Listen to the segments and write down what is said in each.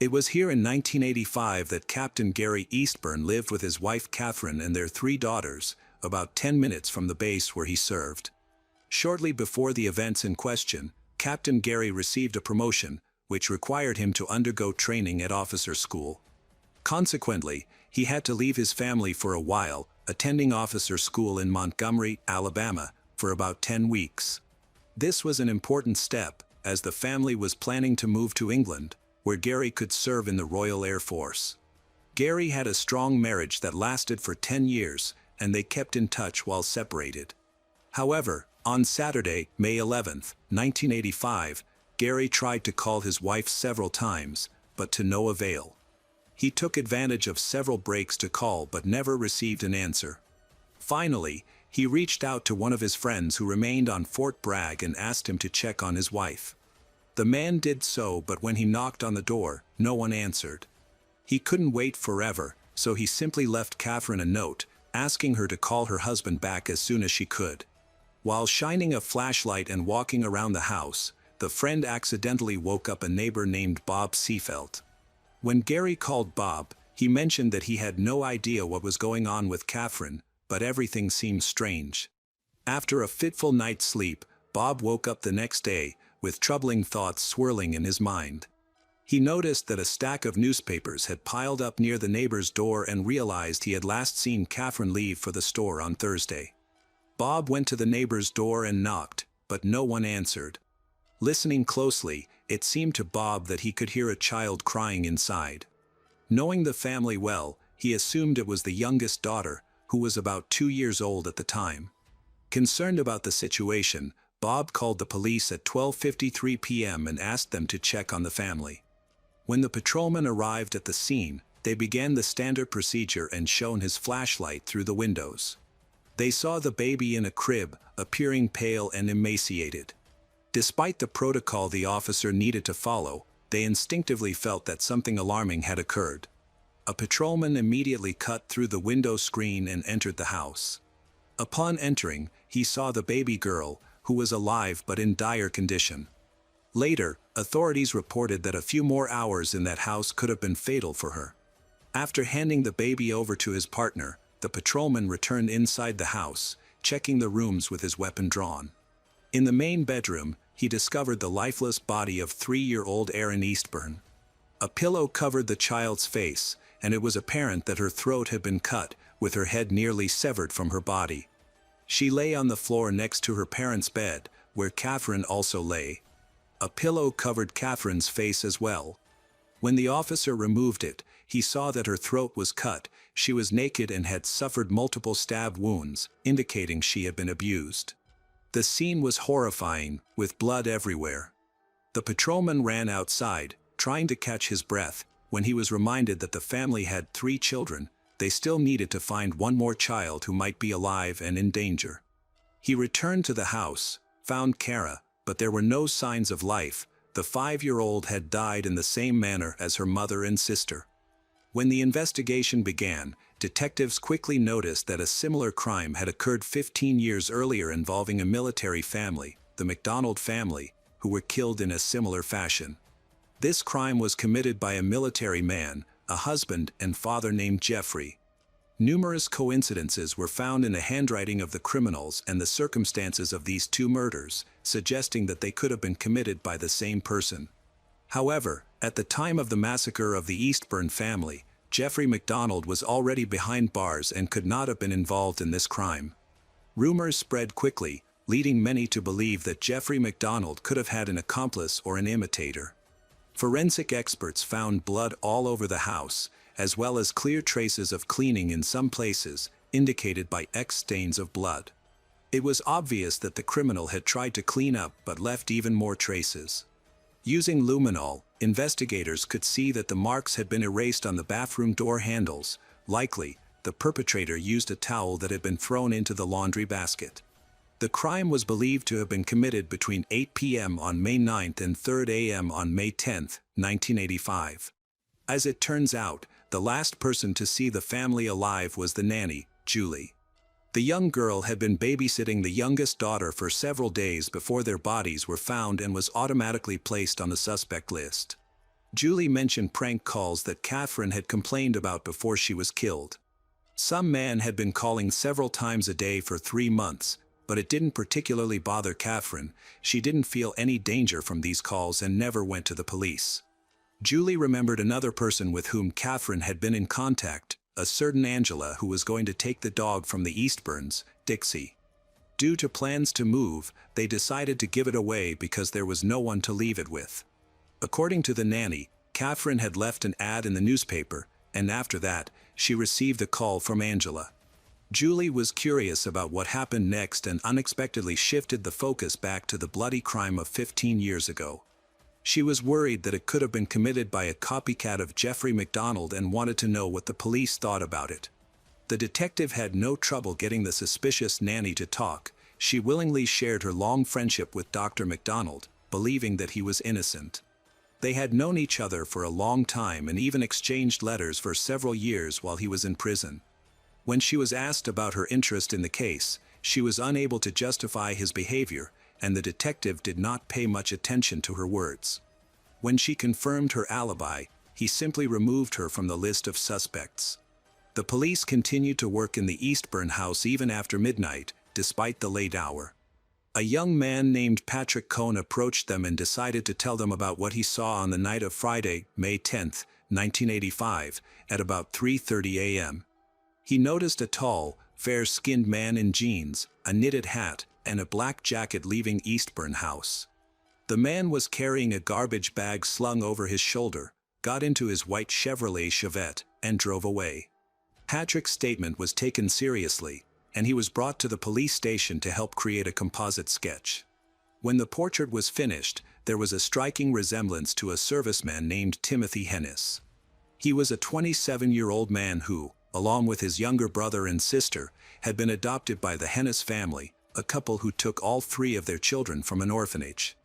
It was here in 1985 that Captain Gary Eastburn lived with his wife Catherine and their 3 daughters, about 10 minutes from the base where he served. Shortly before the events in question, Captain Gary received a promotion, which required him to undergo training at officer school. Consequently, he had to leave his family for a while, attending officer school in Montgomery, Alabama, for about 10 weeks. This was an important step, as the family was planning to move to England, where Gary could serve in the Royal Air Force. Gary had a strong marriage that lasted for 10 years, and they kept in touch while separated. However, on Saturday, May 11, 1985, Gary tried to call his wife several times, but to no avail. He took advantage of several breaks to call but never received an answer. Finally, he reached out to one of his friends who remained on Fort Bragg and asked him to check on his wife. The man did so, but when he knocked on the door, no one answered. He couldn't wait forever, so he simply left Catherine a note, asking her to call her husband back as soon as she could. While shining a flashlight and walking around the house, the friend accidentally woke up a neighbor named Bob Seafelt. When Gary called Bob, he mentioned that he had no idea what was going on with Catherine, but everything seemed strange. After a fitful night's sleep, Bob woke up the next day, with troubling thoughts swirling in his mind. He noticed that a stack of newspapers had piled up near the neighbor's door and realized he had last seen Catherine leave for the store on Thursday. Bob went to the neighbor's door and knocked, but no one answered. Listening closely, it seemed to Bob that he could hear a child crying inside. Knowing the family well, he assumed it was the youngest daughter, who was about 2 years old at the time. Concerned about the situation, Bob called the police at 12:53 p.m. and asked them to check on the family. When the patrolman arrived at the scene, they began the standard procedure and shone his flashlight through the windows. They saw the baby in a crib, appearing pale and emaciated. Despite the protocol the officer needed to follow, they instinctively felt that something alarming had occurred. A patrolman immediately cut through the window screen and entered the house. Upon entering, he saw the baby girl, who was alive but in dire condition. Later, authorities reported that a few more hours in that house could have been fatal for her. After handing the baby over to his partner, the patrolman returned inside the house, checking the rooms with his weapon drawn. In the main bedroom, he discovered the lifeless body of 3-year-old Erin Eastburn. A pillow covered the child's face, and it was apparent that her throat had been cut, with her head nearly severed from her body. She lay on the floor next to her parents' bed, where Catherine also lay. A pillow covered Catherine's face as well. When the officer removed it, he saw that her throat was cut, she was naked and had suffered multiple stab wounds, indicating she had been abused. The scene was horrifying, with blood everywhere. The patrolman ran outside, trying to catch his breath. When he was reminded that the family had 3 children, they still needed to find one more child who might be alive and in danger. He returned to the house, found Kara, but there were no signs of life. The 5-year-old had died in the same manner as her mother and sister. When the investigation began, detectives quickly noticed that a similar crime had occurred 15 years earlier involving a military family, the MacDonald family, who were killed in a similar fashion. This crime was committed by a military man, a husband and father named Jeffrey. Numerous coincidences were found in the handwriting of the criminals and the circumstances of these 2 murders, suggesting that they could have been committed by the same person. However, at the time of the massacre of the Eastburn family, Jeffrey MacDonald was already behind bars and could not have been involved in this crime. Rumors spread quickly, leading many to believe that Jeffrey MacDonald could have had an accomplice or an imitator. Forensic experts found blood all over the house, as well as clear traces of cleaning in some places, indicated by X stains of blood. It was obvious that the criminal had tried to clean up but left even more traces. Using luminol, investigators could see that the marks had been erased on the bathroom door handles. Likely, the perpetrator used a towel that had been thrown into the laundry basket. The crime was believed to have been committed between 8 p.m. on May 9 and 3 a.m. on May 10, 1985. As it turns out, the last person to see the family alive was the nanny, Julie. The young girl had been babysitting the youngest daughter for several days before their bodies were found and was automatically placed on the suspect list. Julie mentioned prank calls that Catherine had complained about before she was killed. Some man had been calling several times a day for 3 months, but it didn't particularly bother Catherine. She didn't feel any danger from these calls and never went to the police. Julie remembered another person with whom Catherine had been in contact, a certain Angela who was going to take the dog from the Eastburns, Dixie. Due to plans to move, they decided to give it away because there was no one to leave it with. According to the nanny, Catherine had left an ad in the newspaper, and after that, she received a call from Angela. Julie was curious about what happened next and unexpectedly shifted the focus back to the bloody crime of 15 years ago. She was worried that it could have been committed by a copycat of Jeffrey MacDonald and wanted to know what the police thought about it. The detective had no trouble getting the suspicious nanny to talk. She willingly shared her long friendship with Dr. MacDonald, believing that he was innocent. They had known each other for a long time and even exchanged letters for several years while he was in prison. When she was asked about her interest in the case, she was unable to justify his behavior, and the detective did not pay much attention to her words. When she confirmed her alibi, he simply removed her from the list of suspects. The police continued to work in the Eastburn house even after midnight, despite the late hour. A young man named Patrick Cohn approached them and decided to tell them about what he saw on the night of Friday, May 10, 1985, at about 3:30 a.m. He noticed a tall, fair-skinned man in jeans, a knitted hat, and a black jacket leaving Eastburn House. The man was carrying a garbage bag slung over his shoulder, got into his white Chevrolet Chevette, and drove away. Patrick's statement was taken seriously, and he was brought to the police station to help create a composite sketch. When the portrait was finished, there was a striking resemblance to a serviceman named Timothy Hennis. He was a 27-year-old man who, along with his younger brother and sister, had been adopted by the Hennis family, a couple who took all 3 of their children from an orphanage.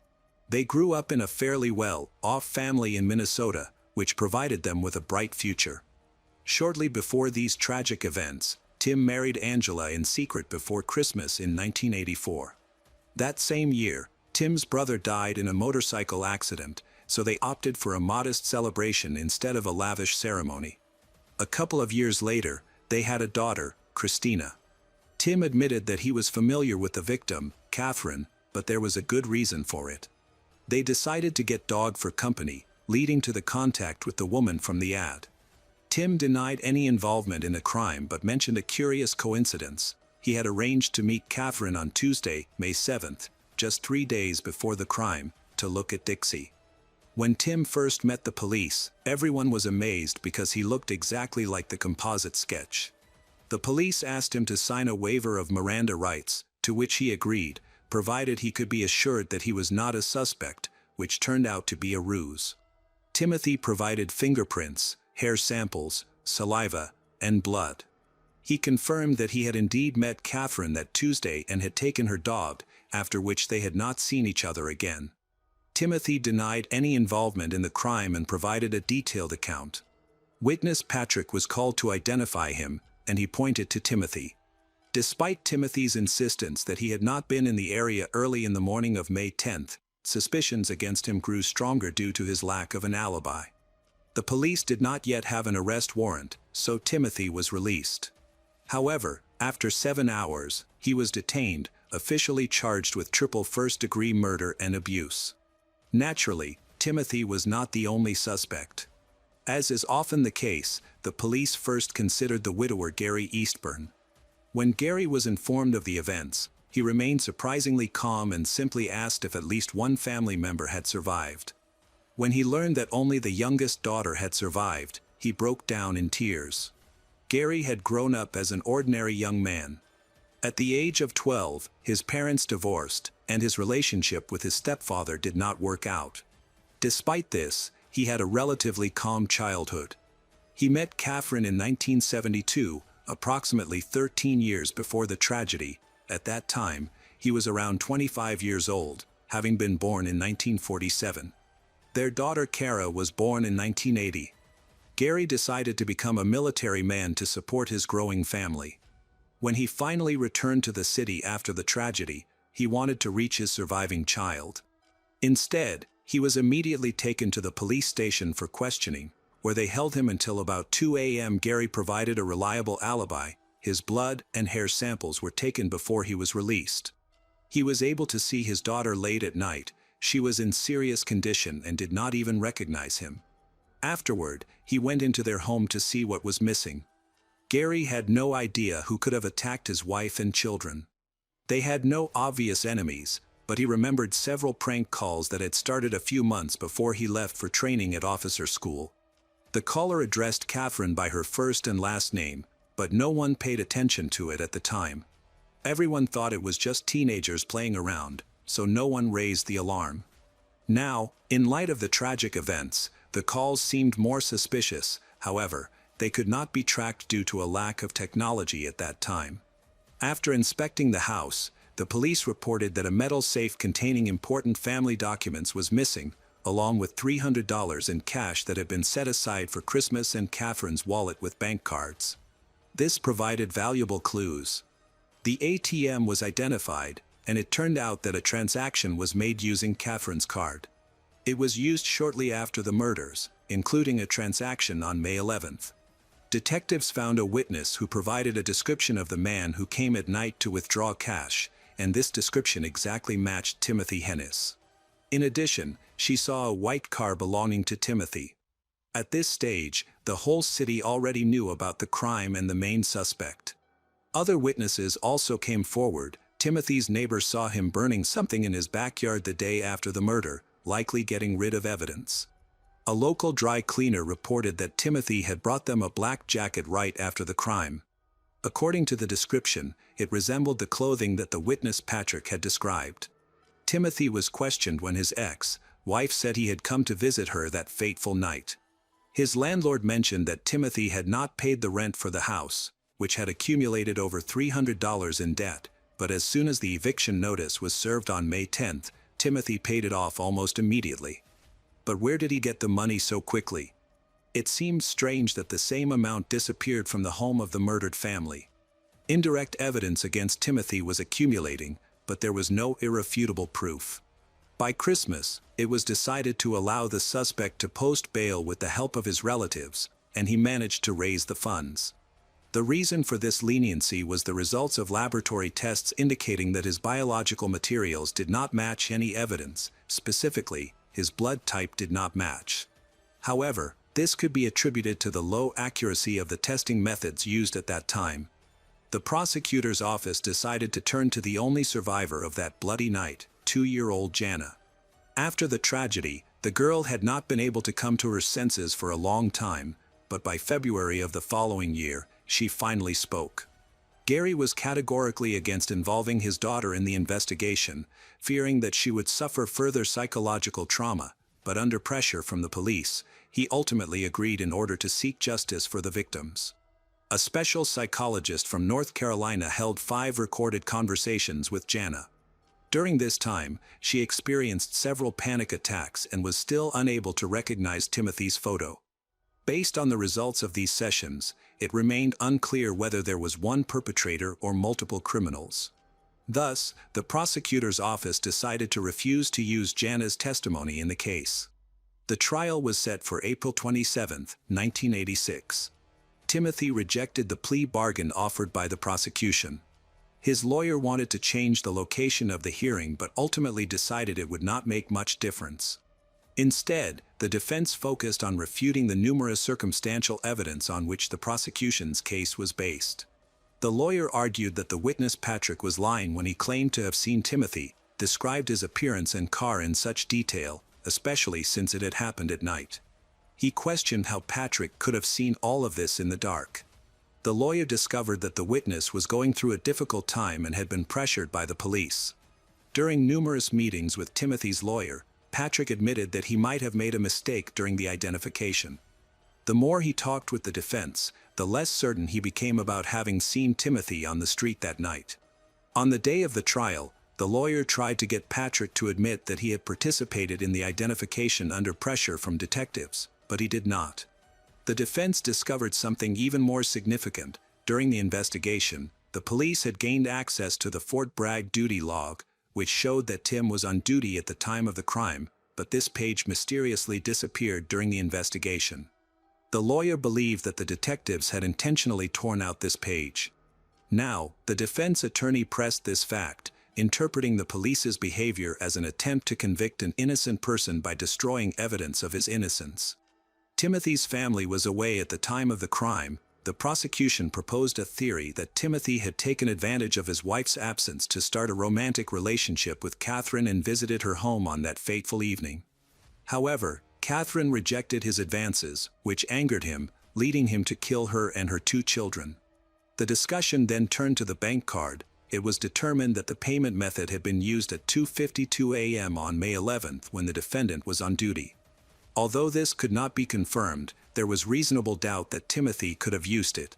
They grew up in a fairly well-off family in Minnesota, which provided them with a bright future. Shortly before these tragic events, Tim married Angela in secret before Christmas in 1984. That same year, Tim's brother died in a motorcycle accident, so they opted for a modest celebration instead of a lavish ceremony. A couple of years later, they had a daughter, Christina. Tim admitted that he was familiar with the victim, Catherine, but there was a good reason for it. They decided to get dog for company, leading to the contact with the woman from the ad. Tim denied any involvement in the crime but mentioned a curious coincidence. He had arranged to meet Catherine on Tuesday, May 7th, just 3 days before the crime, to look at Dixie. When Tim first met the police, everyone was amazed because he looked exactly like the composite sketch. The police asked him to sign a waiver of Miranda rights, to which he agreed, provided he could be assured that he was not a suspect, which turned out to be a ruse. Timothy provided fingerprints, hair samples, saliva, and blood. He confirmed that he had indeed met Catherine that Tuesday and had taken her dog, after which they had not seen each other again. Timothy denied any involvement in the crime and provided a detailed account. Witness Patrick was called to identify him, and he pointed to Timothy. Despite Timothy's insistence that he had not been in the area early in the morning of May 10th, suspicions against him grew stronger due to his lack of an alibi. The police did not yet have an arrest warrant, so Timothy was released. However, after 7 hours, he was detained, officially charged with triple first-degree murder and abuse. Naturally, Timothy was not the only suspect. As is often the case, the police first considered the widower Gary Eastburn. When Gary was informed of the events, he remained surprisingly calm and simply asked if at least one family member had survived. When he learned that only the youngest daughter had survived, he broke down in tears. Gary had grown up as an ordinary young man. At the age of 12, his parents divorced, and his relationship with his stepfather did not work out. Despite this, he had a relatively calm childhood. He met Catherine in 1972, approximately 13 years before the tragedy. At that time, he was around 25 years old, having been born in 1947. Their daughter Kara was born in 1980. Gary decided to become a military man to support his growing family. When he finally returned to the city after the tragedy, he wanted to reach his surviving child. Instead, He was immediately taken to the police station for questioning, where they held him until about 2 a.m. Gary provided a reliable alibi. His blood and hair samples were taken before he was released. He was able to see his daughter late at night. She was in serious condition and did not even recognize him. Afterward, he went into their home to see what was missing. Gary had no idea who could have attacked his wife and children. They had no obvious enemies, but he remembered several prank calls that had started a few months before he left for training at officer school. The caller addressed Catherine by her first and last name, but no one paid attention to it at the time. Everyone thought it was just teenagers playing around, so no one raised the alarm. Now, in light of the tragic events, the calls seemed more suspicious. However, they could not be tracked due to a lack of technology at that time. After inspecting the house, the police reported that a metal safe containing important family documents was missing, along with $300 in cash that had been set aside for Christmas and Catherine's wallet with bank cards. This provided valuable clues. The ATM was identified, and it turned out that a transaction was made using Catherine's card. It was used shortly after the murders, including a transaction on May 11th. Detectives found a witness who provided a description of the man who came at night to withdraw cash, and this description exactly matched Timothy Hennis. In addition, she saw a white car belonging to Timothy. At this stage, the whole city already knew about the crime and the main suspect. Other witnesses also came forward. Timothy's neighbor saw him burning something in his backyard the day after the murder, likely getting rid of evidence. A local dry cleaner reported that Timothy had brought them a black jacket right after the crime. According to the description, it resembled the clothing that the witness Patrick had described. Timothy was questioned when his ex-wife said he had come to visit her that fateful night. His landlord mentioned that Timothy had not paid the rent for the house, which had accumulated over $300 in debt, but as soon as the eviction notice was served on May 10th, Timothy paid it off almost immediately. But where did he get the money so quickly? It seemed strange that the same amount disappeared from the home of the murdered family. Indirect evidence against Timothy was accumulating, but there was no irrefutable proof. By Christmas, it was decided to allow the suspect to post bail with the help of his relatives, and he managed to raise the funds. The reason for this leniency was the results of laboratory tests indicating that his biological materials did not match any evidence. Specifically, his blood type did not match. However, this could be attributed to the low accuracy of the testing methods used at that time. The prosecutor's office decided to turn to the only survivor of that bloody night, 2-year-old Jana. After the tragedy, the girl had not been able to come to her senses for a long time, but by February of the following year, she finally spoke. Gary was categorically against involving his daughter in the investigation, fearing that she would suffer further psychological trauma, but under pressure from the police, he ultimately agreed in order to seek justice for the victims. A special psychologist from North Carolina held 5 recorded conversations with Jana. During this time, she experienced several panic attacks and was still unable to recognize Timothy's photo. Based on the results of these sessions, it remained unclear whether there was one perpetrator or multiple criminals. Thus, the prosecutor's office decided to refuse to use Jana's testimony in the case. The trial was set for April 27, 1986. Timothy rejected the plea bargain offered by the prosecution. His lawyer wanted to change the location of the hearing but ultimately decided it would not make much difference. Instead, the defense focused on refuting the numerous circumstantial evidence on which the prosecution's case was based. The lawyer argued that the witness Patrick was lying when he claimed to have seen Timothy, described his appearance and car in such detail, especially since it had happened at night. He questioned how Patrick could have seen all of this in the dark. The lawyer discovered that the witness was going through a difficult time and had been pressured by the police. During numerous meetings with Timothy's lawyer, Patrick admitted that he might have made a mistake during the identification. The more he talked with the defense, the less certain he became about having seen Timothy on the street that night. On the day of the trial, the lawyer tried to get Patrick to admit that he had participated in the identification under pressure from detectives, but he did not. The defense discovered something even more significant. During the investigation, the police had gained access to the Fort Bragg duty log, which showed that Tim was on duty at the time of the crime, but this page mysteriously disappeared during the investigation. The lawyer believed that the detectives had intentionally torn out this page. Now, the defense attorney pressed this fact, interpreting the police's behavior as an attempt to convict an innocent person by destroying evidence of his innocence. Timothy's family was away at the time of the crime. The prosecution proposed a theory that Timothy had taken advantage of his wife's absence to start a romantic relationship with Catherine and visited her home on that fateful evening. However, Catherine rejected his advances, which angered him, leading him to kill her and her 2 children. The discussion then turned to the bank card. It was determined that the payment method had been used at 2:52 a.m. on May 11th when the defendant was on duty. Although this could not be confirmed, there was reasonable doubt that Timothy could have used it.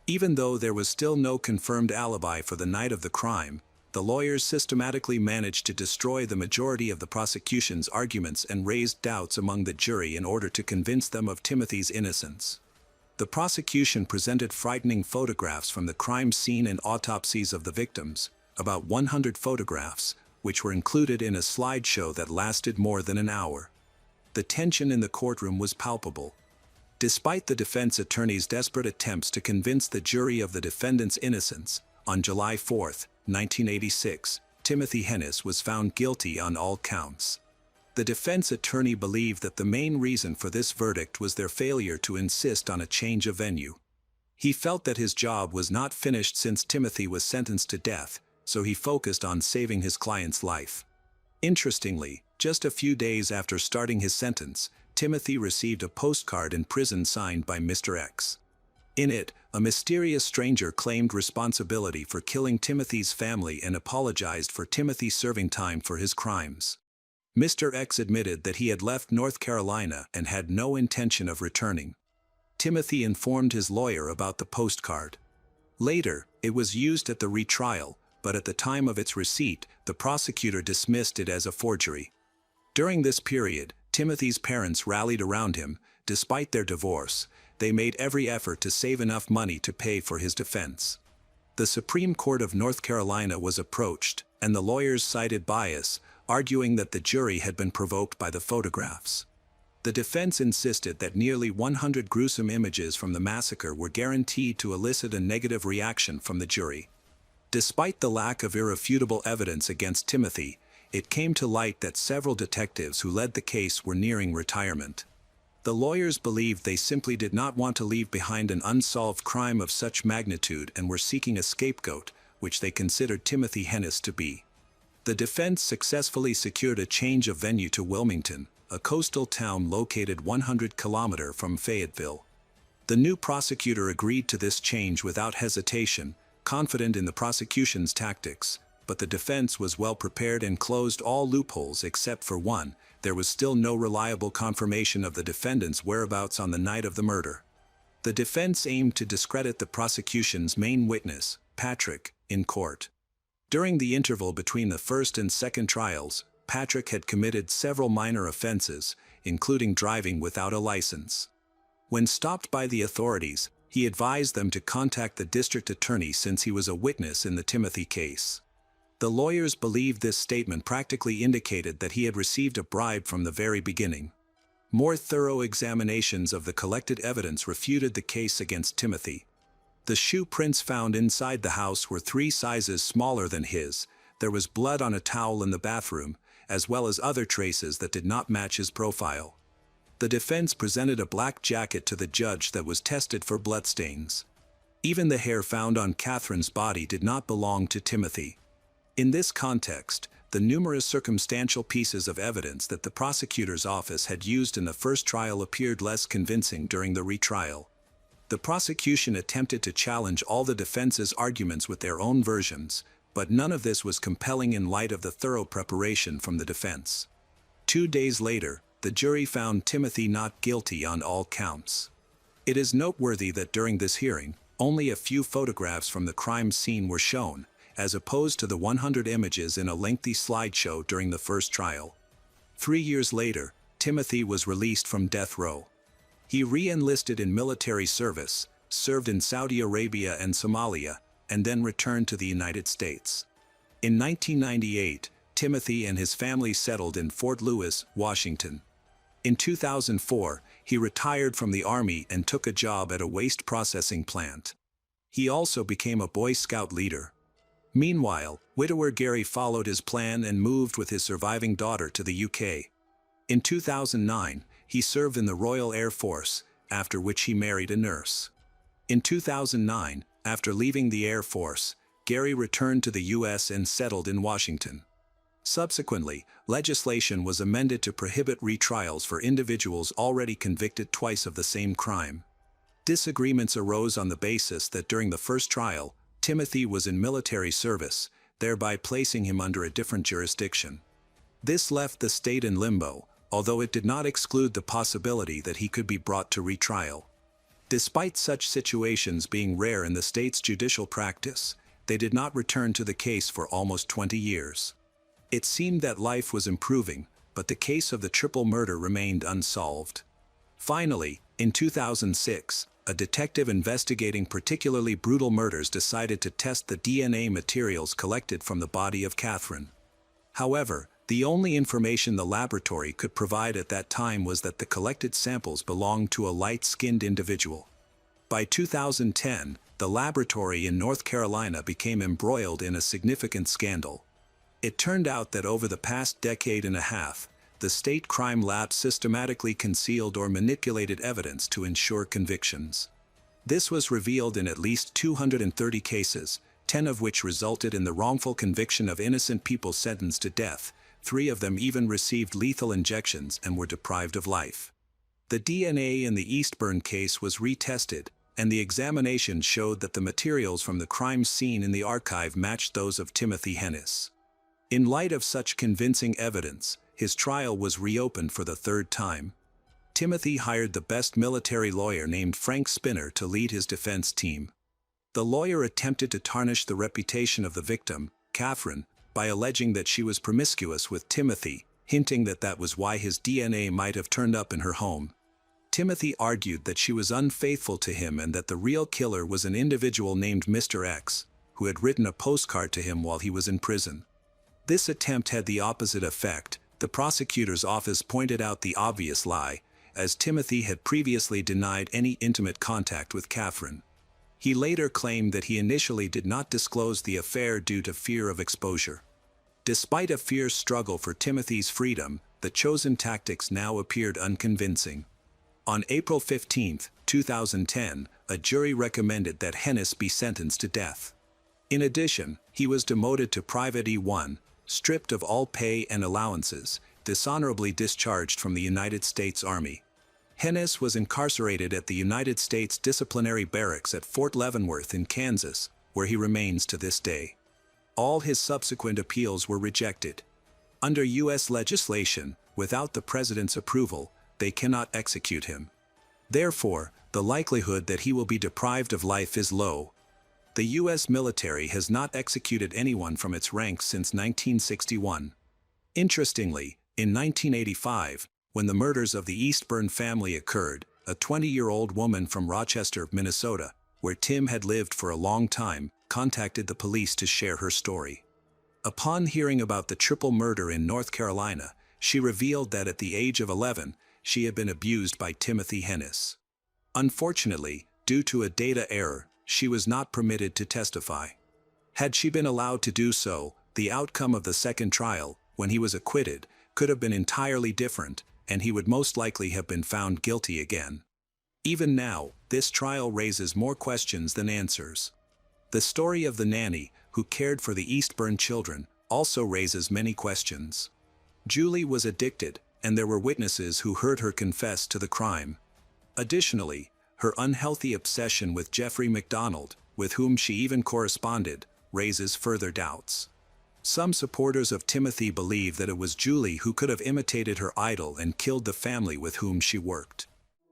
Even though there was still no confirmed alibi for the night of the crime, the lawyers systematically managed to destroy the majority of the prosecution's arguments and raised doubts among the jury in order to convince them of Timothy's innocence. The prosecution presented frightening photographs from the crime scene and autopsies of the victims, about 100 photographs, which were included in a slideshow that lasted more than an hour. The tension in the courtroom was palpable. Despite the defense attorney's desperate attempts to convince the jury of the defendant's innocence, on July 4, 1986, Timothy Hennis was found guilty on all counts. The defense attorney believed that the main reason for this verdict was their failure to insist on a change of venue. He felt that his job was not finished since Timothy was sentenced to death, so he focused on saving his client's life. Interestingly, just a few days after starting his sentence, Timothy received a postcard in prison signed by Mr. X. In it, a mysterious stranger claimed responsibility for killing Timothy's family and apologized for Timothy serving time for his crimes. Mr. X admitted that he had left North Carolina and had no intention of returning. Timothy informed his lawyer about the postcard. Later, it was used at the retrial, but at the time of its receipt, the prosecutor dismissed it as a forgery. During this period, Timothy's parents rallied around him. Despite their divorce, they made every effort to save enough money to pay for his defense. The Supreme Court of North Carolina was approached, and the lawyers cited bias, arguing that the jury had been provoked by the photographs. The defense insisted that nearly 100 gruesome images from the massacre were guaranteed to elicit a negative reaction from the jury. Despite the lack of irrefutable evidence against Timothy, it came to light that several detectives who led the case were nearing retirement. The lawyers believed they simply did not want to leave behind an unsolved crime of such magnitude and were seeking a scapegoat, which they considered Timothy Hennis to be. The defense successfully secured a change of venue to Wilmington, a coastal town located 100 kilometers from Fayetteville. The new prosecutor agreed to this change without hesitation, confident in the prosecution's tactics, but the defense was well prepared and closed all loopholes except for one. There was still no reliable confirmation of the defendant's whereabouts on the night of the murder. The defense aimed to discredit the prosecution's main witness, Patrick, in court. During the interval between the first and second trials, Patrick had committed several minor offenses, including driving without a license. When stopped by the authorities, he advised them to contact the district attorney since he was a witness in the Timothy case. The lawyers believed this statement practically indicated that he had received a bribe from the very beginning. More thorough examinations of the collected evidence refuted the case against Timothy. The shoe prints found inside the house were 3 sizes smaller than his. There was blood on a towel in the bathroom, as well as other traces that did not match his profile. The defense presented a black jacket to the judge that was tested for bloodstains. Even the hair found on Catherine's body did not belong to Timothy. In this context, the numerous circumstantial pieces of evidence that the prosecutor's office had used in the first trial appeared less convincing during the retrial. The prosecution attempted to challenge all the defense's arguments with their own versions, but none of this was compelling in light of the thorough preparation from the defense. 2 days later, the jury found Timothy not guilty on all counts. It is noteworthy that during this hearing, only a few photographs from the crime scene were shown, as opposed to the 100 images in a lengthy slideshow during the first trial. 3 years later, Timothy was released from death row. He re-enlisted in military service, served in Saudi Arabia and Somalia, and then returned to the United States. In 1998, Timothy and his family settled in Fort Lewis, Washington. In 2004, he retired from the Army and took a job at a waste processing plant. He also became a Boy Scout leader. Meanwhile, widower Gary followed his plan and moved with his surviving daughter to the UK. In 2009, he served in the Royal Air Force, after which he married a nurse. In 2009, after leaving the Air Force, Gary returned to the US and settled in Washington. Subsequently, legislation was amended to prohibit retrials for individuals already convicted twice of the same crime. Disagreements arose on the basis that during the first trial, Timothy was in military service, thereby placing him under a different jurisdiction. This left the state in limbo, although it did not exclude the possibility that he could be brought to retrial. Despite such situations being rare in the state's judicial practice, they did not return to the case for almost 20 years. It seemed that life was improving, but the case of the triple murder remained unsolved. Finally, in 2006, a detective investigating particularly brutal murders decided to test the DNA materials collected from the body of Catherine. However, the only information the laboratory could provide at that time was that the collected samples belonged to a light-skinned individual. By 2010, the laboratory in North Carolina became embroiled in a significant scandal. It turned out that over the past decade and a half, the state crime lab systematically concealed or manipulated evidence to ensure convictions. This was revealed in at least 230 cases, 10 of which resulted in the wrongful conviction of innocent people sentenced to death. 3 of them even received lethal injections and were deprived of life. The DNA in the Eastburn case was retested, and the examination showed that the materials from the crime scene in the archive matched those of Timothy Hennis. In light of such convincing evidence, his trial was reopened for the 3rd time. Timothy hired the best military lawyer named Frank Spinner to lead his defense team. The lawyer attempted to tarnish the reputation of the victim, Catherine, by alleging that she was promiscuous with Timothy, hinting that that was why his DNA might have turned up in her home. Timothy argued that she was unfaithful to him and that the real killer was an individual named Mr. X, who had written a postcard to him while he was in prison. This attempt had the opposite effect. The prosecutor's office pointed out the obvious lie, as Timothy had previously denied any intimate contact with Catherine. He later claimed that he initially did not disclose the affair due to fear of exposure. Despite a fierce struggle for Timothy's freedom, the chosen tactics now appeared unconvincing. On April 15, 2010, a jury recommended that Hennis be sentenced to death. In addition, he was demoted to Private E1, stripped of all pay and allowances, dishonorably discharged from the United States Army. Hennis was incarcerated at the United States Disciplinary Barracks at Fort Leavenworth in Kansas, where he remains to this day. All his subsequent appeals were rejected. Under U.S. legislation, without the president's approval, they cannot execute him. Therefore, the likelihood that he will be deprived of life is low. The U.S. military has not executed anyone from its ranks since 1961. Interestingly, in 1985, when the murders of the Eastburn family occurred, a 20-year-old woman from Rochester, Minnesota, where Tim had lived for a long time, contacted the police to share her story. Upon hearing about the triple murder in North Carolina, she revealed that at the age of 11, she had been abused by Timothy Hennis. Unfortunately, due to a data error, she was not permitted to testify. Had she been allowed to do so, the outcome of the second trial, when he was acquitted, could have been entirely different, and he would most likely have been found guilty again. Even now, this trial raises more questions than answers. The story of the nanny, who cared for the Eastburn children, also raises many questions. Julie was addicted, and there were witnesses who heard her confess to the crime. Additionally, her unhealthy obsession with Jeffrey MacDonald, with whom she even corresponded, raises further doubts. Some supporters of Timothy believe that it was Julie who could have imitated her idol and killed the family with whom she worked.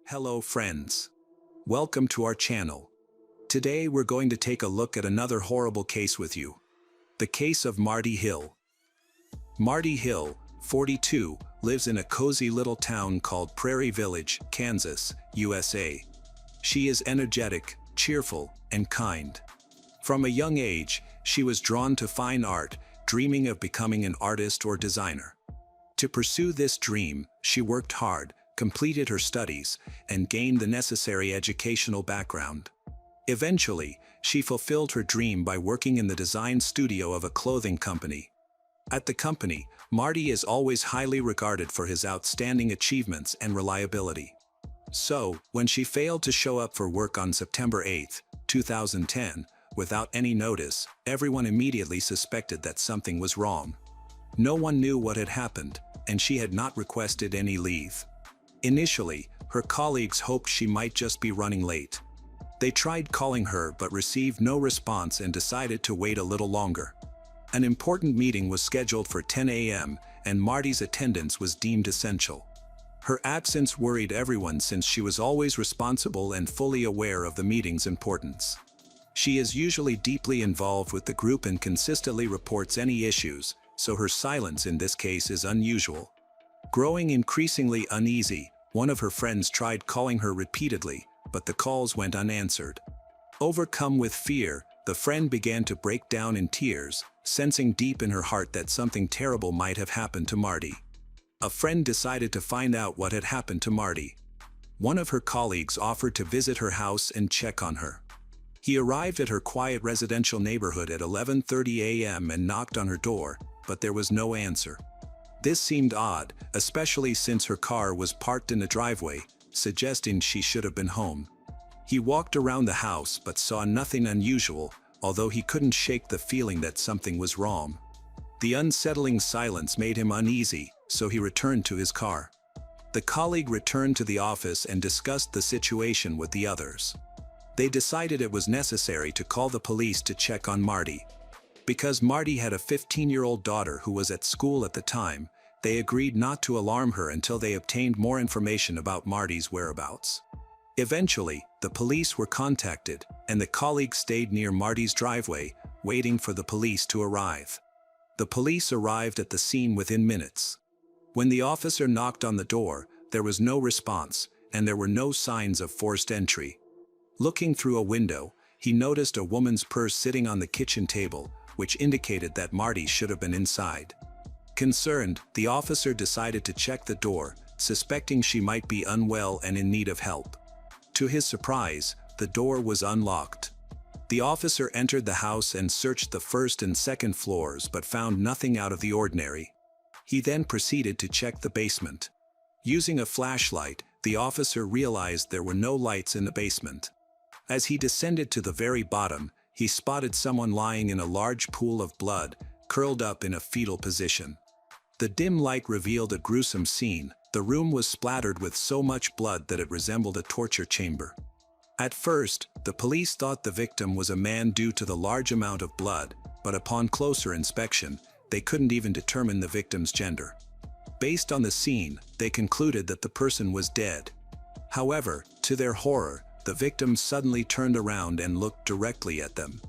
Hello friends. Welcome to our channel. Today we're going to take a look at another horrible case with you. The case of Marty Hill. Marty Hill, 42, lives in a cozy little town called Prairie Village, Kansas, USA. She is energetic, cheerful, and kind. From a young age, she was drawn to fine art, dreaming of becoming an artist or designer. To pursue this dream, she worked hard, completed her studies, and gained the necessary educational background. Eventually, she fulfilled her dream by working in the design studio of a clothing company. At the company, Marty is always highly regarded for his outstanding achievements and reliability. So, when she failed to show up for work on September 8, 2010, without any notice, everyone immediately suspected that something was wrong. No one knew what had happened, and she had not requested any leave. Initially, her colleagues hoped she might just be running late. They tried calling her but received no response and decided to wait a little longer. An important meeting was scheduled for 10 a.m., and Marty's attendance was deemed essential. Her absence worried everyone since she was always responsible and fully aware of the meeting's importance. She is usually deeply involved with the group and consistently reports any issues, so her silence in this case is unusual. Growing increasingly uneasy, one of her friends tried calling her repeatedly, but the calls went unanswered. Overcome with fear, the friend began to break down in tears, sensing deep in her heart that something terrible might have happened to Marty. A friend decided to find out what had happened to Marty. One of her colleagues offered to visit her house and check on her. He arrived at her quiet residential neighborhood at 11:30 a.m. and knocked on her door, but there was no answer. This seemed odd, especially since her car was parked in the driveway, suggesting she should have been home. He walked around the house but saw nothing unusual, although he couldn't shake the feeling that something was wrong. The unsettling silence made him uneasy, so he returned to his car. The colleague returned to the office and discussed the situation with the others. They decided it was necessary to call the police to check on Marty. Because Marty had a 15-year-old daughter who was at school at the time, they agreed not to alarm her until they obtained more information about Marty's whereabouts. Eventually, the police were contacted, and the colleague stayed near Marty's driveway, waiting for the police to arrive. The police arrived at the scene within minutes. When the officer knocked on the door, there was no response, and there were no signs of forced entry. Looking through a window, he noticed a woman's purse sitting on the kitchen table, which indicated that Marty should have been inside. Concerned, the officer decided to check the door, suspecting she might be unwell and in need of help. To his surprise, the door was unlocked. The officer entered the house and searched the first and second floors but found nothing out of the ordinary. He then proceeded to check the basement. Using a flashlight, the officer realized there were no lights in the basement. As he descended to the very bottom, he spotted someone lying in a large pool of blood, curled up in a fetal position. The dim light revealed a gruesome scene. The room was splattered with so much blood that it resembled a torture chamber. At first, the police thought the victim was a man due to the large amount of blood, but upon closer inspection, they couldn't even determine the victim's gender. Based on the scene, they concluded that the person was dead. However, to their horror, the victim suddenly turned around and looked directly at them.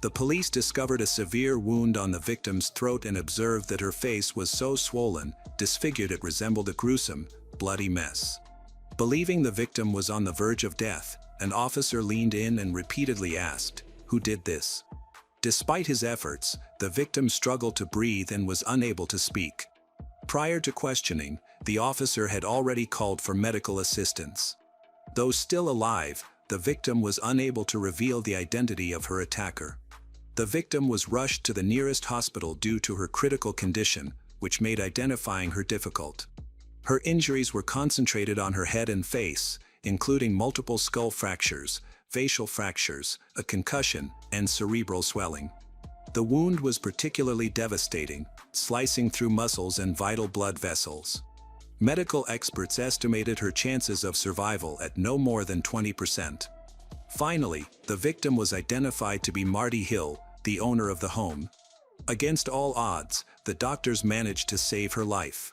The police discovered a severe wound on the victim's throat and observed that her face was so swollen, disfigured it resembled a gruesome, bloody mess. Believing the victim was on the verge of death, an officer leaned in and repeatedly asked, "Who did this?" Despite his efforts, the victim struggled to breathe and was unable to speak. Prior to questioning, the officer had already called for medical assistance. Though still alive, the victim was unable to reveal the identity of her attacker. The victim was rushed to the nearest hospital due to her critical condition, which made identifying her difficult. Her injuries were concentrated on her head and face, including multiple skull fractures, facial fractures, a concussion, and cerebral swelling. The wound was particularly devastating, slicing through muscles and vital blood vessels. Medical experts estimated her chances of survival at no more than 20%. Finally, the victim was identified to be Marty Hill, the owner of the home. Against all odds, the doctors managed to save her life.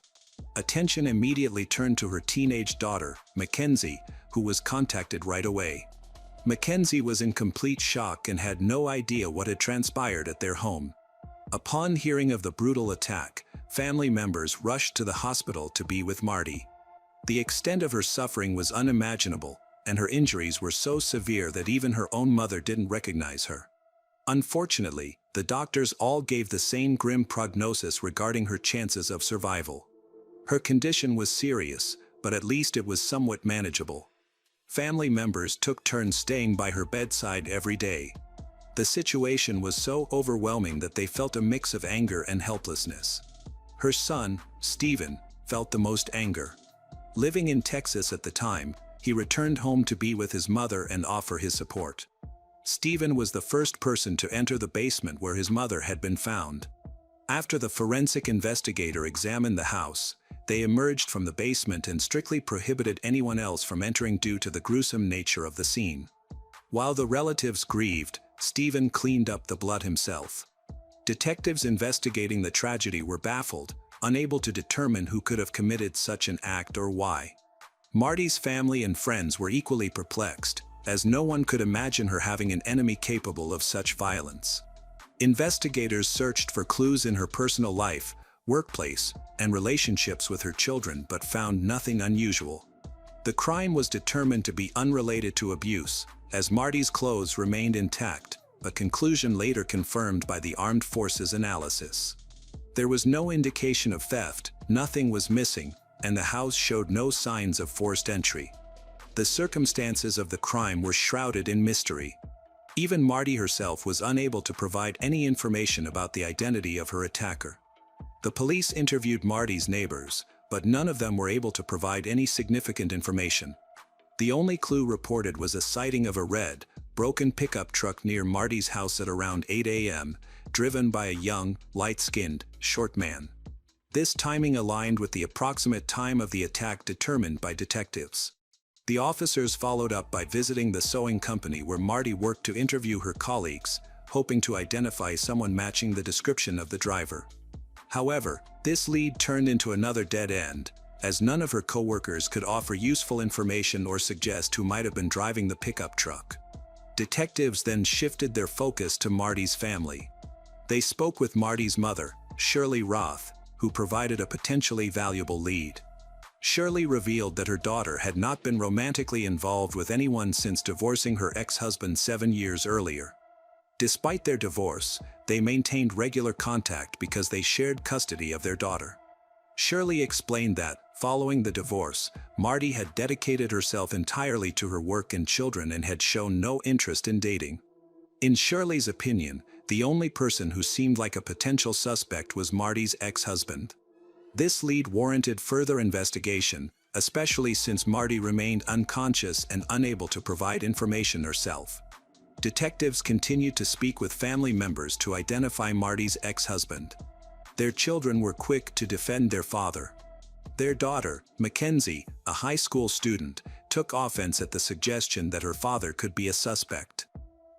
Attention immediately turned to her teenage daughter, Mackenzie, who was contacted right away. Mackenzie was in complete shock and had no idea what had transpired at their home. Upon hearing of the brutal attack, family members rushed to the hospital to be with Marty. The extent of her suffering was unimaginable, and her injuries were so severe that even her own mother didn't recognize her. Unfortunately, the doctors all gave the same grim prognosis regarding her chances of survival. Her condition was serious, but at least it was somewhat manageable. Family members took turns staying by her bedside every day. The situation was so overwhelming that they felt a mix of anger and helplessness. Her son, Stephen, felt the most anger. Living in Texas at the time, he returned home to be with his mother and offer his support. Stephen was the first person to enter the basement where his mother had been found. After the forensic investigator examined the house, they emerged from the basement and strictly prohibited anyone else from entering due to the gruesome nature of the scene. While the relatives grieved, Stephen cleaned up the blood himself. Detectives investigating the tragedy were baffled, unable to determine who could have committed such an act or why. Marty's family and friends were equally perplexed, as no one could imagine her having an enemy capable of such violence. Investigators searched for clues in her personal life, workplace, and relationships with her children but found nothing unusual. The crime was determined to be unrelated to abuse, as Marty's clothes remained intact, a conclusion later confirmed by the Armed Forces analysis. There was no indication of theft, nothing was missing, and the house showed no signs of forced entry. The circumstances of the crime were shrouded in mystery. Even Marty herself was unable to provide any information about the identity of her attacker. The police interviewed Marty's neighbors, but none of them were able to provide any significant information. The only clue reported was a sighting of a red, broken pickup truck near Marty's house at around 8 a.m., driven by a young, light-skinned, short man. This timing aligned with the approximate time of the attack determined by detectives. The officers followed up by visiting the sewing company where Marty worked to interview her colleagues, hoping to identify someone matching the description of the driver. However, this lead turned into another dead end, as none of her co-workers could offer useful information or suggest who might have been driving the pickup truck. Detectives then shifted their focus to Marty's family. They spoke with Marty's mother, Shirley Roth, who provided a potentially valuable lead. Shirley revealed that her daughter had not been romantically involved with anyone since divorcing her ex-husband 7 years earlier. Despite their divorce, they maintained regular contact because they shared custody of their daughter. Shirley explained that, following the divorce, Marty had dedicated herself entirely to her work and children and had shown no interest in dating. In Shirley's opinion, the only person who seemed like a potential suspect was Marty's ex-husband. This lead warranted further investigation, especially since Marty remained unconscious and unable to provide information herself. Detectives continued to speak with family members to identify Marty's ex-husband. Their children were quick to defend their father. Their daughter, Mackenzie, a high school student, took offense at the suggestion that her father could be a suspect.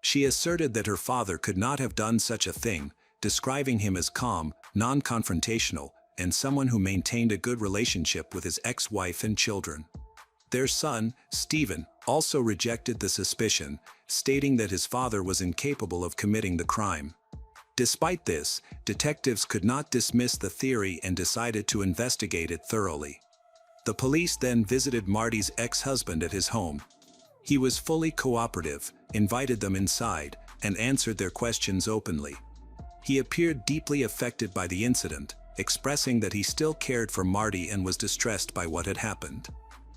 She asserted that her father could not have done such a thing, describing him as calm, non-confrontational, and someone who maintained a good relationship with his ex-wife and children. Their son, Stephen, also rejected the suspicion, stating that his father was incapable of committing the crime. Despite this, detectives could not dismiss the theory and decided to investigate it thoroughly. The police then visited Marty's ex-husband at his home. He was fully cooperative, invited them inside, and answered their questions openly. He appeared deeply affected by the incident, expressing that he still cared for Marty and was distressed by what had happened.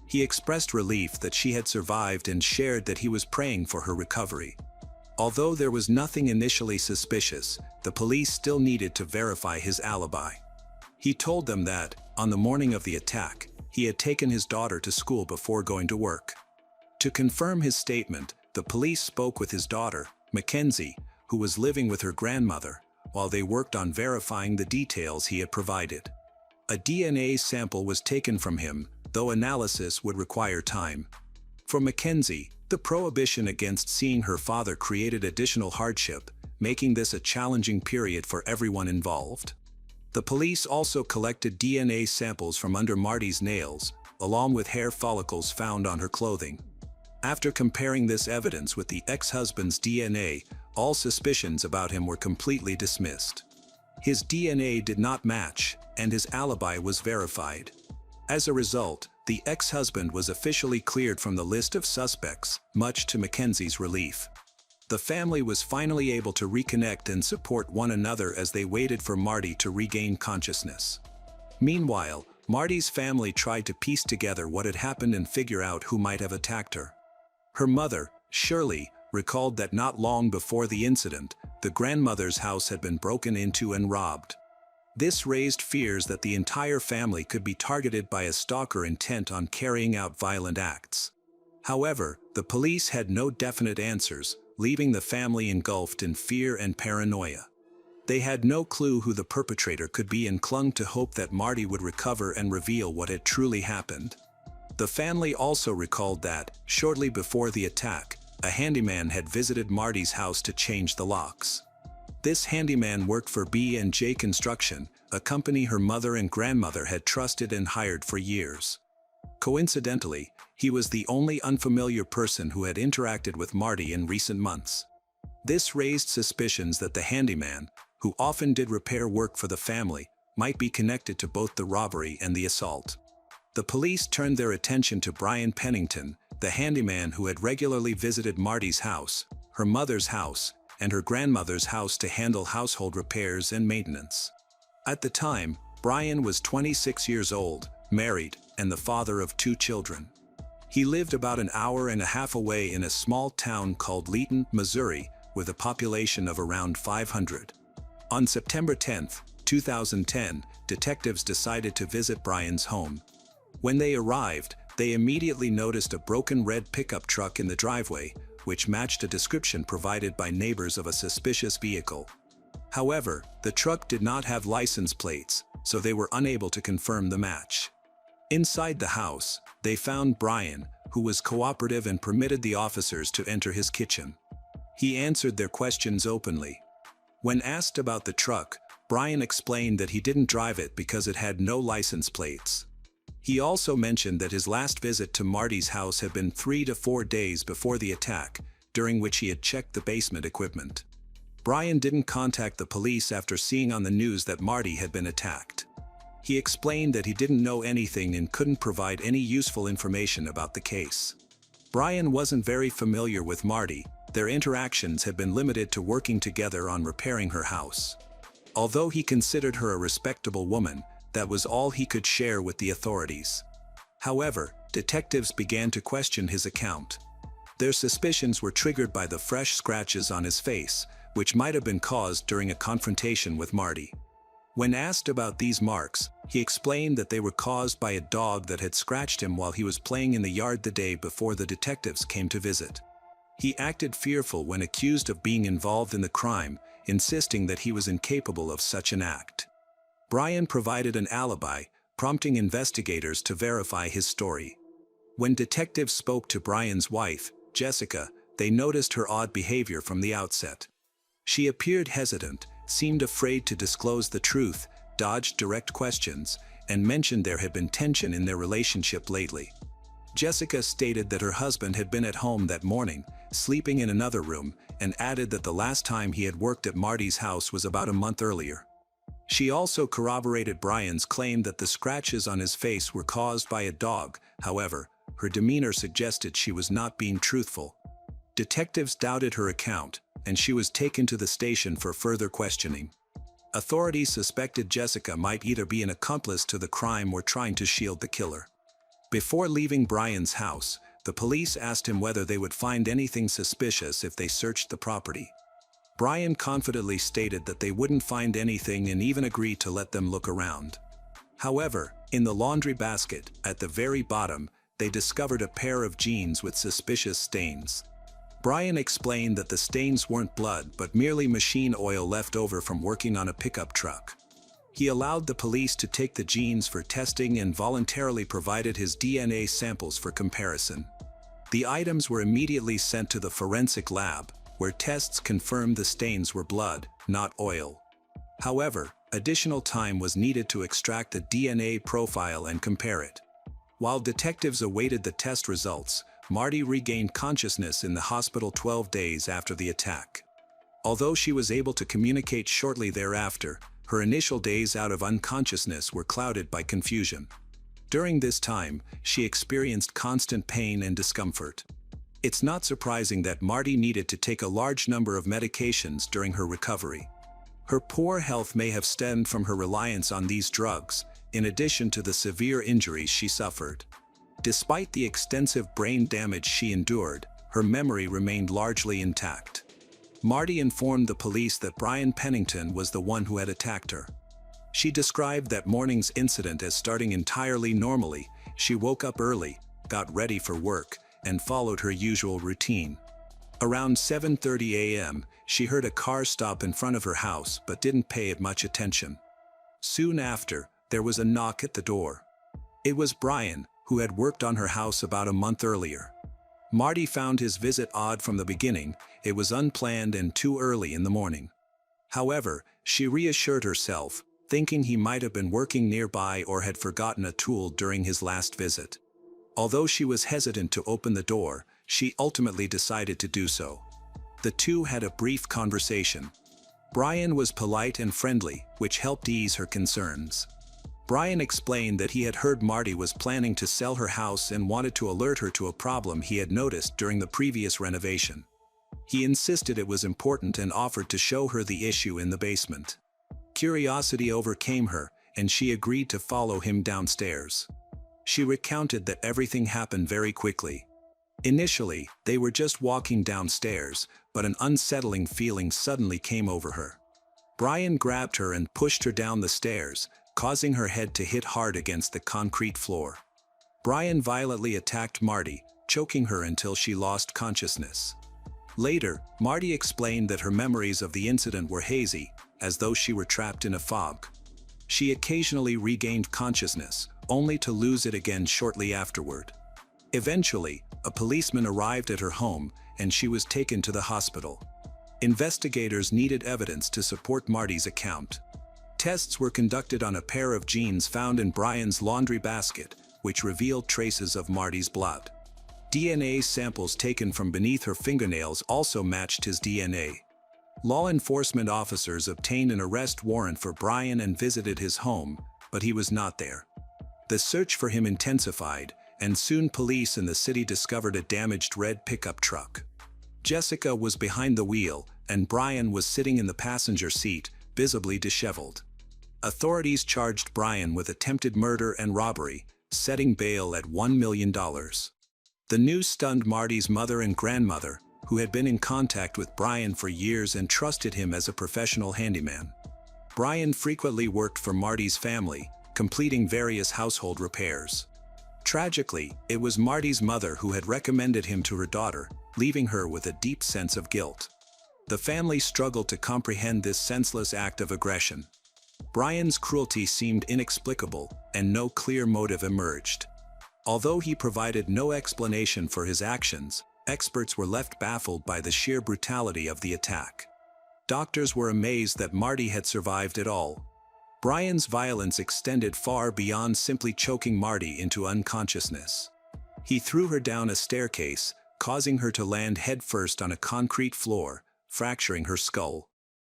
He expressed relief that she had survived and shared that he was praying for her recovery. Although there was nothing initially suspicious, the police still needed to verify his alibi. He told them that, on the morning of the attack, he had taken his daughter to school before going to work. To confirm his statement, the police spoke with his daughter, Mackenzie, who was living with her grandmother, while they worked on verifying the details he had provided. A DNA sample was taken from him, though analysis would require time. For Mackenzie, the prohibition against seeing her father created additional hardship, making this a challenging period for everyone involved. The police also collected DNA samples from under Marty's nails, along with hair follicles found on her clothing. After comparing this evidence with the ex-husband's DNA, all suspicions about him were completely dismissed. His DNA did not match, and his alibi was verified. As a result, the ex-husband was officially cleared from the list of suspects, much to Mackenzie's relief. The family was finally able to reconnect and support one another as they waited for Marty to regain consciousness. Meanwhile, Marty's family tried to piece together what had happened and figure out who might have attacked her. Her mother, Shirley, recalled that not long before the incident, the grandmother's house had been broken into and robbed. This raised fears that the entire family could be targeted by a stalker intent on carrying out violent acts. However, the police had no definite answers, leaving the family engulfed in fear and paranoia. They had no clue who the perpetrator could be and clung to hope that Marty would recover and reveal what had truly happened. The family also recalled that, shortly before the attack, a handyman had visited Marty's house to change the locks. This handyman worked for B&J Construction, a company her mother and grandmother had trusted and hired for years. Coincidentally, he was the only unfamiliar person who had interacted with Marty in recent months. This raised suspicions that the handyman, who often did repair work for the family, might be connected to both the robbery and the assault. The police turned their attention to Brian Pennington, the handyman who had regularly visited Marty's house, her mother's house, and her grandmother's house to handle household repairs and maintenance. At the time, Brian was 26 years old, married, and the father of 2 children. He lived about an hour and a half away in a small town called Leeton, Missouri, with a population of around 500. On September 10, 2010, detectives decided to visit Brian's home. When they arrived, they immediately noticed a broken red pickup truck in the driveway, which matched a description provided by neighbors of a suspicious vehicle. However, the truck did not have license plates, so they were unable to confirm the match. Inside the house, they found Brian, who was cooperative and permitted the officers to enter his kitchen. He answered their questions openly. When asked about the truck, Brian explained that he didn't drive it because it had no license plates. He also mentioned that his last visit to Marty's house had been 3 to 4 days before the attack, during which he had checked the basement equipment. Brian didn't contact the police after seeing on the news that Marty had been attacked. He explained that he didn't know anything and couldn't provide any useful information about the case. Brian wasn't very familiar with Marty. Their interactions had been limited to working together on repairing her house. Although he considered her a respectable woman, that was all he could share with the authorities. However, detectives began to question his account. Their suspicions were triggered by the fresh scratches on his face, which might have been caused during a confrontation with Marty. When asked about these marks, he explained that they were caused by a dog that had scratched him while he was playing in the yard the day before the detectives came to visit. He acted fearful when accused of being involved in the crime, insisting that he was incapable of such an act. Brian provided an alibi, prompting investigators to verify his story. When detectives spoke to Brian's wife, Jessica, they noticed her odd behavior from the outset. She appeared hesitant, seemed afraid to disclose the truth, dodged direct questions, and mentioned there had been tension in their relationship lately. Jessica stated that her husband had been at home that morning, sleeping in another room, and added that the last time he had worked at Marty's house was about a month earlier. She also corroborated Brian's claim that the scratches on his face were caused by a dog. However, her demeanor suggested she was not being truthful. Detectives doubted her account, and she was taken to the station for further questioning. Authorities suspected Jessica might either be an accomplice to the crime or trying to shield the killer. Before leaving Brian's house, the police asked him whether they would find anything suspicious if they searched the property. Brian confidently stated that they wouldn't find anything and even agreed to let them look around. However, in the laundry basket, at the very bottom, they discovered a pair of jeans with suspicious stains. Brian explained that the stains weren't blood but merely machine oil left over from working on a pickup truck. He allowed the police to take the jeans for testing and voluntarily provided his DNA samples for comparison. The items were immediately sent to the forensic lab, where tests confirmed the stains were blood, not oil. However, additional time was needed to extract the DNA profile and compare it. While detectives awaited the test results, Marty regained consciousness in the hospital 12 days after the attack. Although she was able to communicate shortly thereafter, her initial days out of unconsciousness were clouded by confusion. During this time, she experienced constant pain and discomfort. It's not surprising that Marty needed to take a large number of medications during her recovery. Her poor health may have stemmed from her reliance on these drugs, in addition to the severe injuries she suffered. Despite the extensive brain damage she endured, her memory remained largely intact. Marty informed the police that Brian Pennington was the one who had attacked her. She described that morning's incident as starting entirely normally. She woke up early, got ready for work, and followed her usual routine. Around 7:30 a.m., she heard a car stop in front of her house but didn't pay it much attention. Soon after, there was a knock at the door. It was Brian, who had worked on her house about a month earlier. Marty found his visit odd from the beginning. It was unplanned and too early in the morning. However, she reassured herself, thinking he might have been working nearby or had forgotten a tool during his last visit. Although she was hesitant to open the door, she ultimately decided to do so. The two had a brief conversation. Brian was polite and friendly, which helped ease her concerns. Brian explained that he had heard Marty was planning to sell her house and wanted to alert her to a problem he had noticed during the previous renovation. He insisted it was important and offered to show her the issue in the basement. Curiosity overcame her, and she agreed to follow him downstairs. She recounted that everything happened very quickly. Initially, they were just walking downstairs, but an unsettling feeling suddenly came over her. Brian grabbed her and pushed her down the stairs, causing her head to hit hard against the concrete floor. Brian violently attacked Marty, choking her until she lost consciousness. Later, Marty explained that her memories of the incident were hazy, as though she were trapped in a fog. She occasionally regained consciousness, only to lose it again shortly afterward. Eventually, a policeman arrived at her home, and she was taken to the hospital. Investigators needed evidence to support Marty's account. Tests were conducted on a pair of jeans found in Brian's laundry basket, which revealed traces of Marty's blood. DNA samples taken from beneath her fingernails also matched his DNA. Law enforcement officers obtained an arrest warrant for Brian and visited his home, but he was not there. The search for him intensified, and soon police in the city discovered a damaged red pickup truck. Jessica was behind the wheel, and Brian was sitting in the passenger seat, visibly disheveled. Authorities charged Brian with attempted murder and robbery, setting bail at $1 million. The news stunned Marty's mother and grandmother, who had been in contact with Brian for years and trusted him as a professional handyman. Brian frequently worked for Marty's family, completing various household repairs. Tragically, it was Marty's mother who had recommended him to her daughter, leaving her with a deep sense of guilt. The family struggled to comprehend this senseless act of aggression. Brian's cruelty seemed inexplicable, and no clear motive emerged. Although he provided no explanation for his actions, experts were left baffled by the sheer brutality of the attack. Doctors were amazed that Marty had survived at all. Brian's violence extended far beyond simply choking Marty into unconsciousness. He threw her down a staircase, causing her to land headfirst on a concrete floor, fracturing her skull.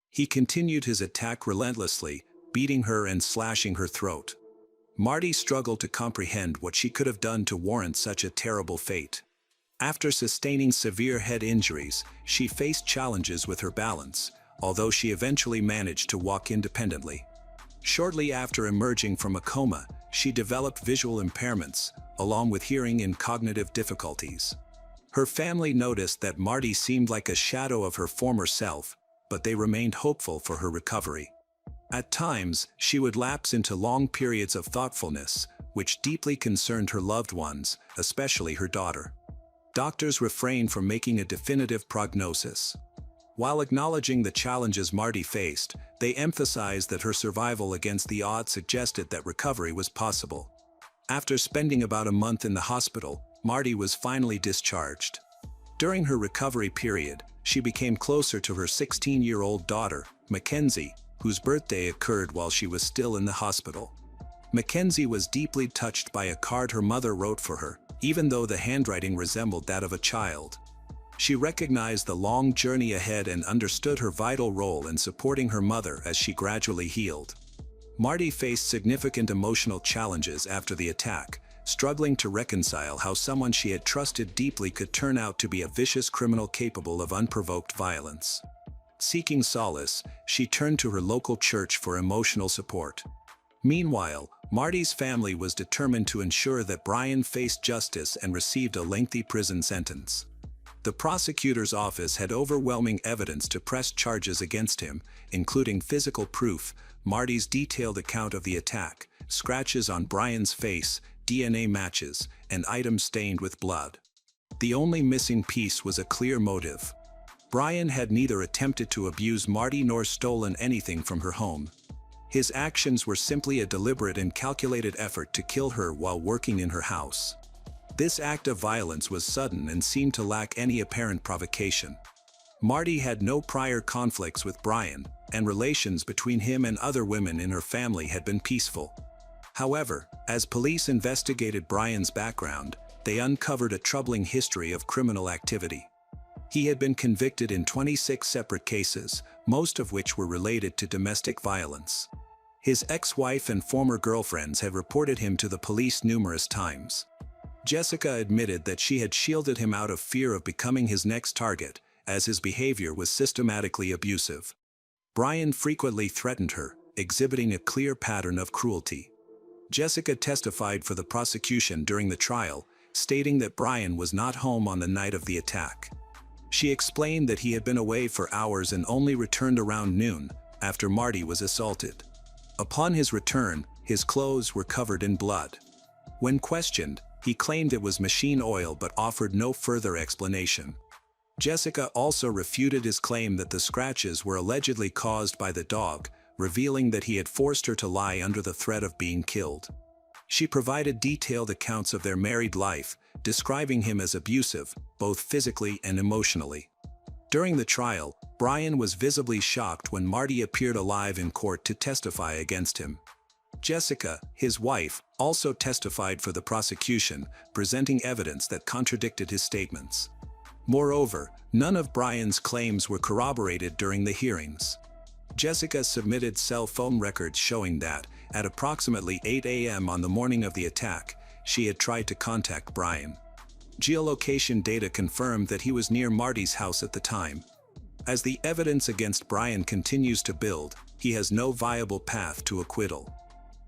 He continued his attack relentlessly, beating her and slashing her throat. Marty struggled to comprehend what she could have done to warrant such a terrible fate. After sustaining severe head injuries, she faced challenges with her balance, although she eventually managed to walk independently. Shortly after emerging from a coma, she developed visual impairments, along with hearing and cognitive difficulties. Her family noticed that Marty seemed like a shadow of her former self, but they remained hopeful for her recovery. At times, she would lapse into long periods of thoughtfulness, which deeply concerned her loved ones, especially her daughter. Doctors refrained from making a definitive prognosis. While acknowledging the challenges Marty faced, they emphasized that her survival against the odds suggested that recovery was possible. After spending about a month in the hospital, Marty was finally discharged. During her recovery period, she became closer to her 16-year-old daughter, Mackenzie, whose birthday occurred while she was still in the hospital. Mackenzie was deeply touched by a card her mother wrote for her, even though the handwriting resembled that of a child. She recognized the long journey ahead and understood her vital role in supporting her mother as she gradually healed. Marty faced significant emotional challenges after the attack, struggling to reconcile how someone she had trusted deeply could turn out to be a vicious criminal capable of unprovoked violence. Seeking solace, she turned to her local church for emotional support. Meanwhile, Marty's family was determined to ensure that Brian faced justice and received a lengthy prison sentence. The prosecutor's office had overwhelming evidence to press charges against him, including physical proof, Marty's detailed account of the attack, scratches on Brian's face, DNA matches, and items stained with blood. The only missing piece was a clear motive. Brian had neither attempted to abuse Marty nor stolen anything from her home. His actions were simply a deliberate and calculated effort to kill her while working in her house. This act of violence was sudden and seemed to lack any apparent provocation. Marty had no prior conflicts with Brian, and relations between him and other women in her family had been peaceful. However, as police investigated Brian's background, they uncovered a troubling history of criminal activity. He had been convicted in 26 separate cases, most of which were related to domestic violence. His ex-wife and former girlfriends had reported him to the police numerous times. Jessica admitted that she had shielded him out of fear of becoming his next target, as his behavior was systematically abusive. Brian frequently threatened her, exhibiting a clear pattern of cruelty. Jessica testified for the prosecution during the trial, stating that Brian was not home on the night of the attack. She explained that he had been away for hours and only returned around noon, after Marty was assaulted. Upon his return, his clothes were covered in blood. When questioned, he claimed it was machine oil but offered no further explanation. Jessica also refuted his claim that the scratches were allegedly caused by the dog, revealing that he had forced her to lie under the threat of being killed. She provided detailed accounts of their married life, describing him as abusive, both physically and emotionally. During the trial, Brian was visibly shocked when Marty appeared alive in court to testify against him. Jessica, his wife, also testified for the prosecution, presenting evidence that contradicted his statements. Moreover, none of Brian's claims were corroborated during the hearings. Jessica submitted cell phone records showing that, at approximately 8 a.m. on the morning of the attack, she had tried to contact Brian. Geolocation data confirmed that he was near Marty's house at the time. As the evidence against Brian continues to build, he has no viable path to acquittal.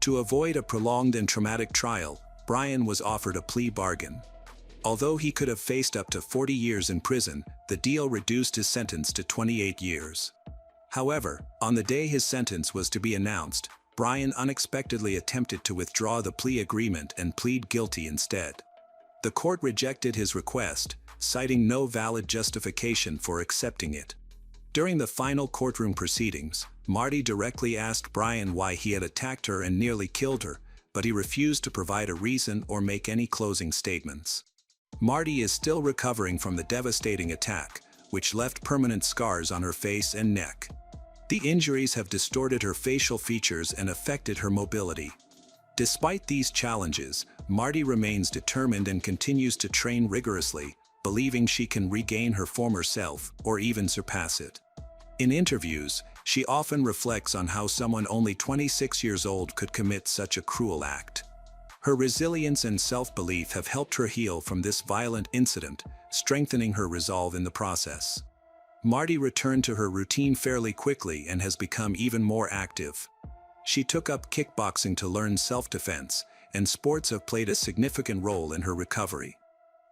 To avoid a prolonged and traumatic trial, Brian was offered a plea bargain. Although he could have faced up to 40 years in prison, the deal reduced his sentence to 28 years. However, on the day his sentence was to be announced, Brian unexpectedly attempted to withdraw the plea agreement and plead guilty instead. The court rejected his request, citing no valid justification for accepting it. During the final courtroom proceedings, Marty directly asked Brian why he had attacked her and nearly killed her, but he refused to provide a reason or make any closing statements. Marty is still recovering from the devastating attack, which left permanent scars on her face and neck. The injuries have distorted her facial features and affected her mobility. Despite these challenges, Marty remains determined and continues to train rigorously, believing she can regain her former self or even surpass it. In interviews, she often reflects on how someone only 26 years old could commit such a cruel act. Her resilience and self-belief have helped her heal from this violent incident, strengthening her resolve in the process. Marty returned to her routine fairly quickly and has become even more active. She took up kickboxing to learn self-defense, and sports have played a significant role in her recovery.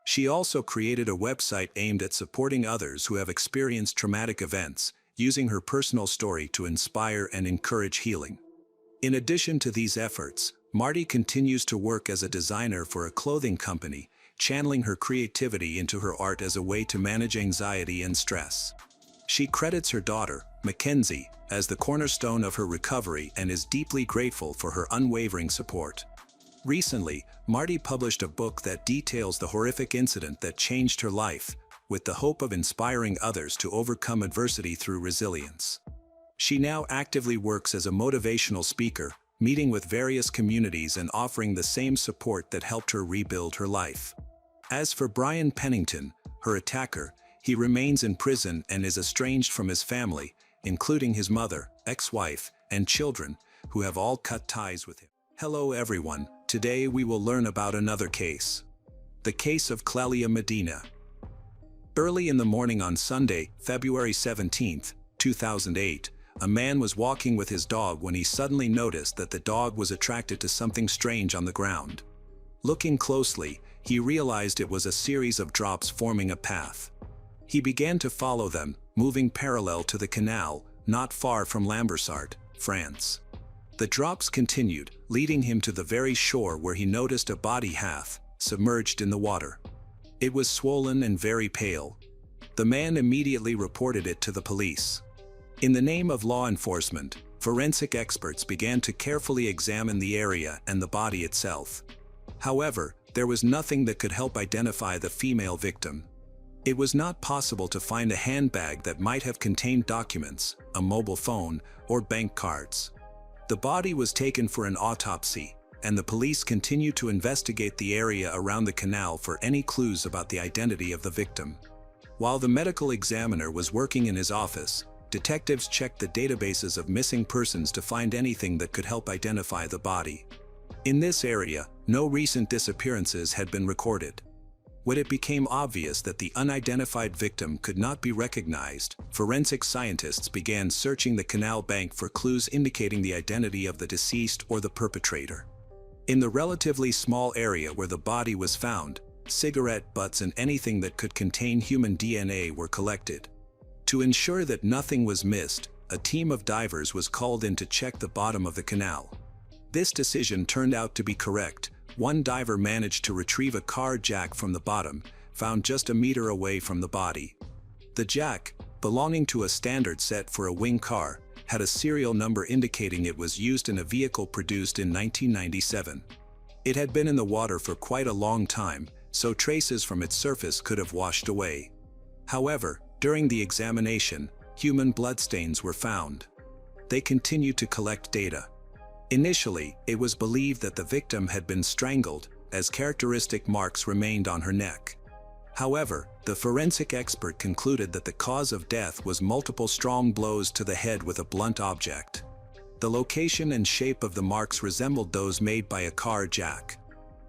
She also created a website aimed at supporting others who have experienced traumatic events, using her personal story to inspire and encourage healing. In addition to these efforts, Marty continues to work as a designer for a clothing company, channeling her creativity into her art as a way to manage anxiety and stress. She credits her daughter, Mackenzie, as the cornerstone of her recovery and is deeply grateful for her unwavering support. Recently, Marty published a book that details the horrific incident that changed her life, with the hope of inspiring others to overcome adversity through resilience. She now actively works as a motivational speaker, meeting with various communities and offering the same support that helped her rebuild her life. As for Brian Pennington, her attacker, he remains in prison and is estranged from his family, including his mother, ex-wife, and children, who have all cut ties with him. Hello everyone, Today we will learn about another case. The case of Clelia Medina. Early in the morning on Sunday, February 17, 2008, a man was walking with his dog when he suddenly noticed that the dog was attracted to something strange on the ground. Looking closely, he realized it was a series of drops forming a path. He began to follow them, moving parallel to the canal, not far from Lambersart, France. The drops continued, leading him to the very shore where he noticed a body half submerged in the water. It was swollen and very pale. The man immediately reported it to the police. In the name of law enforcement, forensic experts began to carefully examine the area and the body itself. However, there was nothing that could help identify the female victim. It was not possible to find a handbag that might have contained documents, a mobile phone, or bank cards. The body was taken for an autopsy, and the police continued to investigate the area around the canal for any clues about the identity of the victim. While the medical examiner was working in his office, detectives checked the databases of missing persons to find anything that could help identify the body. In this area, no recent disappearances had been recorded. When it became obvious that the unidentified victim could not be recognized, forensic scientists began searching the canal bank for clues indicating the identity of the deceased or the perpetrator. In the relatively small area where the body was found, cigarette butts and anything that could contain human DNA were collected. To ensure that nothing was missed, a team of divers was called in to check the bottom of the canal. This decision turned out to be correct. One diver managed to retrieve a car jack from the bottom, found just a meter away from the body. The jack, belonging to a standard set for a wing car, had a serial number indicating it was used in a vehicle produced in 1997. It had been in the water for quite a long time, so traces from its surface could have washed away. However, during the examination, human bloodstains were found. They continued to collect data. Initially, it was believed that the victim had been strangled, as characteristic marks remained on her neck. However, the forensic expert concluded that the cause of death was multiple strong blows to the head with a blunt object. The location and shape of the marks resembled those made by a car jack.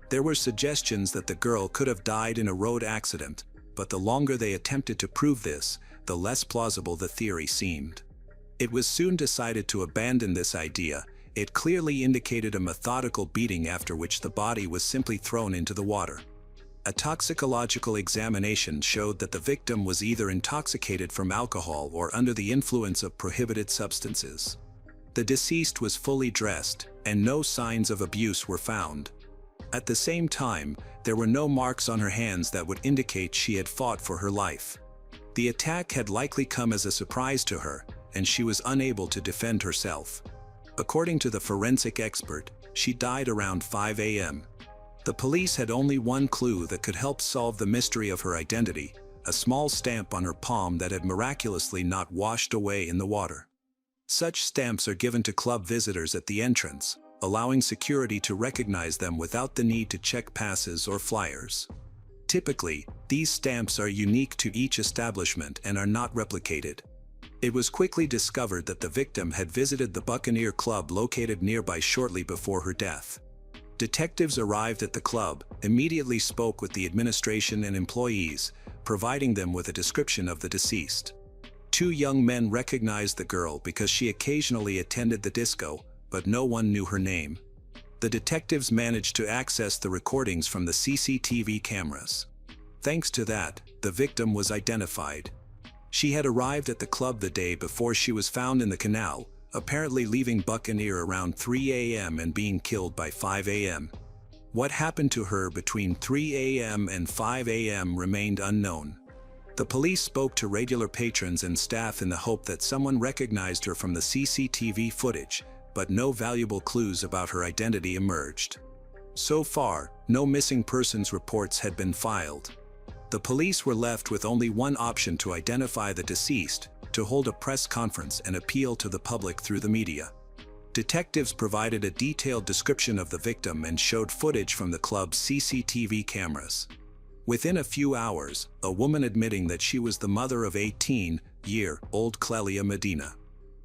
There were suggestions that the girl could have died in a road accident, but the longer they attempted to prove this, the less plausible the theory seemed. It was soon decided to abandon this idea. It clearly indicated a methodical beating after which the body was simply thrown into the water. A toxicological examination showed that the victim was either intoxicated from alcohol or under the influence of prohibited substances. The deceased was fully dressed, and no signs of abuse were found. At the same time, there were no marks on her hands that would indicate she had fought for her life. The attack had likely come as a surprise to her, and she was unable to defend herself. According to the forensic expert, she died around 5 a.m. The police had only one clue that could help solve the mystery of her identity: a small stamp on her palm that had miraculously not washed away in the water. Such stamps are given to club visitors at the entrance, allowing security to recognize them without the need to check passes or flyers. Typically, these stamps are unique to each establishment and are not replicated. It was quickly discovered that the victim had visited the Buccaneer Club located nearby shortly before her death. Detectives arrived at the club, immediately spoke with the administration and employees, providing them with a description of the deceased. Two young men recognized the girl because she occasionally attended the disco, but no one knew her name. The detectives managed to access the recordings from the CCTV cameras. Thanks to that, the victim was identified. She had arrived at the club the day before she was found in the canal, apparently leaving Buccaneer around 3 a.m. and being killed by 5 a.m. What happened to her between 3 a.m. and 5 a.m. remained unknown. The police spoke to regular patrons and staff in the hope that someone recognized her from the CCTV footage, but no valuable clues about her identity emerged. So far, no missing persons reports had been filed. The police were left with only one option to identify the deceased: to hold a press conference and appeal to the public through the media. Detectives provided a detailed description of the victim and showed footage from the club's CCTV cameras. Within a few hours, a woman admitting that she was the mother of 18-year-old Clelia Medina.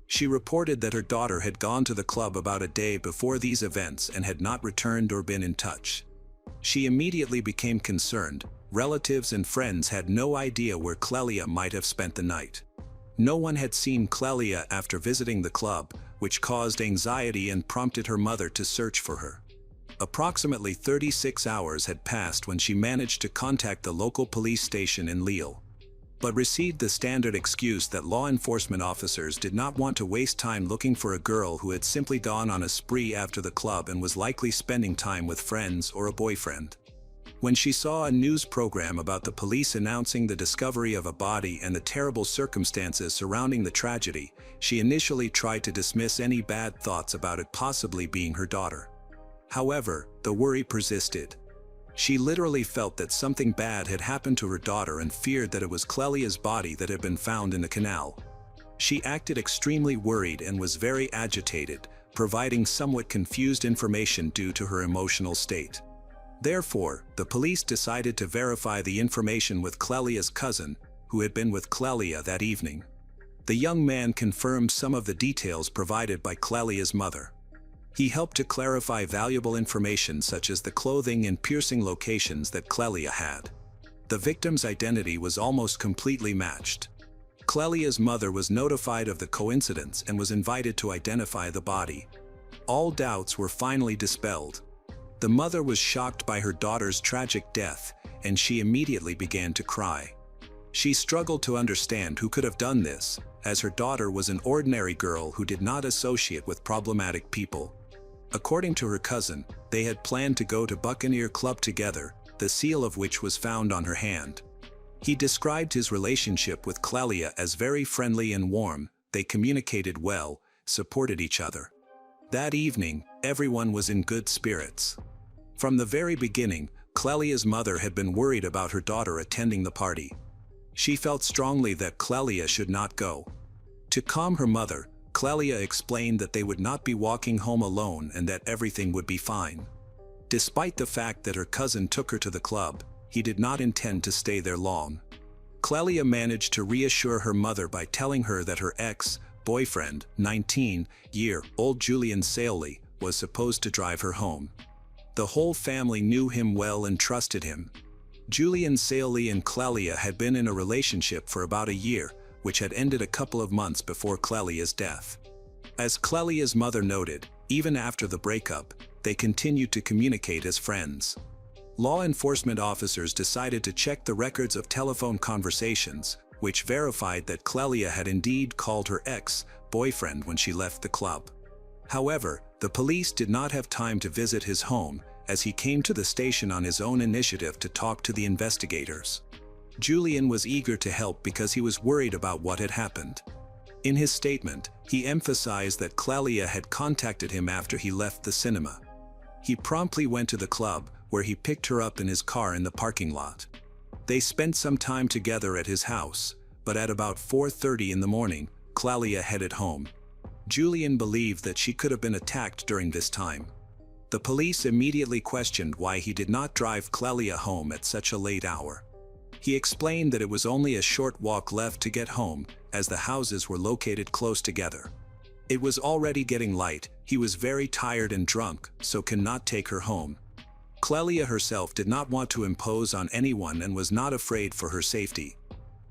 She reported that her daughter had gone to the club about a day before these events and had not returned or been in touch. She immediately became concerned. Relatives and friends had no idea where Clelia might have spent the night. No one had seen Clelia after visiting the club, which caused anxiety and prompted her mother to search for her. Approximately 36 hours had passed when she managed to contact the local police station in Lille, but received the standard excuse that law enforcement officers did not want to waste time looking for a girl who had simply gone on a spree after the club and was likely spending time with friends or a boyfriend. When she saw a news program about the police announcing the discovery of a body and the terrible circumstances surrounding the tragedy, she initially tried to dismiss any bad thoughts about it possibly being her daughter. However, the worry persisted. She literally felt that something bad had happened to her daughter and feared that it was Clelia's body that had been found in the canal. She acted extremely worried and was very agitated, providing somewhat confused information due to her emotional state. Therefore, the police decided to verify the information with Clelia's cousin, who had been with Clelia that evening. The young man confirmed some of the details provided by Clelia's mother. He helped to clarify valuable information such as the clothing and piercing locations that Clelia had. The victim's identity was almost completely matched. Clelia's mother was notified of the coincidence and was invited to identify the body. All doubts were finally dispelled. The mother was shocked by her daughter's tragic death, and she immediately began to cry. She struggled to understand who could have done this, as her daughter was an ordinary girl who did not associate with problematic people. According to her cousin, they had planned to go to Buccaneer Club together, the seal of which was found on her hand. He described his relationship with Clelia as very friendly and warm. They communicated well, supported each other. That evening, everyone was in good spirits. From the very beginning, Clelia's mother had been worried about her daughter attending the party. She felt strongly that Clelia should not go. To calm her mother, Clelia explained that they would not be walking home alone and that everything would be fine. Despite the fact that her cousin took her to the club, he did not intend to stay there long. Clelia managed to reassure her mother by telling her that her ex-boyfriend, 19-year-old Julian Saoli, was supposed to drive her home. The whole family knew him well and trusted him. Julian Saoli and Clelia had been in a relationship for about a year, which had ended a couple of months before Clelia's death. As Clelia's mother noted, even after the breakup, they continued to communicate as friends. Law enforcement officers decided to check the records of telephone conversations, which verified that Clelia had indeed called her ex-boyfriend when she left the club. However, the police did not have time to visit his home, as he came to the station on his own initiative to talk to the investigators. Julian was eager to help because he was worried about what had happened. In his statement, he emphasized that Clelia had contacted him after he left the cinema. He promptly went to the club, where he picked her up in his car in the parking lot. They spent some time together at his house, but at about 4:30 in the morning, Clelia headed home. Julian believed that she could have been attacked during this time. The police immediately questioned why he did not drive Clelia home at such a late hour. He explained that it was only a short walk left to get home, as the houses were located close together. It was already getting light, he was very tired and drunk, so could not take her home. Clelia herself did not want to impose on anyone and was not afraid for her safety.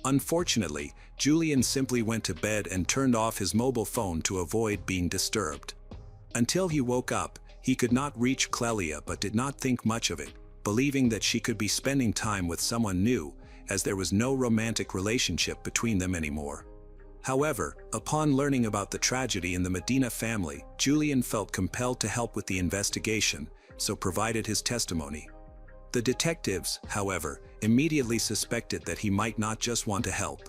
Unfortunately, Julian simply went to bed and turned off his mobile phone to avoid being disturbed. Until he woke up, he could not reach Clelia but did not think much of it, believing that she could be spending time with someone new, as there was no romantic relationship between them anymore. However, upon learning about the tragedy in the Medina family, Julian felt compelled to help with the investigation, so provided his testimony. The detectives, however, immediately suspected that he might not just want to help.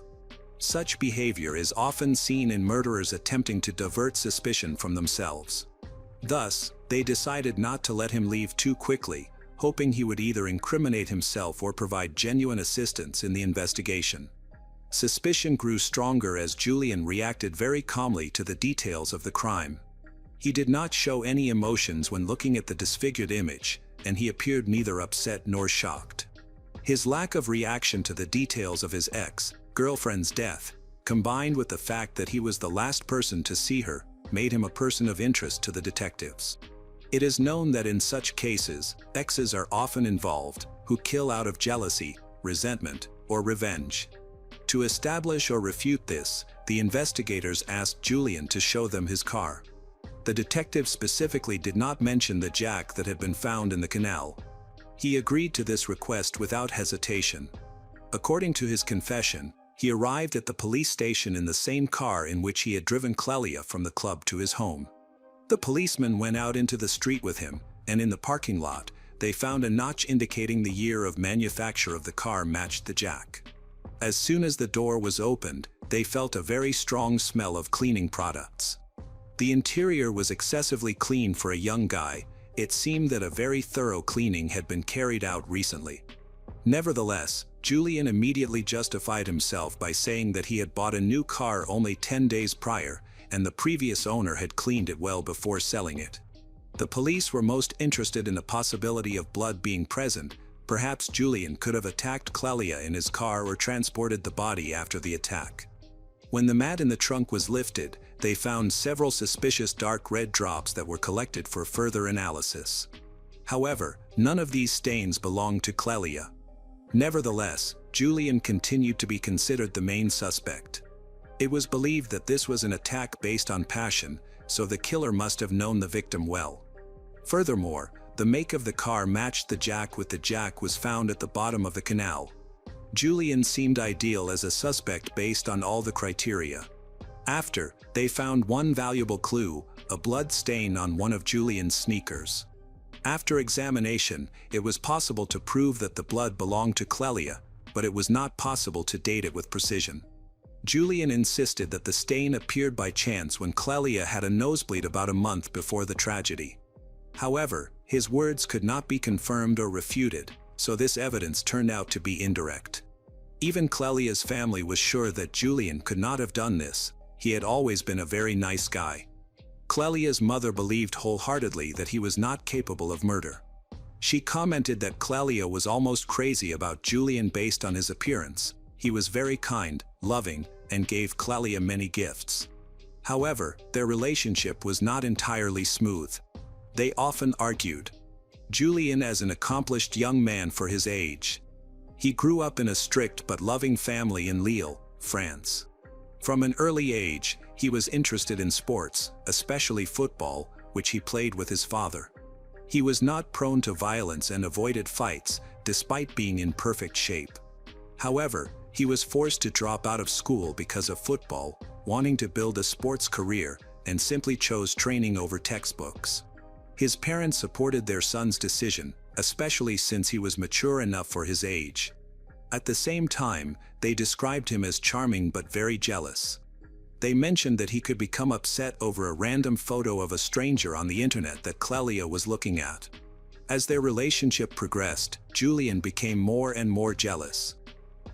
Such behavior is often seen in murderers attempting to divert suspicion from themselves. Thus, they decided not to let him leave too quickly, hoping he would either incriminate himself or provide genuine assistance in the investigation. Suspicion grew stronger as Julian reacted very calmly to the details of the crime. He did not show any emotions when looking at the disfigured image, and he appeared neither upset nor shocked. His lack of reaction to the details of his ex-girlfriend's death, combined with the fact that he was the last person to see her, made him a person of interest to the detectives. It is known that in such cases, exes are often involved, who kill out of jealousy, resentment, or revenge. To establish or refute this, the investigators asked Julian to show them his car. The detective specifically did not mention the jack that had been found in the canal. He agreed to this request without hesitation. According to his confession, he arrived at the police station in the same car in which he had driven Clelia from the club to his home. The policeman went out into the street with him, and in the parking lot, they found a notch indicating the year of manufacture of the car matched the jack. As soon as the door was opened, they felt a very strong smell of cleaning products. The interior was excessively clean for a young guy. It seemed that a very thorough cleaning had been carried out recently. Nevertheless, Julian immediately justified himself by saying that he had bought a new car only 10 days prior, and the previous owner had cleaned it well before selling it. The police were most interested in the possibility of blood being present. Perhaps Julian could have attacked Clelia in his car or transported the body after the attack. When the mat in the trunk was lifted, they found several suspicious dark red drops that were collected for further analysis. However, none of these stains belonged to Clelia. Nevertheless, Julian continued to be considered the main suspect. It was believed that this was an attack based on passion, so the killer must have known the victim well. Furthermore, the make of the car matched the jack, with the jack was found at the bottom of the canal. Julian seemed ideal as a suspect based on all the criteria. After, they found one valuable clue, a blood stain on one of Julian's sneakers. After examination, it was possible to prove that the blood belonged to Clelia, but it was not possible to date it with precision. Julian insisted that the stain appeared by chance when Clelia had a nosebleed about a month before the tragedy. However, his words could not be confirmed or refuted, so this evidence turned out to be indirect. Even Clelia's family was sure that Julian could not have done this. He had always been a very nice guy. Clelia's mother believed wholeheartedly that he was not capable of murder. She commented that Clelia was almost crazy about Julian based on his appearance. He was very kind, loving, and gave Clelia many gifts. However, their relationship was not entirely smooth. They often argued. Julian as an accomplished young man for his age. He grew up in a strict but loving family in Lille, France. From an early age, he was interested in sports, especially football, which he played with his father. He was not prone to violence and avoided fights, despite being in perfect shape. However, he was forced to drop out of school because of football, wanting to build a sports career, and simply chose training over textbooks. His parents supported their son's decision, especially since he was mature enough for his age. At the same time, they described him as charming but very jealous. They mentioned that he could become upset over a random photo of a stranger on the internet that Clelia was looking at. As their relationship progressed, Julian became more and more jealous.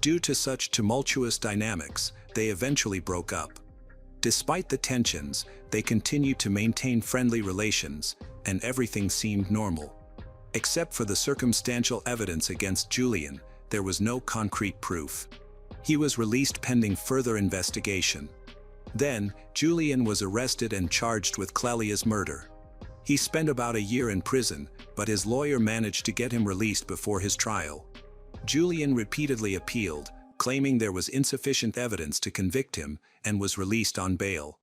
Due to such tumultuous dynamics, they eventually broke up. Despite the tensions, they continued to maintain friendly relations, and everything seemed normal. Except for the circumstantial evidence against Julian, there was no concrete proof. He was released pending further investigation. Then, Julian was arrested and charged with Clelia's murder. He spent about a year in prison, but his lawyer managed to get him released before his trial. Julian repeatedly appealed, claiming there was insufficient evidence to convict him, and was released on bail.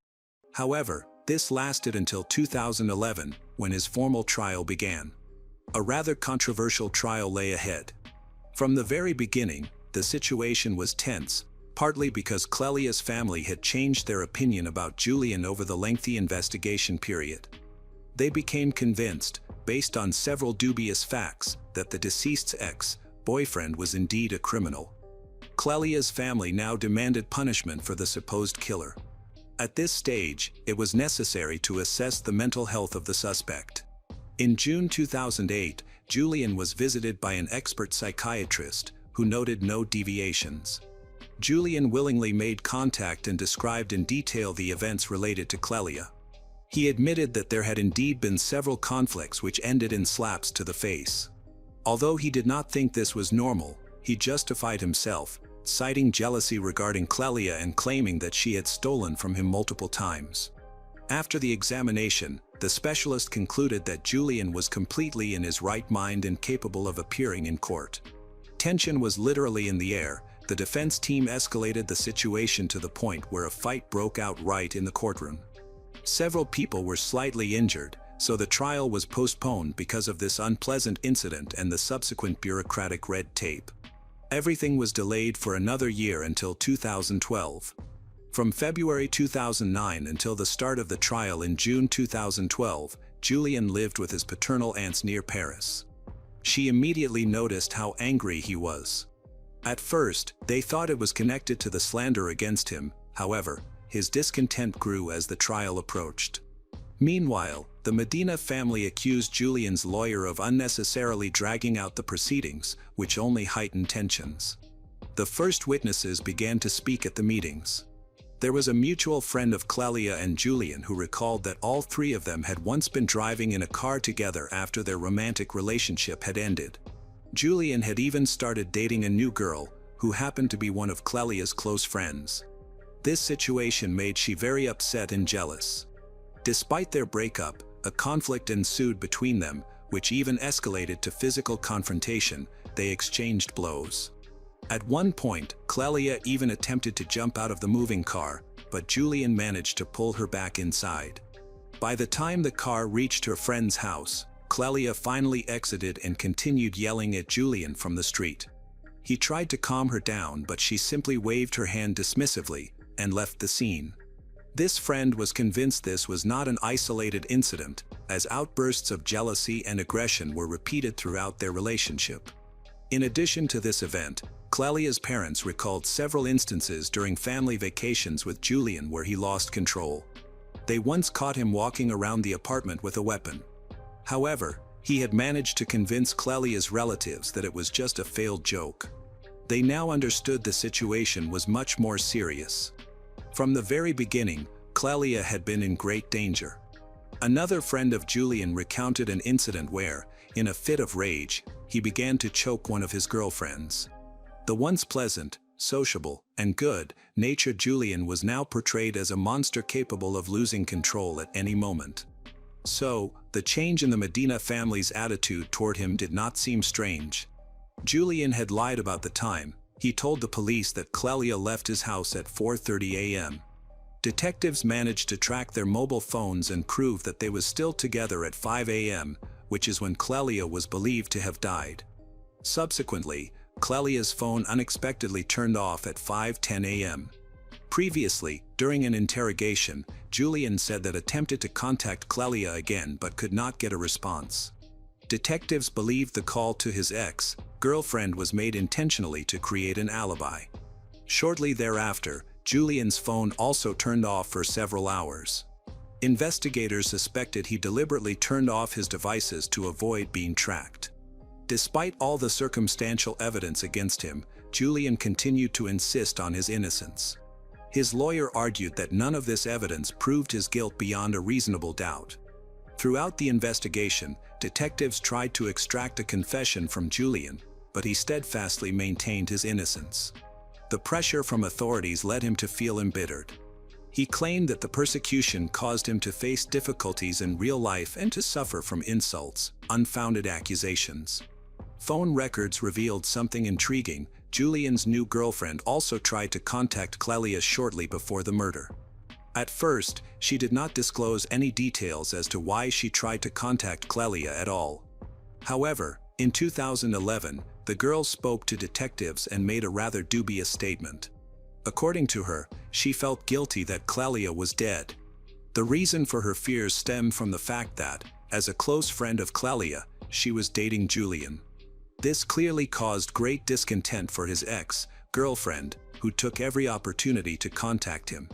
However, this lasted until 2011, when his formal trial began. A rather controversial trial lay ahead. From the very beginning, the situation was tense, partly because Clelia's family had changed their opinion about Julian over the lengthy investigation period. They became convinced, based on several dubious facts, that the deceased's ex-boyfriend was indeed a criminal. Clelia's family now demanded punishment for the supposed killer. At this stage, it was necessary to assess the mental health of the suspect. In June 2008, Julian was visited by an expert psychiatrist, who noted no deviations. Julian willingly made contact and described in detail the events related to Clelia. He admitted that there had indeed been several conflicts which ended in slaps to the face. Although he did not think this was normal, he justified himself, citing jealousy regarding Clelia and claiming that she had stolen from him multiple times. After the examination, the specialist concluded that Julian was completely in his right mind and capable of appearing in court. Tension was literally in the air. The defense team escalated the situation to the point where a fight broke out right in the courtroom. Several people were slightly injured, so the trial was postponed because of this unpleasant incident and the subsequent bureaucratic red tape. Everything was delayed for another year until 2012. From February 2009 until the start of the trial in June 2012, Julian lived with his paternal aunts near Paris. She immediately noticed how angry he was. At first, they thought it was connected to the slander against him. However, his discontent grew as the trial approached. Meanwhile, the Medina family accused Julian's lawyer of unnecessarily dragging out the proceedings, which only heightened tensions. The first witnesses began to speak at the meetings. There was a mutual friend of Clelia and Julian who recalled that all three of them had once been driving in a car together after their romantic relationship had ended. Julian had even started dating a new girl, who happened to be one of Clelia's close friends. This situation made she very upset and jealous. Despite their breakup, a conflict ensued between them, which even escalated to physical confrontation. They exchanged blows. At one point, Clelia even attempted to jump out of the moving car, but Julian managed to pull her back inside. By the time the car reached her friend's house, Clelia finally exited and continued yelling at Julian from the street. He tried to calm her down, but she simply waved her hand dismissively and left the scene. This friend was convinced this was not an isolated incident, as outbursts of jealousy and aggression were repeated throughout their relationship. In addition to this event, Clelia's parents recalled several instances during family vacations with Julian where he lost control. They once caught him walking around the apartment with a weapon. However, he had managed to convince Clelia's relatives that it was just a failed joke. They now understood the situation was much more serious. From the very beginning, Clelia had been in great danger. Another friend of Julian recounted an incident where, in a fit of rage, he began to choke one of his girlfriends. The once pleasant, sociable, and good-natured Julian was now portrayed as a monster capable of losing control at any moment. So, the change in the Medina family's attitude toward him did not seem strange. Julian had lied about the time. He told the police that Clelia left his house at 4:30 a.m. Detectives managed to track their mobile phones and prove that they were still together at 5 a.m., which is when Clelia was believed to have died. Subsequently, Clelia's phone unexpectedly turned off at 5:10 a.m. Previously, during an interrogation, Julian said that attempted to contact Clelia again but could not get a response. Detectives believed the call to his ex-girlfriend was made intentionally to create an alibi. Shortly thereafter, Julian's phone also turned off for several hours. Investigators suspected he deliberately turned off his devices to avoid being tracked. Despite all the circumstantial evidence against him, Julian continued to insist on his innocence. His lawyer argued that none of this evidence proved his guilt beyond a reasonable doubt. Throughout the investigation, detectives tried to extract a confession from Julian, but he steadfastly maintained his innocence. The pressure from authorities led him to feel embittered. He claimed that the persecution caused him to face difficulties in real life and to suffer from insults, unfounded accusations. Phone records revealed something intriguing. Julian's new girlfriend also tried to contact Clelia shortly before the murder. At first, she did not disclose any details as to why she tried to contact Clelia at all. However, in 2011, the girl spoke to detectives and made a rather dubious statement. According to her, she felt guilty that Clelia was dead. The reason for her fears stemmed from the fact that, as a close friend of Clelia, she was dating Julian. This clearly caused great discontent for his ex-girlfriend, who took every opportunity to contact him.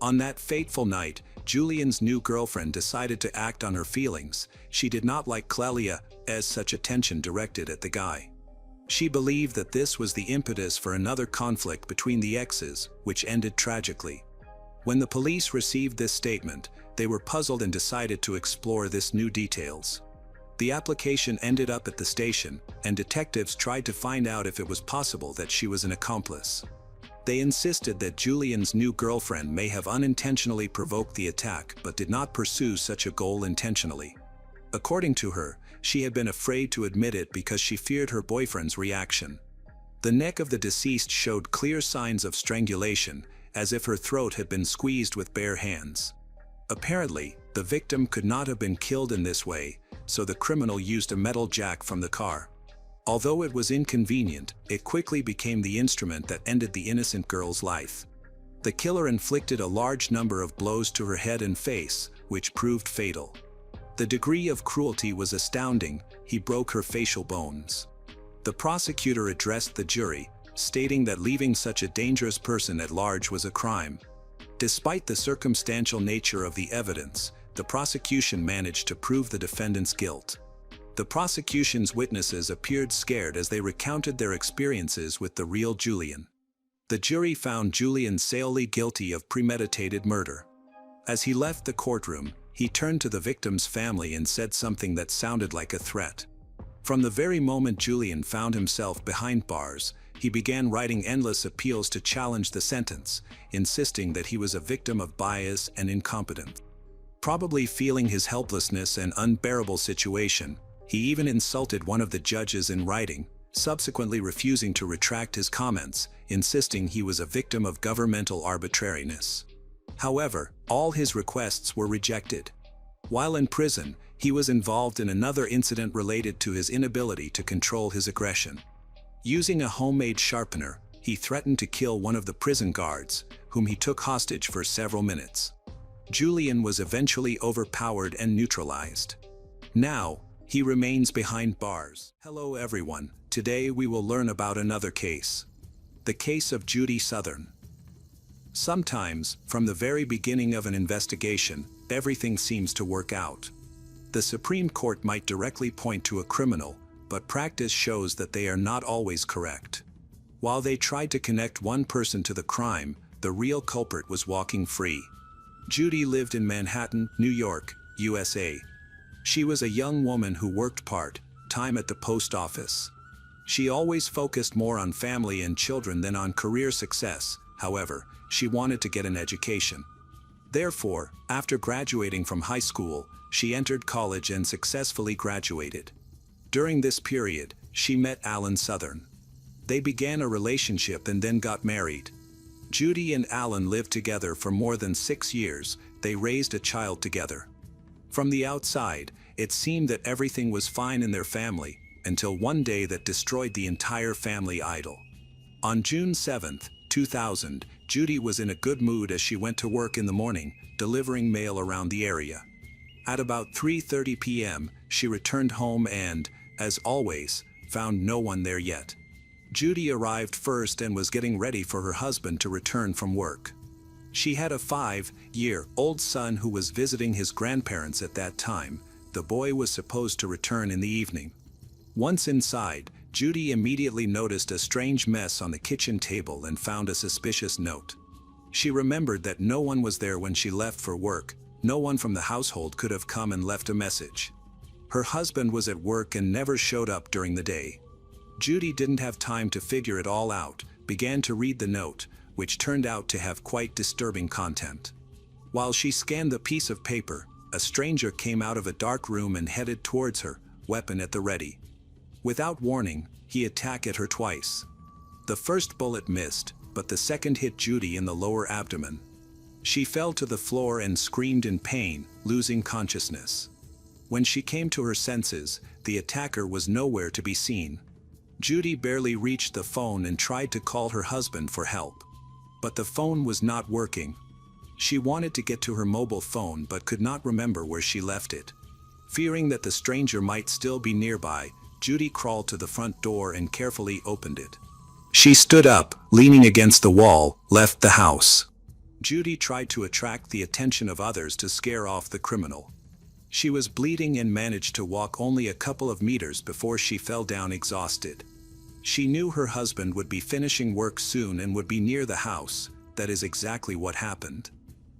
On that fateful night, Julian's new girlfriend decided to act on her feelings. She did not like Clelia as such attention directed at the guy. She believed that this was the impetus for another conflict between the exes, which ended tragically. When the police received this statement, they were puzzled and decided to explore this new details. The application ended up at the station, and detectives tried to find out if it was possible that she was an accomplice. They insisted that Julian's new girlfriend may have unintentionally provoked the attack but did not pursue such a goal intentionally. According to her, she had been afraid to admit it because she feared her boyfriend's reaction. The neck of the deceased showed clear signs of strangulation, as if her throat had been squeezed with bare hands. Apparently, the victim could not have been killed in this way, so the criminal used a metal jack from the car. Although it was inconvenient, it quickly became the instrument that ended the innocent girl's life. The killer inflicted a large number of blows to her head and face, which proved fatal. The degree of cruelty was astounding. He broke her facial bones. The prosecutor addressed the jury, stating that leaving such a dangerous person at large was a crime. Despite the circumstantial nature of the evidence, the prosecution managed to prove the defendant's guilt. The prosecution's witnesses appeared scared as they recounted their experiences with the real Julian. The jury found Julian Saley guilty of premeditated murder. As he left the courtroom, he turned to the victim's family and said something that sounded like a threat. From the very moment Julian found himself behind bars, he began writing endless appeals to challenge the sentence, insisting that he was a victim of bias and incompetence. Probably feeling his helplessness and unbearable situation, he even insulted one of the judges in writing, subsequently refusing to retract his comments, insisting he was a victim of governmental arbitrariness. However, all his requests were rejected. While in prison, he was involved in another incident related to his inability to control his aggression. Using a homemade sharpener, he threatened to kill one of the prison guards, whom he took hostage for several minutes. Julian was eventually overpowered and neutralized. Now, he remains behind bars. Hello everyone, today we will learn about another case. The case of Judy Southern. Sometimes, from the very beginning of an investigation, everything seems to work out. The Supreme Court might directly point to a criminal, but practice shows that they are not always correct. While they tried to connect one person to the crime, the real culprit was walking free. Judy lived in Manhattan, New York, USA. She was a young woman who worked part-time at the post office. She always focused more on family and children than on career success. However, she wanted to get an education. Therefore, after graduating from high school, she entered college and successfully graduated. During this period, she met Alan Southern. They began a relationship and then got married. Judy and Alan lived together for more than 6 years. They raised a child together. From the outside, it seemed that everything was fine in their family, until one day that destroyed the entire family idol. On June 7, 2000, Judy was in a good mood as she went to work in the morning, delivering mail around the area. At about 3:30 p.m., she returned home and, as always, found no one there yet. Judy arrived first and was getting ready for her husband to return from work. She had a 5-year-old son who was visiting his grandparents at that time. The boy was supposed to return in the evening. Once inside, Judy immediately noticed a strange mess on the kitchen table and found a suspicious note. She remembered that no one was there when she left for work. No one from the household could have come and left a message. Her husband was at work and never showed up during the day. Judy didn't have time to figure it all out, began to read the note, which turned out to have quite disturbing content. While she scanned the piece of paper, a stranger came out of a dark room and headed towards her, weapon at the ready. Without warning, he attacked at her twice. The first bullet missed, but the second hit Judy in the lower abdomen. She fell to the floor and screamed in pain, losing consciousness. When she came to her senses, the attacker was nowhere to be seen. Judy barely reached the phone and tried to call her husband for help. But the phone was not working. She wanted to get to her mobile phone but could not remember where she left it. Fearing that the stranger might still be nearby, Judy crawled to the front door and carefully opened it. She stood up, leaning against the wall, left the house. Judy tried to attract the attention of others to scare off the criminal. She was bleeding and managed to walk only a couple of meters before she fell down exhausted. She knew her husband would be finishing work soon and would be near the house. That is exactly what happened.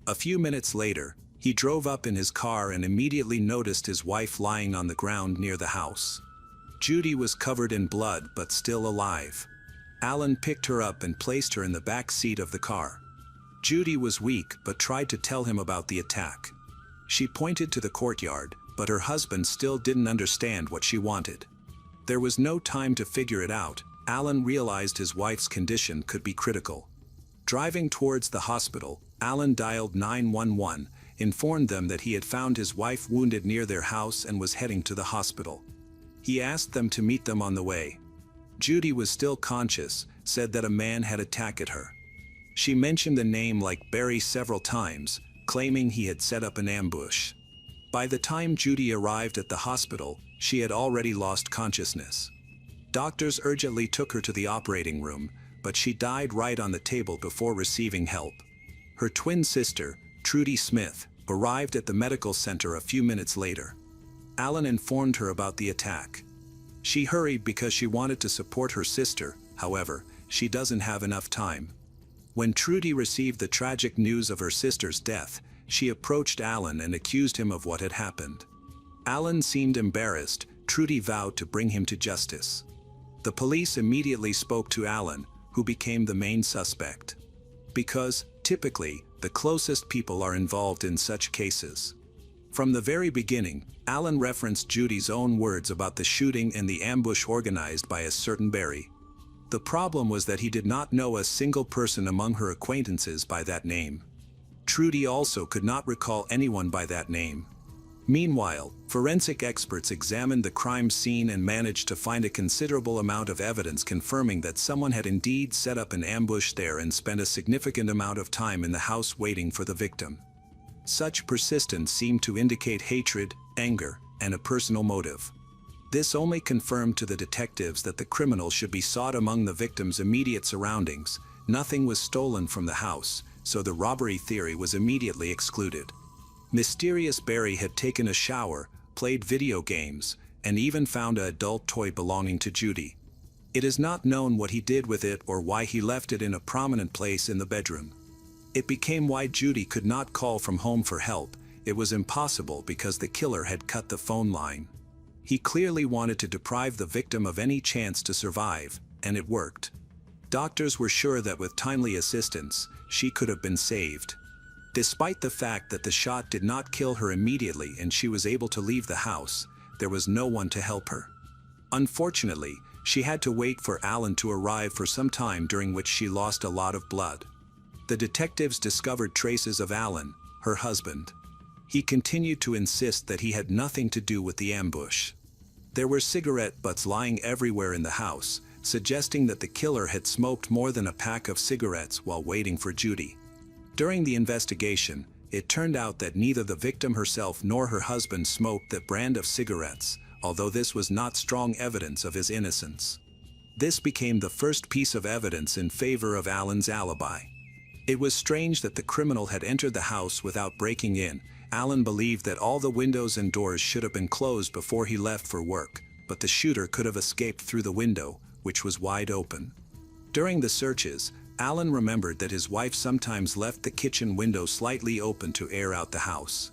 A few minutes later, He drove up in his car and immediately noticed his wife lying on the ground near the house. Judy was covered in blood but still alive. Alan picked her up and placed her in the back seat of the car. Judy was weak but tried to tell him about the attack. She pointed to the courtyard, but her husband still didn't understand what she wanted. There was no time to figure it out. Alan realized his wife's condition could be critical. Driving towards the hospital, Alan dialed 911, informed them that he had found his wife wounded near their house and was heading to the hospital. He asked them to meet them on the way. Judy was still conscious, said that a man had attacked her. She mentioned the name like Barry several times, claiming he had set up an ambush. By the time Judy arrived at the hospital, she had already lost consciousness. Doctors urgently took her to the operating room, but she died right on the table before receiving help. Her twin sister, Trudy Smith, arrived at the medical center a few minutes later. Alan informed her about the attack. She hurried because she wanted to support her sister, however, she doesn't have enough time. When Trudy received the tragic news of her sister's death, she approached Alan and accused him of what had happened. Alan seemed embarrassed. Trudy vowed to bring him to justice. The police immediately spoke to Alan, who became the main suspect. Because, typically, the closest people are involved in such cases. From the very beginning, Alan referenced Judy's own words about the shooting and the ambush organized by a certain Barry. The problem was that he did not know a single person among her acquaintances by that name. Trudy also could not recall anyone by that name. Meanwhile, forensic experts examined the crime scene and managed to find a considerable amount of evidence confirming that someone had indeed set up an ambush there and spent a significant amount of time in the house waiting for the victim. Such persistence seemed to indicate hatred, anger, and a personal motive. This only confirmed to the detectives that the criminal should be sought among the victim's immediate surroundings. Nothing was stolen from the house, so the robbery theory was immediately excluded. Mysterious Barry had taken a shower, played video games, and even found an adult toy belonging to Judy. It is not known what he did with it or why he left it in a prominent place in the bedroom. It became why Judy could not call from home for help. It was impossible because the killer had cut the phone line. He clearly wanted to deprive the victim of any chance to survive, and it worked. Doctors were sure that with timely assistance, she could have been saved. Despite the fact that the shot did not kill her immediately and she was able to leave the house, there was no one to help her. Unfortunately, she had to wait for Alan to arrive for some time, during which she lost a lot of blood. The detectives discovered traces of Alan, her husband. He continued to insist that he had nothing to do with the ambush. There were cigarette butts lying everywhere in the house, suggesting that the killer had smoked more than a pack of cigarettes while waiting for Judy. During the investigation, it turned out that neither the victim herself nor her husband smoked that brand of cigarettes, although this was not strong evidence of his innocence. This became the first piece of evidence in favor of Alan's alibi. It was strange that the criminal had entered the house without breaking in. Alan believed that all the windows and doors should have been closed before he left for work, but the shooter could have escaped through the window, which was wide open. During the searches, Alan remembered that his wife sometimes left the kitchen window slightly open to air out the house.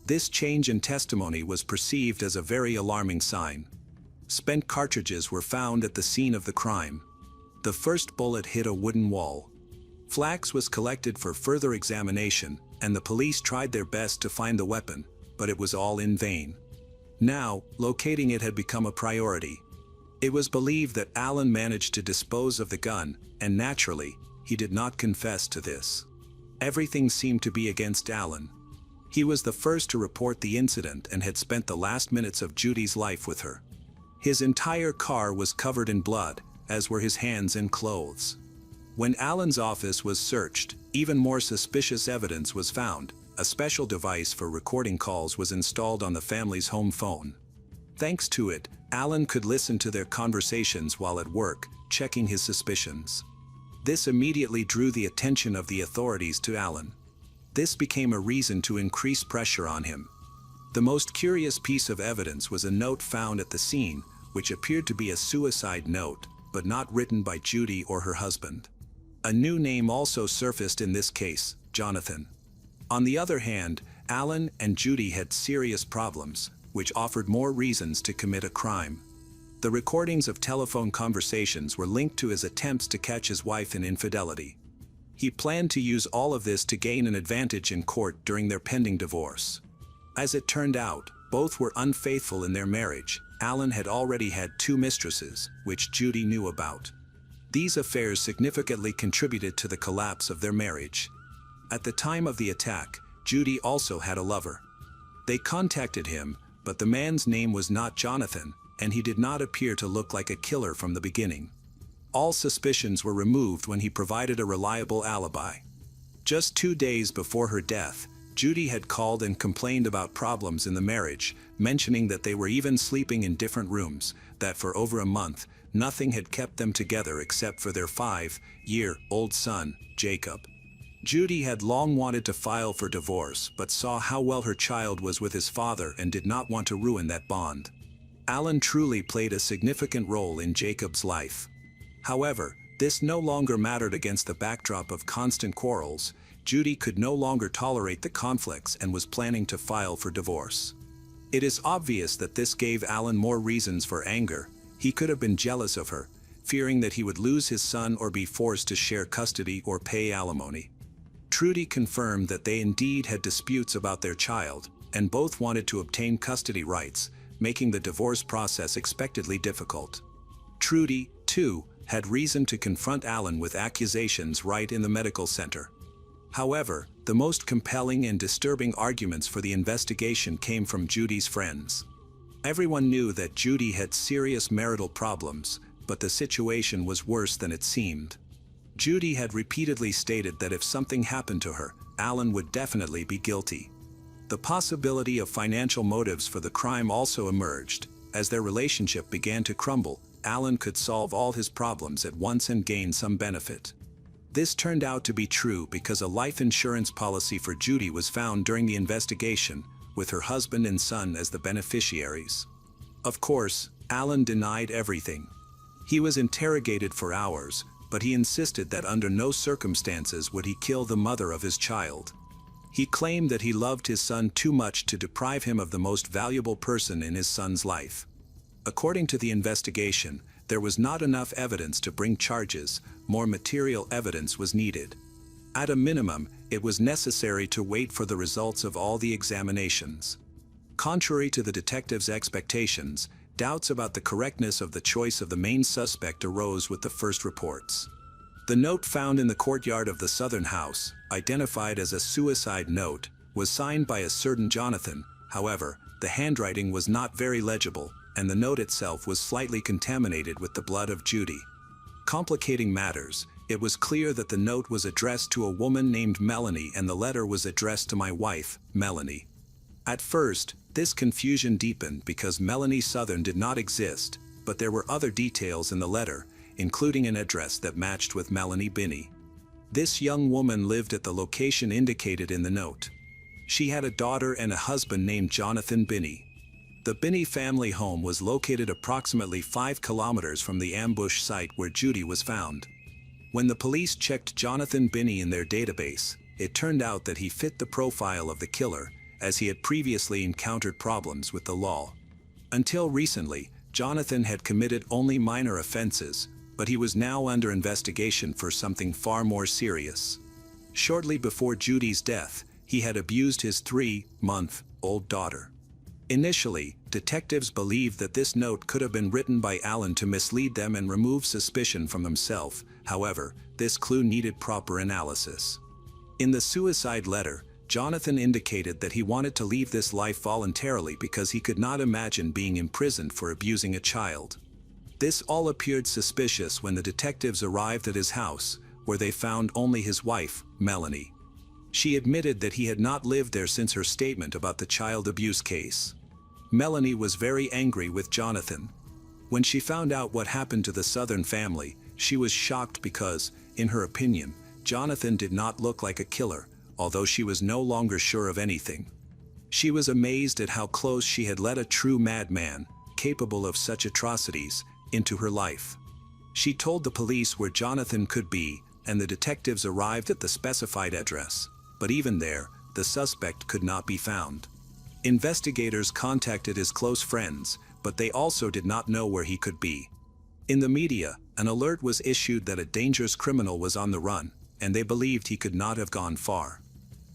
This change in testimony was perceived as a very alarming sign. Spent cartridges were found at the scene of the crime. The first bullet hit a wooden wall. Flax was collected for further examination, and the police tried their best to find the weapon, but it was all in vain. Now, locating it had become a priority. It was believed that Alan managed to dispose of the gun, and naturally, he did not confess to this. Everything seemed to be against Alan. He was the first to report the incident and had spent the last minutes of Judy's life with her. His entire car was covered in blood, as were his hands and clothes. When Alan's office was searched, even more suspicious evidence was found. A special device for recording calls was installed on the family's home phone. Thanks to it, Alan could listen to their conversations while at work, checking his suspicions. This immediately drew the attention of the authorities to Alan. This became a reason to increase pressure on him. The most curious piece of evidence was a note found at the scene, which appeared to be a suicide note, but not written by Judy or her husband. A new name also surfaced in this case, Jonathan. On the other hand, Alan and Judy had serious problems, which offered more reasons to commit a crime. The recordings of telephone conversations were linked to his attempts to catch his wife in infidelity. He planned to use all of this to gain an advantage in court during their pending divorce. As it turned out, both were unfaithful in their marriage. Alan had already had 2 mistresses, which Judy knew about. These affairs significantly contributed to the collapse of their marriage. At the time of the attack, Judy also had a lover. They contacted him, but the man's name was not Jonathan, and he did not appear to look like a killer from the beginning. All suspicions were removed when he provided a reliable alibi. Just 2 days before her death, Judy had called and complained about problems in the marriage, mentioning that they were even sleeping in different rooms, that for over a month, nothing had kept them together except for their 5-year-old son, Jacob. Judy had long wanted to file for divorce but saw how well her child was with his father and did not want to ruin that bond. Alan truly played a significant role in Jacob's life. However, this no longer mattered against the backdrop of constant quarrels. Judy could no longer tolerate the conflicts and was planning to file for divorce. It is obvious that this gave Alan more reasons for anger. He could have been jealous of her, fearing that he would lose his son or be forced to share custody or pay alimony. Trudy confirmed that they indeed had disputes about their child, and both wanted to obtain custody rights, making the divorce process expectedly difficult. Trudy, too, had reason to confront Alan with accusations right in the medical center. However, the most compelling and disturbing arguments for the investigation came from Judy's friends. Everyone knew that Judy had serious marital problems, but the situation was worse than it seemed. Judy had repeatedly stated that if something happened to her, Alan would definitely be guilty. The possibility of financial motives for the crime also emerged. As their relationship began to crumble, Alan could solve all his problems at once and gain some benefit. This turned out to be true because a life insurance policy for Judy was found during the investigation, with her husband and son as the beneficiaries. Of course, Alan denied everything. He was interrogated for hours, but he insisted that under no circumstances would he kill the mother of his child. He claimed that he loved his son too much to deprive him of the most valuable person in his son's life. According to the investigation, there was not enough evidence to bring charges. More material evidence was needed. At a minimum, it was necessary to wait for the results of all the examinations. Contrary to the detectives' expectations, doubts about the correctness of the choice of the main suspect arose with the first reports. The note found in the courtyard of the Southern house, identified as a suicide note, was signed by a certain Jonathan. However, the handwriting was not very legible, and the note itself was slightly contaminated with the blood of Judy. Complicating matters, it was clear that the note was addressed to a woman named Melanie and the letter was addressed to my wife, Melanie. At first, this confusion deepened because Melanie Southern did not exist, but there were other details in the letter, including an address that matched with Melanie Binney. This young woman lived at the location indicated in the note. She had a daughter and a husband named Jonathan Binney. The Binney family home was located approximately 5 kilometers from the ambush site where Judy was found. When the police checked Jonathan Binney in their database, it turned out that he fit the profile of the killer, as he had previously encountered problems with the law. Until recently, Jonathan had committed only minor offenses, but he was now under investigation for something far more serious. Shortly before Judy's death, he had abused his 3-month-old daughter. Initially, detectives believed that this note could have been written by Alan to mislead them and remove suspicion from himself. However, this clue needed proper analysis. In the suicide letter, Jonathan indicated that he wanted to leave this life voluntarily because he could not imagine being imprisoned for abusing a child. This all appeared suspicious when the detectives arrived at his house, where they found only his wife, Melanie. She admitted that he had not lived there since her statement about the child abuse case. Melanie was very angry with Jonathan. When she found out what happened to the Southern family, she was shocked because, in her opinion, Jonathan did not look like a killer, although she was no longer sure of anything. She was amazed at how close she had let a true madman, capable of such atrocities, into her life. She told the police where Jonathan could be, and the detectives arrived at the specified address. But even there, the suspect could not be found. Investigators contacted his close friends, but they also did not know where he could be. In the media, an alert was issued that a dangerous criminal was on the run, and they believed he could not have gone far.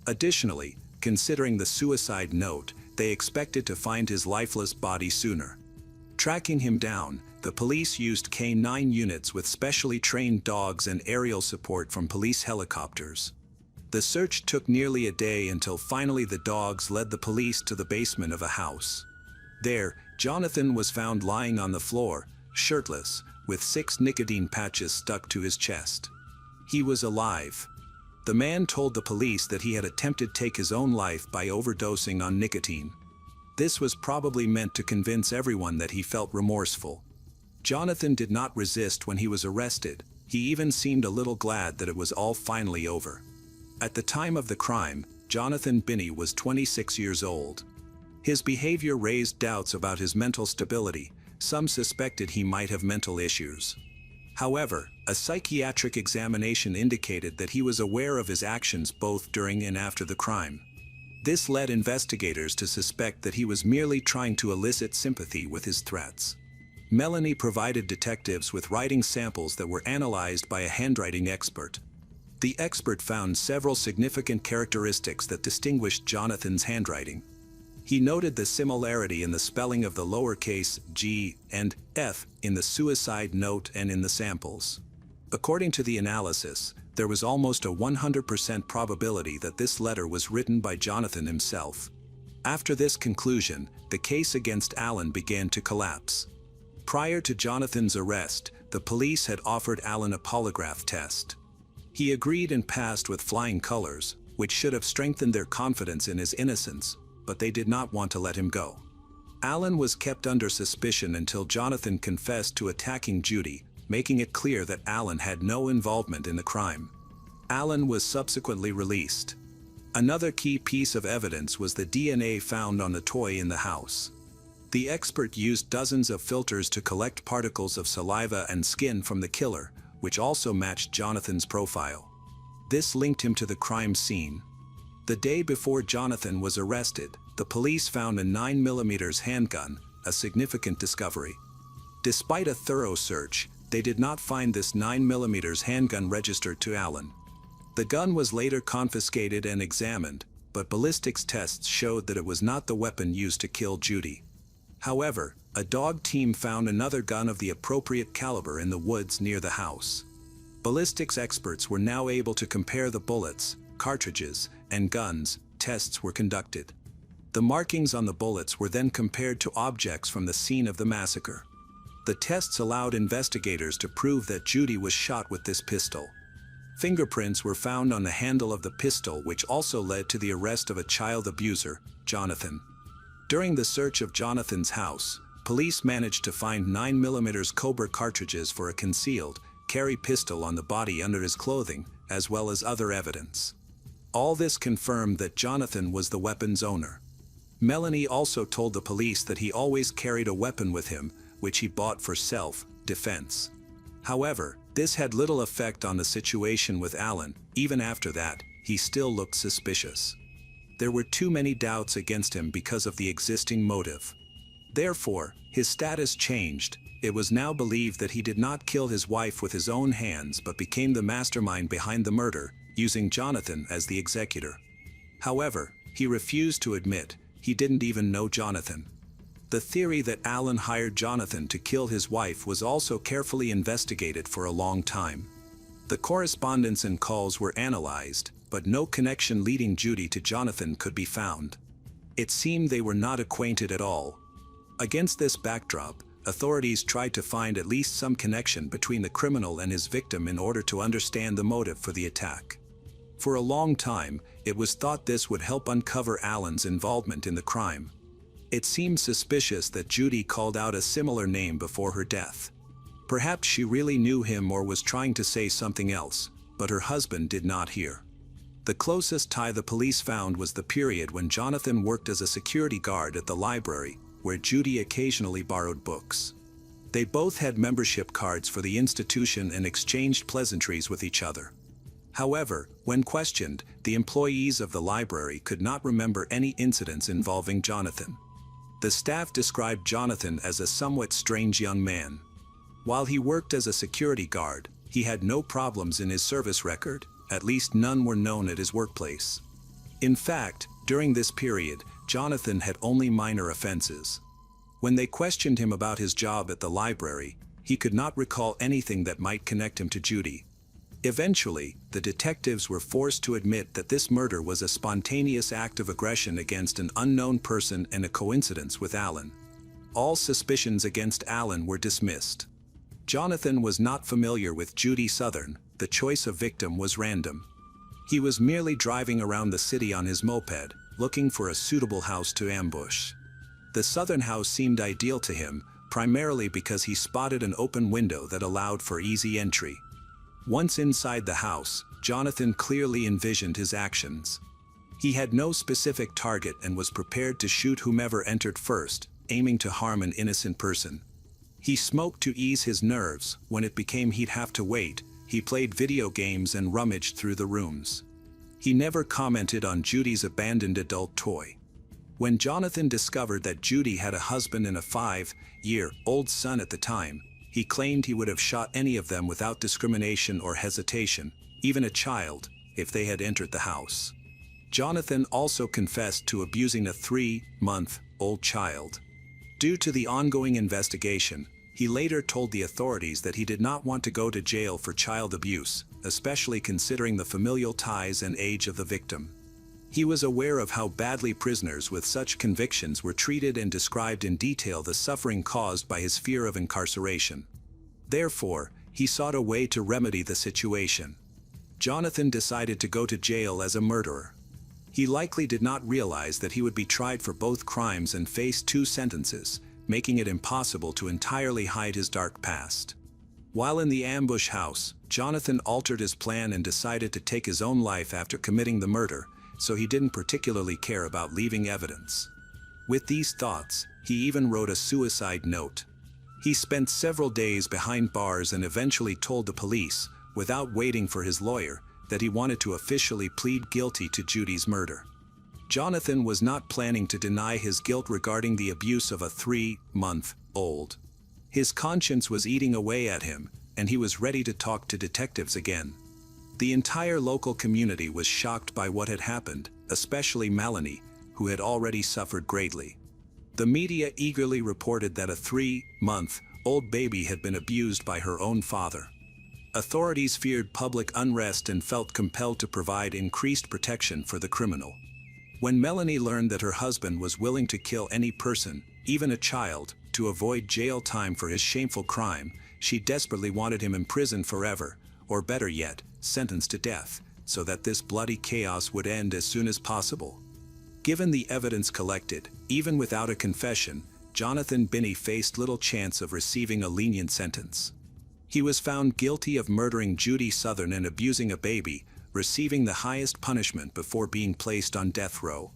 Additionally, considering the suicide note, they expected to find his lifeless body sooner. Tracking him down, the police used K-9 units with specially trained dogs and aerial support from police helicopters. The search took nearly a day until finally the dogs led the police to the basement of a house. There, Jonathan was found lying on the floor, shirtless, with 6 nicotine patches stuck to his chest. He was alive. The man told the police that he had attempted to take his own life by overdosing on nicotine. This was probably meant to convince everyone that he felt remorseful. Jonathan did not resist when he was arrested. He even seemed a little glad that it was all finally over. At the time of the crime, Jonathan Binney was 26 years old. His behavior raised doubts about his mental stability. Some suspected he might have mental issues. However, a psychiatric examination indicated that he was aware of his actions both during and after the crime. This led investigators to suspect that he was merely trying to elicit sympathy with his threats. Melanie provided detectives with writing samples that were analyzed by a handwriting expert. The expert found several significant characteristics that distinguished Jonathan's handwriting. He noted the similarity in the spelling of the lowercase g and f in the suicide note and in the samples. According to the analysis, there was almost a 100% probability that this letter was written by Jonathan himself. After this conclusion, the case against Alan began to collapse. Prior to Jonathan's arrest, the police had offered Alan a polygraph test. He agreed and passed with flying colors, which should have strengthened their confidence in his innocence, but they did not want to let him go. Alan was kept under suspicion until Jonathan confessed to attacking Judy, making it clear that Alan had no involvement in the crime. Alan was subsequently released. Another key piece of evidence was the DNA found on the toy in the house. The expert used dozens of filters to collect particles of saliva and skin from the killer, which also matched Jonathan's profile. This linked him to the crime scene. The day before Jonathan was arrested, the police found a 9mm handgun, a significant discovery. Despite a thorough search, they did not find this 9mm handgun registered to Alan. The gun was later confiscated and examined, but ballistics tests showed that it was not the weapon used to kill Judy. However, a dog team found another gun of the appropriate caliber in the woods near the house. Ballistics experts were now able to compare the bullets, cartridges, and guns. Tests were conducted. The markings on the bullets were then compared to objects from the scene of the massacre. The tests allowed investigators to prove that Judy was shot with this pistol. Fingerprints were found on the handle of the pistol, which also led to the arrest of a child abuser, Jonathan. During the search of Jonathan's house, police managed to find 9mm Cobra cartridges for a concealed carry pistol on the body under his clothing, as well as other evidence. All this confirmed that Jonathan was the weapon's owner. Melanie also told the police that he always carried a weapon with him, which he bought for self-defense. However, this had little effect on the situation with Alan. Even after that, he still looked suspicious. There were too many doubts against him because of the existing motive. Therefore, his status changed. It was now believed that he did not kill his wife with his own hands but became the mastermind behind the murder, using Jonathan as the executor. However, he refused to admit he didn't even know Jonathan. The theory that Alan hired Jonathan to kill his wife was also carefully investigated for a long time. The correspondence and calls were analyzed, but no connection leading Judy to Jonathan could be found. It seemed they were not acquainted at all. Against this backdrop, authorities tried to find at least some connection between the criminal and his victim in order to understand the motive for the attack. For a long time, it was thought this would help uncover Alan's involvement in the crime. It seemed suspicious that Judy called out a similar name before her death. Perhaps she really knew him or was trying to say something else, but her husband did not hear. The closest tie the police found was the period when Jonathan worked as a security guard at the library, where Judy occasionally borrowed books. They both had membership cards for the institution and exchanged pleasantries with each other. However, when questioned, the employees of the library could not remember any incidents involving Jonathan. The staff described Jonathan as a somewhat strange young man. While he worked as a security guard, he had no problems in his service record, at least none were known at his workplace. In fact, during this period, Jonathan had only minor offenses. When they questioned him about his job at the library, he could not recall anything that might connect him to Judy. Eventually, the detectives were forced to admit that this murder was a spontaneous act of aggression against an unknown person and a coincidence with Allen. All suspicions against Allen were dismissed. Jonathan was not familiar with Judy Southern, the choice of victim was random. He was merely driving around the city on his moped, looking for a suitable house to ambush. The Southern house seemed ideal to him, primarily because he spotted an open window that allowed for easy entry. Once inside the house, Jonathan clearly envisioned his actions. He had no specific target and was prepared to shoot whomever entered first, aiming to harm an innocent person. He smoked to ease his nerves. When it became he'd have to wait, he played video games and rummaged through the rooms. He never commented on Judy's abandoned adult toy. When Jonathan discovered that Judy had a husband and a 5-year-old son at the time, he claimed he would have shot any of them without discrimination or hesitation, even a child, if they had entered the house. Jonathan also confessed to abusing a 3-month-old child. Due to the ongoing investigation, he later told the authorities that he did not want to go to jail for child abuse, especially considering the familial ties and age of the victim. He was aware of how badly prisoners with such convictions were treated and described in detail the suffering caused by his fear of incarceration. Therefore, he sought a way to remedy the situation. Jonathan decided to go to jail as a murderer. He likely did not realize that he would be tried for both crimes and face 2 sentences, making it impossible to entirely hide his dark past. While in the ambush house, Jonathan altered his plan and decided to take his own life after committing the murder, so he didn't particularly care about leaving evidence. With these thoughts, he even wrote a suicide note. He spent several days behind bars and eventually told the police, without waiting for his lawyer, that he wanted to officially plead guilty to Judy's murder. Jonathan was not planning to deny his guilt regarding the abuse of a 3-month-old. His conscience was eating away at him, and he was ready to talk to detectives again. The entire local community was shocked by what had happened, especially Melanie, who had already suffered greatly. The media eagerly reported that a 3-month-old baby had been abused by her own father. Authorities feared public unrest and felt compelled to provide increased protection for the criminal. When Melanie learned that her husband was willing to kill any person, even a child, to avoid jail time for his shameful crime, she desperately wanted him imprisoned forever, or better yet, sentenced to death, so that this bloody chaos would end as soon as possible. Given the evidence collected, even without a confession, Jonathan Binney faced little chance of receiving a lenient sentence. He was found guilty of murdering Judy Southern and abusing a baby, receiving the highest punishment before being placed on death row.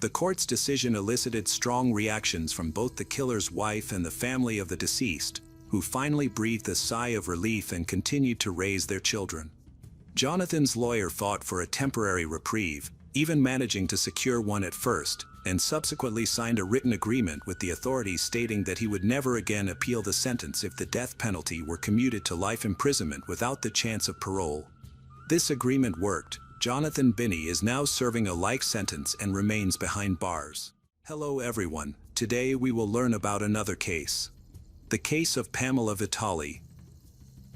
The court's decision elicited strong reactions from both the killer's wife and the family of the deceased, who finally breathed a sigh of relief and continued to raise their children. Jonathan's lawyer fought for a temporary reprieve, even managing to secure one at first, and subsequently signed a written agreement with the authorities stating that he would never again appeal the sentence if the death penalty were commuted to life imprisonment without the chance of parole. This agreement worked. Jonathan Binney is now serving a life sentence and remains behind bars. Hello everyone, today we will learn about another case. The case of Pamela Vitale.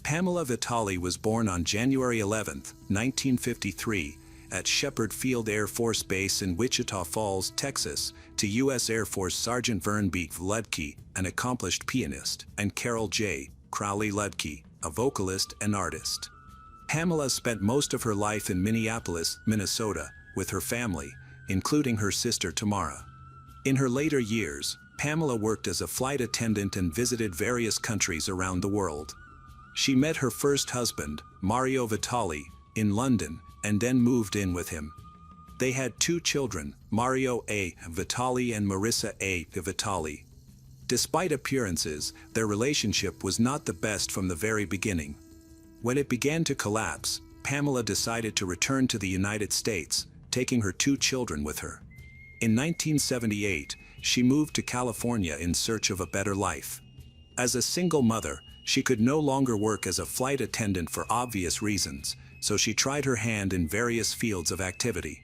Pamela Vitale was born on January 11, 1953, at Shepherd Field Air Force Base in Wichita Falls, Texas, to U.S. Air Force Sergeant Vern B. Ludke, an accomplished pianist, and Carol J. Crowley Ludke, a vocalist and artist. Pamela spent most of her life in Minneapolis, Minnesota, with her family, including her sister Tamara. In her later years, Pamela worked as a flight attendant and visited various countries around the world. She met her first husband, Mario Vitale, in London, and then moved in with him. They had 2 children, Mario A. Vitale and Marissa A. Vitale. Despite appearances, their relationship was not the best from the very beginning. When it began to collapse, Pamela decided to return to the United States, taking her 2 children with her. In 1978, she moved to California in search of a better life. As a single mother, she could no longer work as a flight attendant for obvious reasons, so she tried her hand in various fields of activity.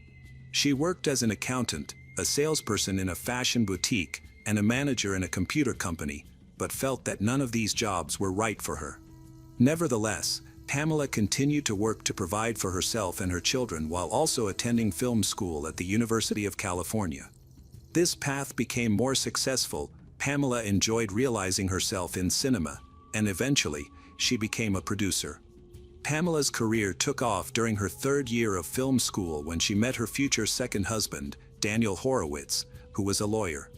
She worked as an accountant, a salesperson in a fashion boutique, and a manager in a computer company, but felt that none of these jobs were right for her. Nevertheless, Pamela continued to work to provide for herself and her children while also attending film school at the University of California. This path became more successful. Pamela enjoyed realizing herself in cinema, and eventually, she became a producer. Pamela's career took off during her 3rd year of film school when she met her future second husband, Daniel Horowitz, who was a lawyer.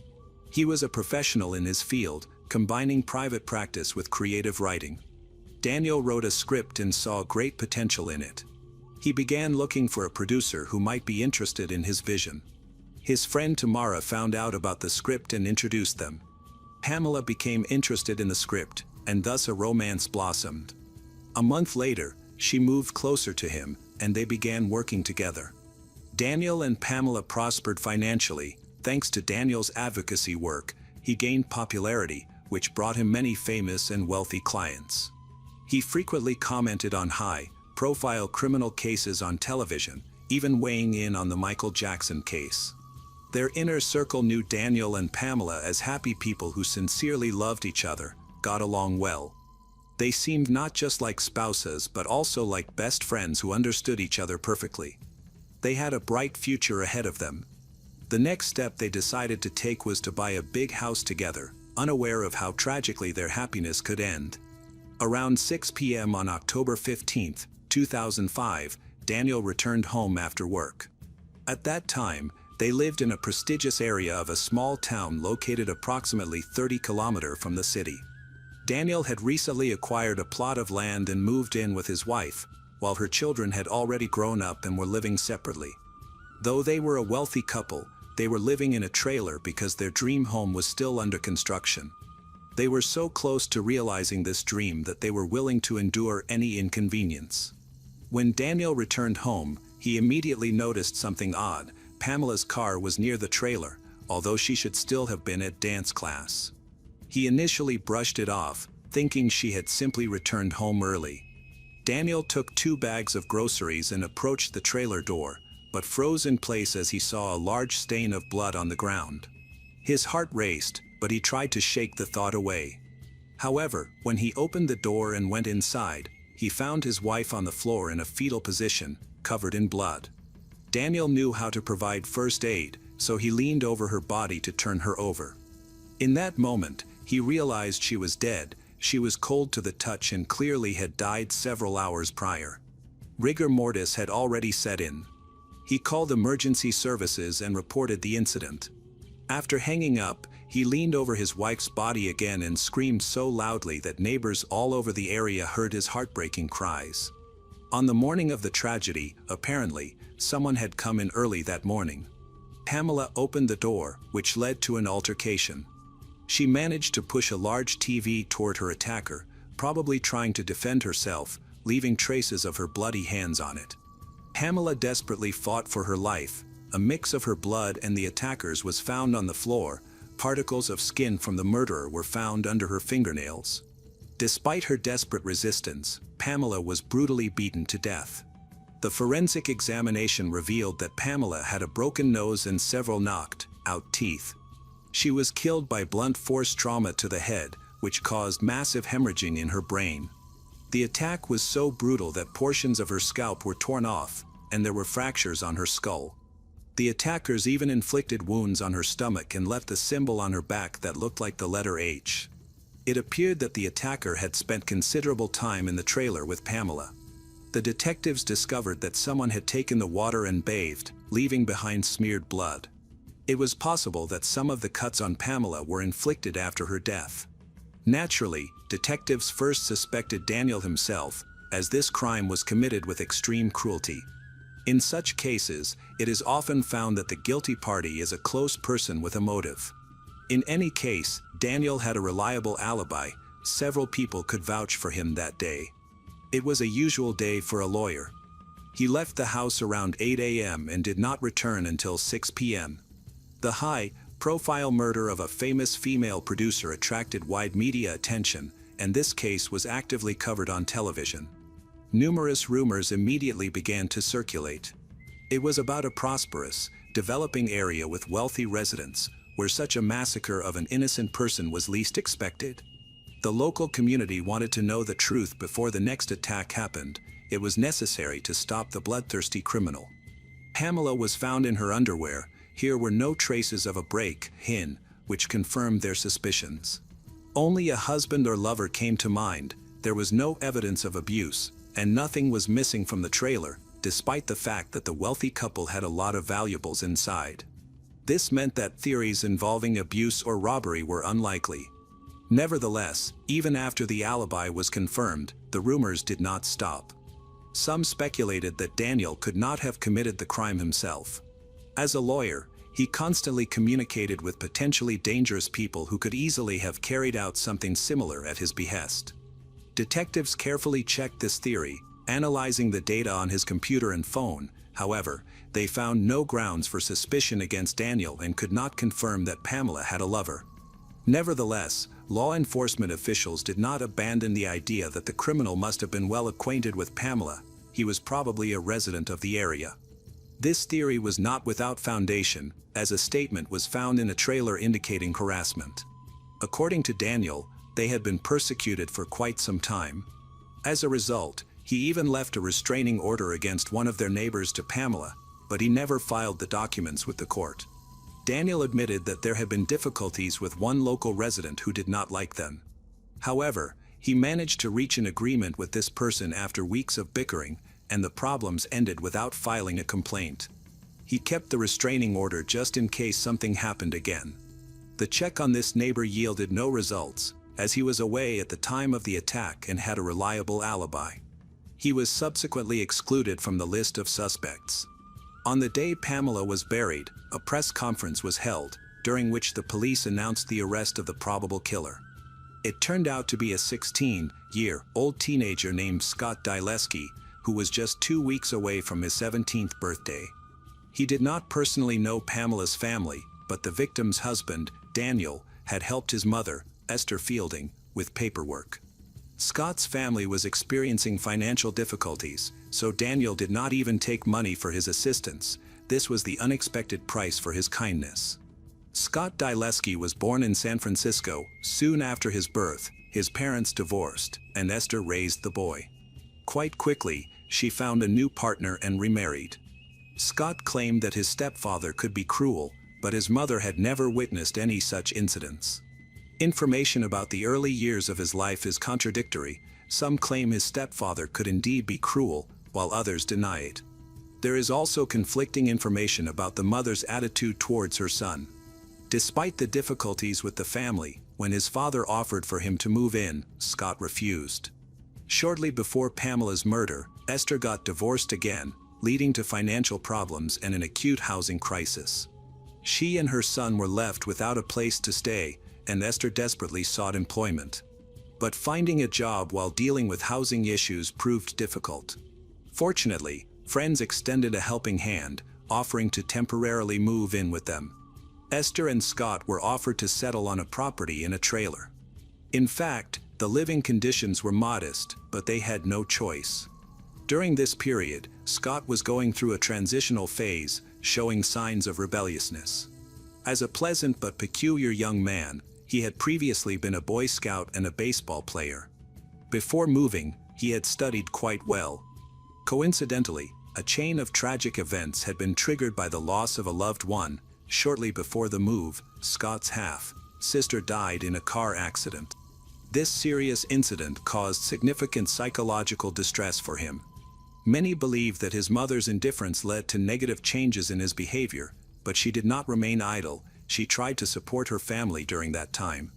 He was a professional in his field, combining private practice with creative writing. Daniel wrote a script and saw great potential in it. He began looking for a producer who might be interested in his vision. His friend Tamara found out about the script and introduced them. Pamela became interested in the script, and thus a romance blossomed. A month later, she moved closer to him, and they began working together. Daniel and Pamela prospered financially. Thanks to Daniel's advocacy work, he gained popularity, which brought him many famous and wealthy clients. He frequently commented on high-profile criminal cases on television, even weighing in on the Michael Jackson case. Their inner circle knew Daniel and Pamela as happy people who sincerely loved each other, got along well. They seemed not just like spouses but also like best friends who understood each other perfectly. They had a bright future ahead of them. The next step they decided to take was to buy a big house together, unaware of how tragically their happiness could end. Around 6 p.m. on October 15, 2005, Daniel returned home after work. At that time, they lived in a prestigious area of a small town located approximately 30 kilometers from the city. Daniel had recently acquired a plot of land and moved in with his wife, while her children had already grown up and were living separately. Though they were a wealthy couple, they were living in a trailer because their dream home was still under construction. They were so close to realizing this dream that they were willing to endure any inconvenience. When Daniel returned home, he immediately noticed something odd. Pamela's car was near the trailer, although she should still have been at dance class. He initially brushed it off, thinking she had simply returned home early. Daniel took 2 bags of groceries and approached the trailer door, but froze in place as he saw a large stain of blood on the ground. His heart raced, but he tried to shake the thought away. However, when he opened the door and went inside, he found his wife on the floor in a fetal position, covered in blood. Daniel knew how to provide first aid, so he leaned over her body to turn her over. In that moment, he realized she was dead. She was cold to the touch and clearly had died several hours prior. Rigor mortis had already set in. He called emergency services and reported the incident. After hanging up, he leaned over his wife's body again and screamed so loudly that neighbors all over the area heard his heartbreaking cries. On the morning of the tragedy, apparently, someone had come in early that morning. Pamela opened the door, which led to an altercation. She managed to push a large TV toward her attacker, probably trying to defend herself, leaving traces of her bloody hands on it. Pamela desperately fought for her life. A mix of her blood and the attacker's was found on the floor. Particles of skin from the murderer were found under her fingernails. Despite her desperate resistance, Pamela was brutally beaten to death. The forensic examination revealed that Pamela had a broken nose and several knocked-out teeth. She was killed by blunt force trauma to the head, which caused massive hemorrhaging in her brain. The attack was so brutal that portions of her scalp were torn off, and there were fractures on her skull. The attackers even inflicted wounds on her stomach and left a symbol on her back that looked like the letter H. It appeared that the attacker had spent considerable time in the trailer with Pamela. The detectives discovered that someone had taken the water and bathed, leaving behind smeared blood. It was possible that some of the cuts on Pamela were inflicted after her death. Naturally, detectives first suspected Daniel himself, as this crime was committed with extreme cruelty. In such cases, it is often found that the guilty party is a close person with a motive. In any case, Daniel had a reliable alibi. Several people could vouch for him that day. It was a usual day for a lawyer. He left the house around 8 a.m. and did not return until 6 p.m. The high-profile murder of a famous female producer attracted wide media attention, and this case was actively covered on television. Numerous rumors immediately began to circulate. It was about a prosperous, developing area with wealthy residents, where such a massacre of an innocent person was least expected. The local community wanted to know the truth before the next attack happened. It was necessary to stop the bloodthirsty criminal. Pamela was found in her underwear. Here were no traces of a break-in, which confirmed their suspicions. Only a husband or lover came to mind. There was no evidence of abuse, and nothing was missing from the trailer, despite the fact that the wealthy couple had a lot of valuables inside. This meant that theories involving abuse or robbery were unlikely. Nevertheless, even after the alibi was confirmed, the rumors did not stop. Some speculated that Daniel could not have committed the crime himself. As a lawyer, he constantly communicated with potentially dangerous people who could easily have carried out something similar at his behest. Detectives carefully checked this theory, analyzing the data on his computer and phone. However, they found no grounds for suspicion against Daniel and could not confirm that Pamela had a lover. Nevertheless, law enforcement officials did not abandon the idea that the criminal must have been well acquainted with Pamela. He was probably a resident of the area. This theory was not without foundation, as a statement was found in a trailer indicating harassment. According to Daniel, they had been persecuted for quite some time. As a result, he even left a restraining order against one of their neighbors to Pamela, but he never filed the documents with the court. Daniel admitted that there had been difficulties with one local resident who did not like them. However, he managed to reach an agreement with this person after weeks of bickering, and the problems ended without filing a complaint. He kept the restraining order just in case something happened again. The check on this neighbor yielded no results, as he was away at the time of the attack and had a reliable alibi. He was subsequently excluded from the list of suspects. On the day Pamela was buried, a press conference was held, during which the police announced the arrest of the probable killer. It turned out to be a 16-year-old teenager named Scott Dileski, who was just 2 weeks away from his 17th birthday. He did not personally know Pamela's family, but the victim's husband, Daniel, had helped his mother, Esther Fielding, with paperwork. Scott's family was experiencing financial difficulties, so Daniel did not even take money for his assistance. This was the unexpected price for his kindness. Scott Dileski was born in San Francisco. Soon after his birth, his parents divorced, and Esther raised the boy. Quite quickly, she found a new partner and remarried. Scott claimed that his stepfather could be cruel, but his mother had never witnessed any such incidents. Information about the early years of his life is contradictory. Some claim his stepfather could indeed be cruel, while others deny it. There is also conflicting information about the mother's attitude towards her son. Despite the difficulties with the family, when his father offered for him to move in, Scott refused. Shortly before Pamela's murder, Esther got divorced again, leading to financial problems and an acute housing crisis. She and her son were left without a place to stay, and Esther desperately sought employment. But finding a job while dealing with housing issues proved difficult. Fortunately, friends extended a helping hand, offering to temporarily move in with them. Esther and Scott were offered to settle on a property in a trailer. In fact, the living conditions were modest, but they had no choice. During this period, Scott was going through a transitional phase, showing signs of rebelliousness. As a pleasant but peculiar young man, he had previously been a Boy Scout and a baseball player. Before moving, he had studied quite well. Coincidentally, a chain of tragic events had been triggered by the loss of a loved one. Shortly before the move, Scott's half-sister died in a car accident. This serious incident caused significant psychological distress for him. Many believe that his mother's indifference led to negative changes in his behavior, but she did not remain idle. She tried to support her family during that time.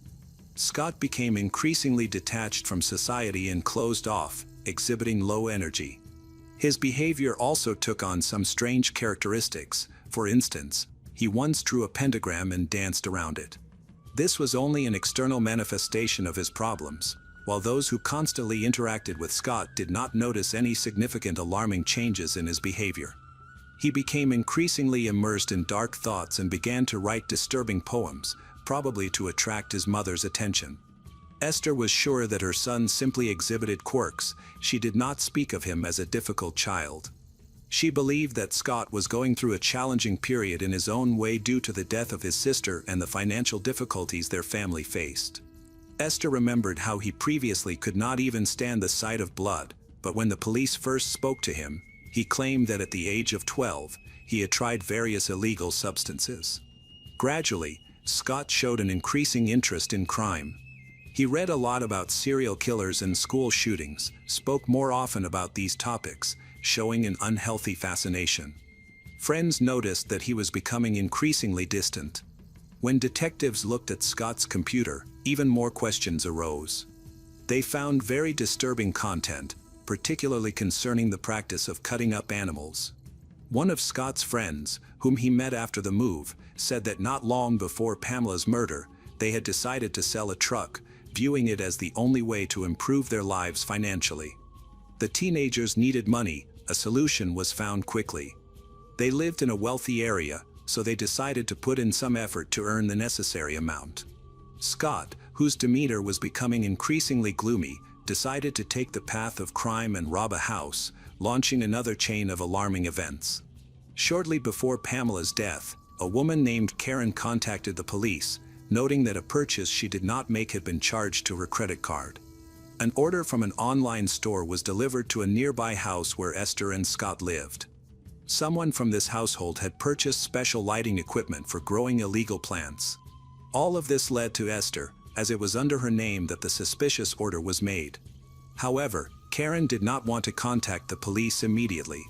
Scott became increasingly detached from society and closed off, exhibiting low energy. His behavior also took on some strange characteristics. For instance, he once drew a pentagram and danced around it. This was only an external manifestation of his problems. while those who constantly interacted with Scott did not notice any significant alarming changes in his behavior. He became increasingly immersed in dark thoughts and began to write disturbing poems, probably to attract his mother's attention. Esther was sure that her son simply exhibited quirks. She did not speak of him as a difficult child. She believed that Scott was going through a challenging period in his own way due to the death of his sister and the financial difficulties their family faced. Esther remembered how he previously could not even stand the sight of blood, but when the police first spoke to him, he claimed that at the age of 12, he had tried various illegal substances. Gradually, Scott showed an increasing interest in crime. He read a lot about serial killers and school shootings, spoke more often about these topics, showing an unhealthy fascination. Friends noticed that he was becoming increasingly distant. When detectives looked at Scott's computer, even more questions arose. They found very disturbing content, particularly concerning the practice of cutting up animals. One of Scott's friends, whom he met after the move, said that not long before Pamela's murder, they had decided to sell a truck, viewing it as the only way to improve their lives financially. The teenagers needed money. A solution was found quickly. They lived in a wealthy area, so they decided to put in some effort to earn the necessary amount. Scott, whose demeanor was becoming increasingly gloomy, decided to take the path of crime and rob a house, launching another chain of alarming events. Shortly before Pamela's death, a woman named Karen contacted the police, noting that a purchase she did not make had been charged to her credit card. An order from an online store was delivered to a nearby house where Esther and Scott lived. Someone from this household had purchased special lighting equipment for growing illegal plants. All of this led to Esther, as it was under her name that the suspicious order was made. However, Karen did not want to contact the police immediately.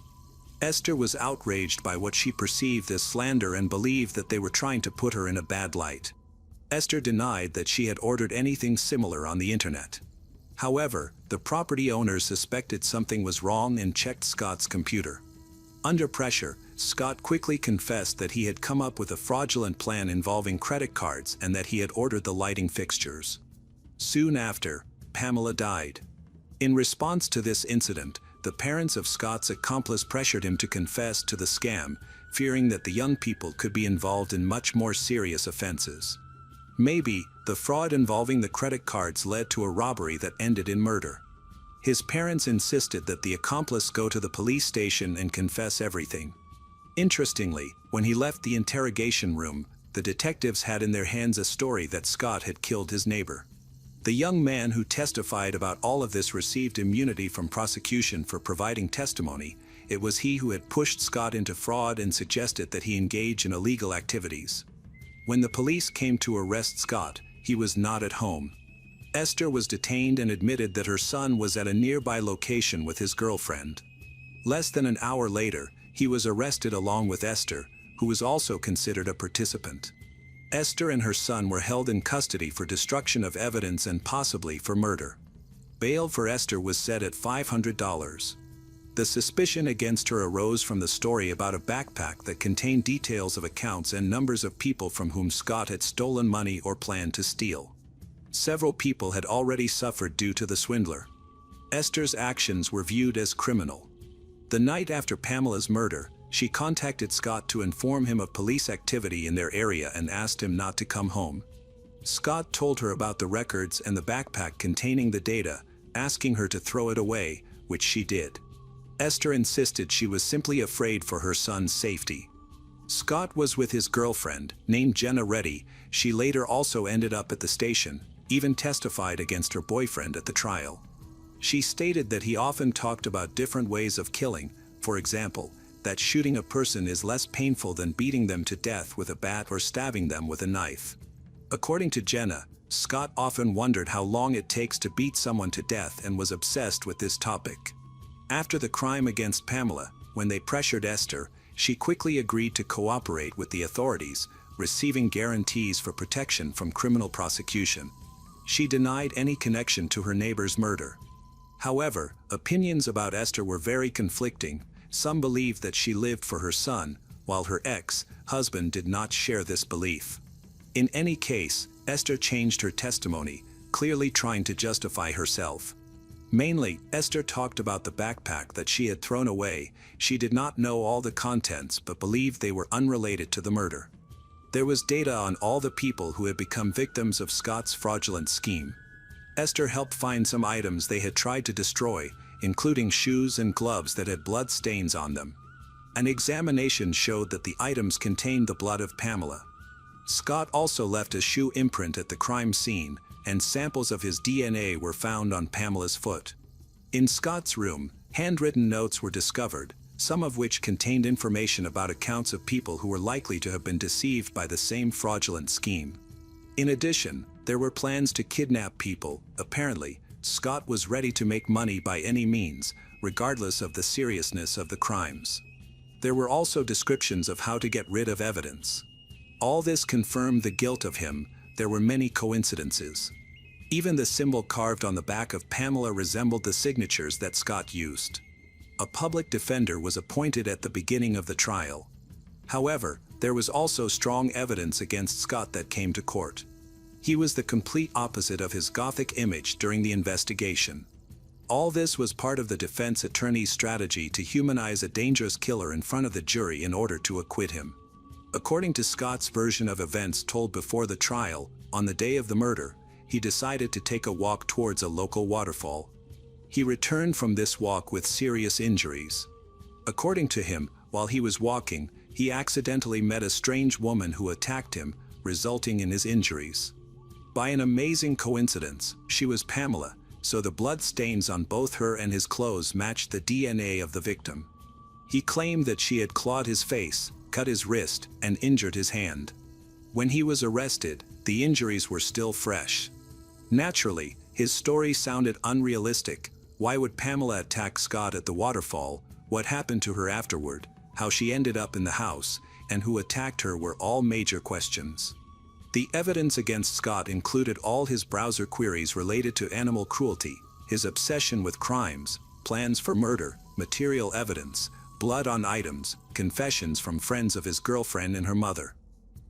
Esther was outraged by what she perceived as slander and believed that they were trying to put her in a bad light. Esther denied that she had ordered anything similar on the internet. However, the property owners suspected something was wrong and checked Scott's computer. Under pressure, Scott quickly confessed that he had come up with a fraudulent plan involving credit cards and that he had ordered the lighting fixtures. Soon after, Pamela died. In response to this incident, the parents of Scott's accomplice pressured him to confess to the scam, fearing that the young people could be involved in much more serious offenses. Maybe, the fraud involving the credit cards led to a robbery that ended in murder. His parents insisted that the accomplice go to the police station and confess everything. Interestingly, when he left the interrogation room, the detectives had in their hands a story that Scott had killed his neighbor. The young man who testified about all of this received immunity from prosecution for providing testimony. It was he who had pushed Scott into fraud and suggested that he engage in illegal activities. When the police came to arrest Scott, he was not at home. Esther was detained and admitted that her son was at a nearby location with his girlfriend. Less than an hour later, he was arrested along with Esther, who was also considered a participant. Esther and her son were held in custody for destruction of evidence and possibly for murder. Bail for Esther was set at $500. The suspicion against her arose from the story about a backpack that contained details of accounts and numbers of people from whom Scott had stolen money or planned to steal. Several people had already suffered due to the swindler. Esther's actions were viewed as criminal. The night after Pamela's murder, she contacted Scott to inform him of police activity in their area and asked him not to come home. Scott told her about the records and the backpack containing the data, asking her to throw it away, which she did. Esther insisted she was simply afraid for her son's safety. Scott was with his girlfriend, named Jenna Reddy. She later also ended up at the station, even testified against her boyfriend at the trial. She stated that he often talked about different ways of killing, for example, that shooting a person is less painful than beating them to death with a bat or stabbing them with a knife. According to Jenna, Scott often wondered how long it takes to beat someone to death and was obsessed with this topic. After the crime against Pamela, when they pressured Esther, she quickly agreed to cooperate with the authorities, receiving guarantees for protection from criminal prosecution. She denied any connection to her neighbor's murder. However, opinions about Esther were very conflicting. Some believed that she lived for her son, while her ex-husband did not share this belief. In any case, Esther changed her testimony, clearly trying to justify herself. Mainly, Esther talked about the backpack that she had thrown away. She did not know all the contents but believed they were unrelated to the murder. There was data on all the people who had become victims of Scott's fraudulent scheme. Esther helped find some items they had tried to destroy, including shoes and gloves that had blood stains on them. An examination showed that the items contained the blood of Pamela. Scott also left a shoe imprint at the crime scene, and samples of his DNA were found on Pamela's foot. In Scott's room, handwritten notes were discovered, some of which contained information about accounts of people who were likely to have been deceived by the same fraudulent scheme. In addition, there were plans to kidnap people. Apparently, Scott was ready to make money by any means, regardless of the seriousness of the crimes. There were also descriptions of how to get rid of evidence. All this confirmed the guilt of him. There were many coincidences. Even the symbol carved on the back of Pamela resembled the signatures that Scott used. A public defender was appointed at the beginning of the trial. However, there was also strong evidence against Scott that came to court. He was the complete opposite of his Gothic image during the investigation. All this was part of the defense attorney's strategy to humanize a dangerous killer in front of the jury in order to acquit him. According to Scott's version of events told before the trial, on the day of the murder, he decided to take a walk towards a local waterfall. He returned from this walk with serious injuries. According to him, while he was walking, he accidentally met a strange woman who attacked him, resulting in his injuries. By an amazing coincidence, she was Pamela, so the blood stains on both her and his clothes matched the DNA of the victim. He claimed that she had clawed his face, cut his wrist, and injured his hand. When he was arrested, the injuries were still fresh. Naturally, his story sounded unrealistic. Why would Pamela attack Scott at the waterfall? What happened to her afterward? How she ended up in the house? And who attacked her were all major questions. The evidence against Scott included all his browser queries related to animal cruelty, his obsession with crimes, plans for murder, material evidence, blood on items, confessions from friends of his girlfriend and her mother.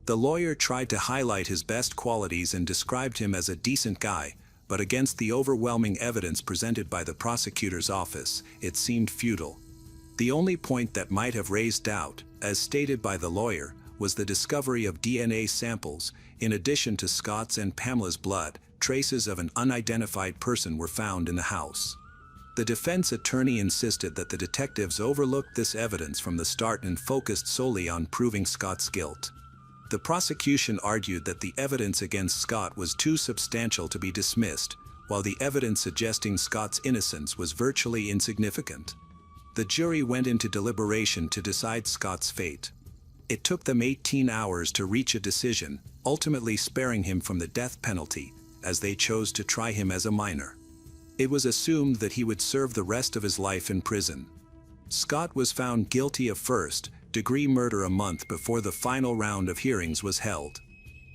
The lawyer tried to highlight his best qualities and described him as a decent guy, but against the overwhelming evidence presented by the prosecutor's office, it seemed futile. The only point that might have raised doubt, as stated by the lawyer, was the discovery of DNA samples. In addition to Scott's and Pamela's blood, traces of an unidentified person were found in the house. The defense attorney insisted that the detectives overlooked this evidence from the start and focused solely on proving Scott's guilt. The prosecution argued that the evidence against Scott was too substantial to be dismissed, while the evidence suggesting Scott's innocence was virtually insignificant. The jury went into deliberation to decide Scott's fate. It took them 18 hours to reach a decision, ultimately sparing him from the death penalty, as they chose to try him as a minor. It was assumed that he would serve the rest of his life in prison. Scott was found guilty of first-degree murder a month before the final round of hearings was held.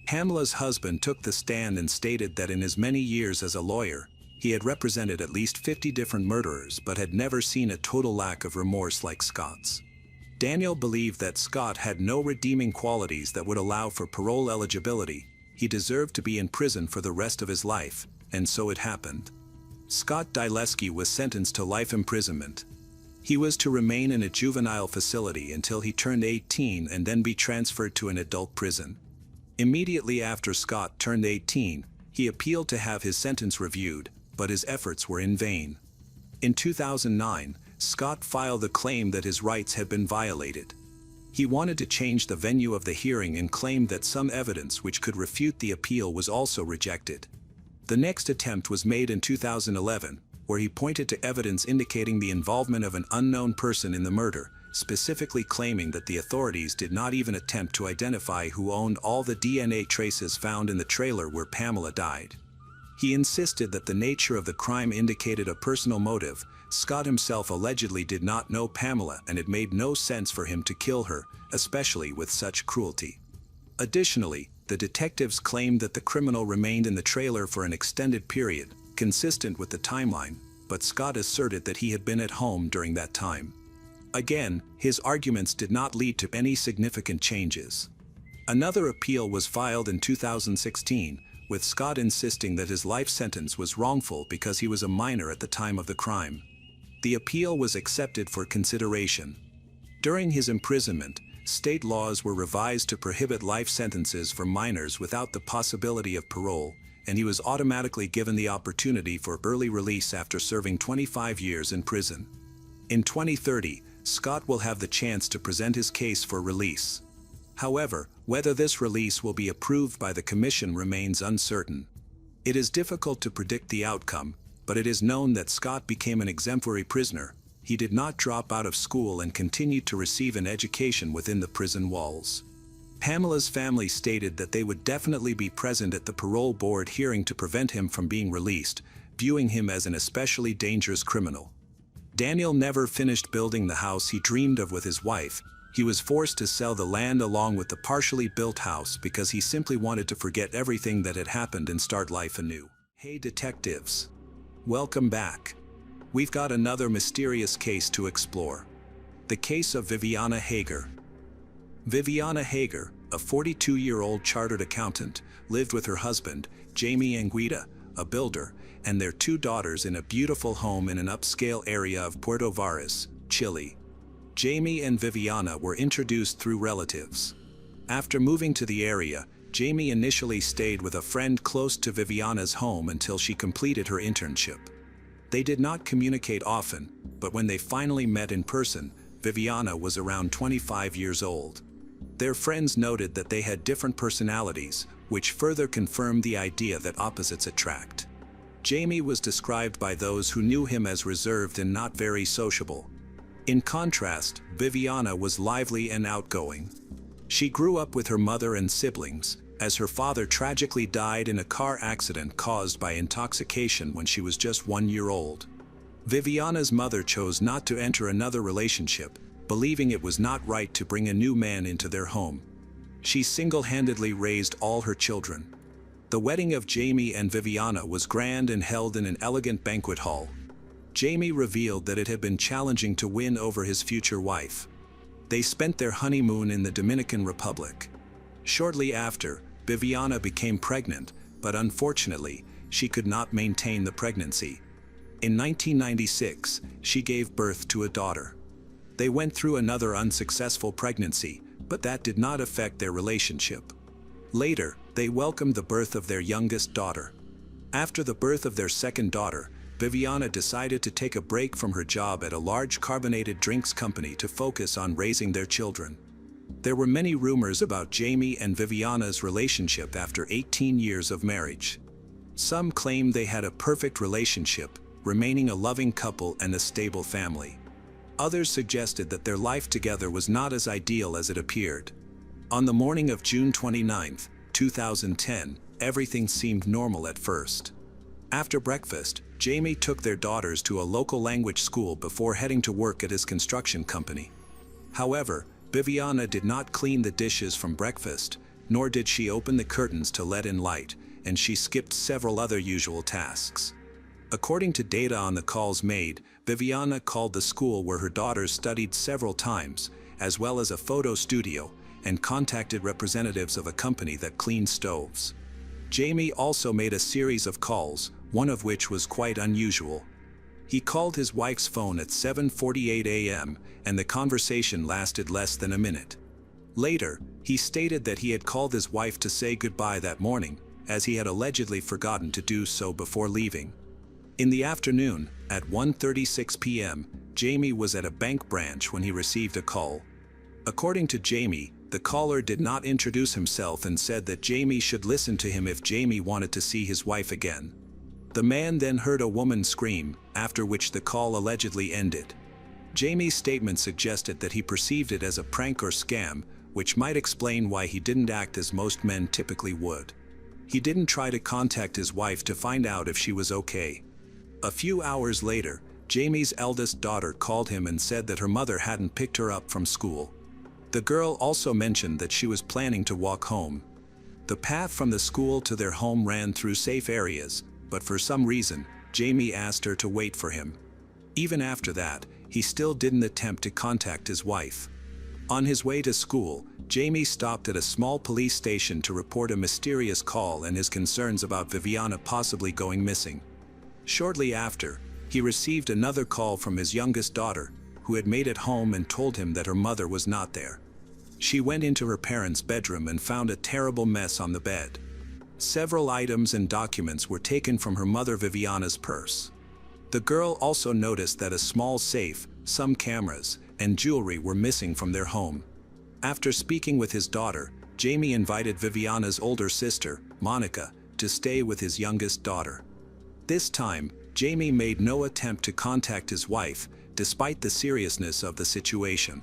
Pamela's husband took the stand and stated that in his many years as a lawyer, he had represented at least 50 different murderers but had never seen a total lack of remorse like Scott's. Daniel believed that Scott had no redeeming qualities that would allow for parole eligibility. He deserved to be in prison for the rest of his life, and so it happened. Scott Dileski was sentenced to life imprisonment. He was to remain in a juvenile facility until he turned 18 and then be transferred to an adult prison. Immediately after Scott turned 18, he appealed to have his sentence reviewed, but his efforts were in vain. In 2009, Scott filed a claim that his rights had been violated. He wanted to change the venue of the hearing and claimed that some evidence which could refute the appeal was also rejected. The next attempt was made in 2011, where he pointed to evidence indicating the involvement of an unknown person in the murder, specifically claiming that the authorities did not even attempt to identify who owned all the DNA traces found in the trailer where Pamela died. He insisted that the nature of the crime indicated a personal motive. Scott himself allegedly did not know Pamela, and it made no sense for him to kill her, especially with such cruelty. Additionally, the detectives claimed that the criminal remained in the trailer for an extended period, consistent with the timeline, but Scott asserted that he had been at home during that time. Again, his arguments did not lead to any significant changes. Another appeal was filed in 2016, with Scott insisting that his life sentence was wrongful because he was a minor at the time of the crime. The appeal was accepted for consideration. During his imprisonment, state laws were revised to prohibit life sentences for minors without the possibility of parole, and he was automatically given the opportunity for early release after serving 25 years in prison. In 2030, Scott will have the chance to present his case for release. However, whether this release will be approved by the Commission remains uncertain. It is difficult to predict the outcome, but it is known that Scott became an exemplary prisoner. He did not drop out of school and continued to receive an education within the prison walls. Pamela's family stated that they would definitely be present at the parole board hearing to prevent him from being released, viewing him as an especially dangerous criminal. Daniel never finished building the house he dreamed of with his wife. He was forced to sell the land along with the partially built house because he simply wanted to forget everything that had happened and start life anew. Hey detectives! Welcome back. We've got another mysterious case to explore. The case of Viviana Hager. Viviana Hager, a 42-year-old chartered accountant, lived with her husband, Jamie Anguita, a builder, and their 2 daughters in a beautiful home in an upscale area of Puerto Varas, Chile. Jamie and Viviana were introduced through relatives. After moving to the area, Jamie initially stayed with a friend close to Viviana's home until she completed her internship. They did not communicate often, but when they finally met in person, Viviana was around 25 years old. Their friends noted that they had different personalities, which further confirmed the idea that opposites attract. Jamie was described by those who knew him as reserved and not very sociable. In contrast, Viviana was lively and outgoing. She grew up with her mother and siblings, as her father tragically died in a car accident caused by intoxication when she was just 1 year old. Viviana's mother chose not to enter another relationship, believing it was not right to bring a new man into their home. She single-handedly raised all her children. The wedding of Jamie and Viviana was grand and held in an elegant banquet hall. Jamie revealed that it had been challenging to win over his future wife. They spent their honeymoon in the Dominican Republic. Shortly after, Viviana became pregnant, but unfortunately, she could not maintain the pregnancy. In 1996, she gave birth to a daughter. They went through another unsuccessful pregnancy, but that did not affect their relationship. Later, they welcomed the birth of their youngest daughter. After the birth of their second daughter, Viviana decided to take a break from her job at a large carbonated drinks company to focus on raising their children. There were many rumors about Jamie and Viviana's relationship after 18 years of marriage. Some claimed they had a perfect relationship, remaining a loving couple and a stable family. Others suggested that their life together was not as ideal as it appeared. On the morning of June 29, 2010, everything seemed normal at first. After breakfast, Jamie took their daughters to a local language school before heading to work at his construction company. However, Viviana did not clean the dishes from breakfast, nor did she open the curtains to let in light, and she skipped several other usual tasks. According to data on the calls made, Viviana called the school where her daughters studied several times, as well as a photo studio, and contacted representatives of a company that cleaned stoves. Jamie also made a series of calls, one of which was quite unusual. He called his wife's phone at 7:48 a.m., and the conversation lasted less than a minute. Later, he stated that he had called his wife to say goodbye that morning, as he had allegedly forgotten to do so before leaving. In the afternoon, at 1:36 p.m., Jamie was at a bank branch when he received a call. According to Jamie, the caller did not introduce himself and said that Jamie should listen to him if Jamie wanted to see his wife again. The man then heard a woman scream, after which the call allegedly ended. Jamie's statement suggested that he perceived it as a prank or scam, which might explain why he didn't act as most men typically would. He didn't try to contact his wife to find out if she was okay. A few hours later, Jamie's eldest daughter called him and said that her mother hadn't picked her up from school. The girl also mentioned that she was planning to walk home. The path from the school to their home ran through safe areas, but for some reason, Jamie asked her to wait for him. Even after that, he still didn't attempt to contact his wife. On his way to school, Jamie stopped at a small police station to report a mysterious call and his concerns about Viviana possibly going missing. Shortly after, he received another call from his youngest daughter, who had made it home and told him that her mother was not there. She went into her parents' bedroom and found a terrible mess on the bed. Several items and documents were taken from her mother Viviana's purse. The girl also noticed that a small safe, some cameras, and jewelry were missing from their home. After speaking with his daughter, Jamie invited Viviana's older sister, Monica, to stay with his youngest daughter. This time, Jamie made no attempt to contact his wife, despite the seriousness of the situation.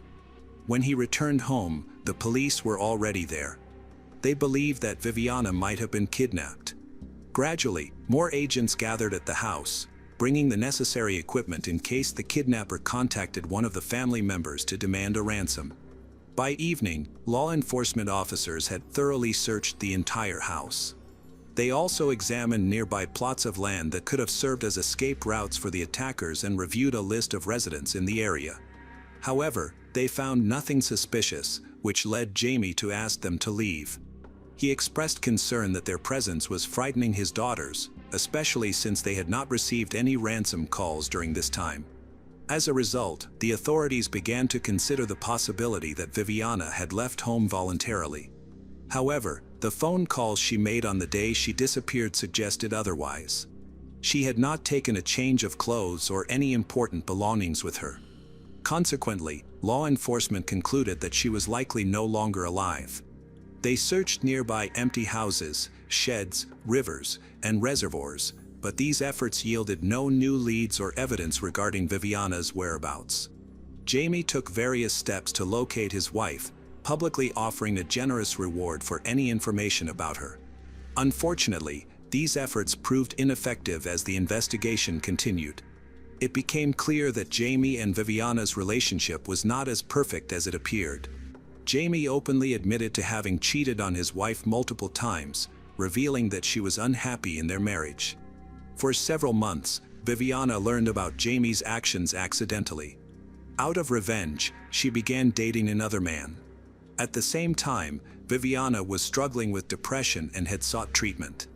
When he returned home, the police were already there. They believed that Viviana might have been kidnapped. Gradually, more agents gathered at the house, bringing the necessary equipment in case the kidnapper contacted one of the family members to demand a ransom. By evening, law enforcement officers had thoroughly searched the entire house. They also examined nearby plots of land that could have served as escape routes for the attackers and reviewed a list of residents in the area. However, they found nothing suspicious, which led Jamie to ask them to leave. He expressed concern that their presence was frightening his daughters, especially since they had not received any ransom calls during this time. As a result, the authorities began to consider the possibility that Viviana had left home voluntarily. However, the phone calls she made on the day she disappeared suggested otherwise. She had not taken a change of clothes or any important belongings with her. Consequently, law enforcement concluded that she was likely no longer alive. They searched nearby empty houses, sheds, rivers, and reservoirs, but these efforts yielded no new leads or evidence regarding Viviana's whereabouts. Jamie took various steps to locate his wife, publicly offering a generous reward for any information about her. Unfortunately, these efforts proved ineffective as the investigation continued. It became clear that Jamie and Viviana's relationship was not as perfect as it appeared. Jamie openly admitted to having cheated on his wife multiple times, revealing that she was unhappy in their marriage. For several months, Viviana learned about Jamie's actions accidentally. Out of revenge, she began dating another man. At the same time, Viviana was struggling with depression and had sought treatment.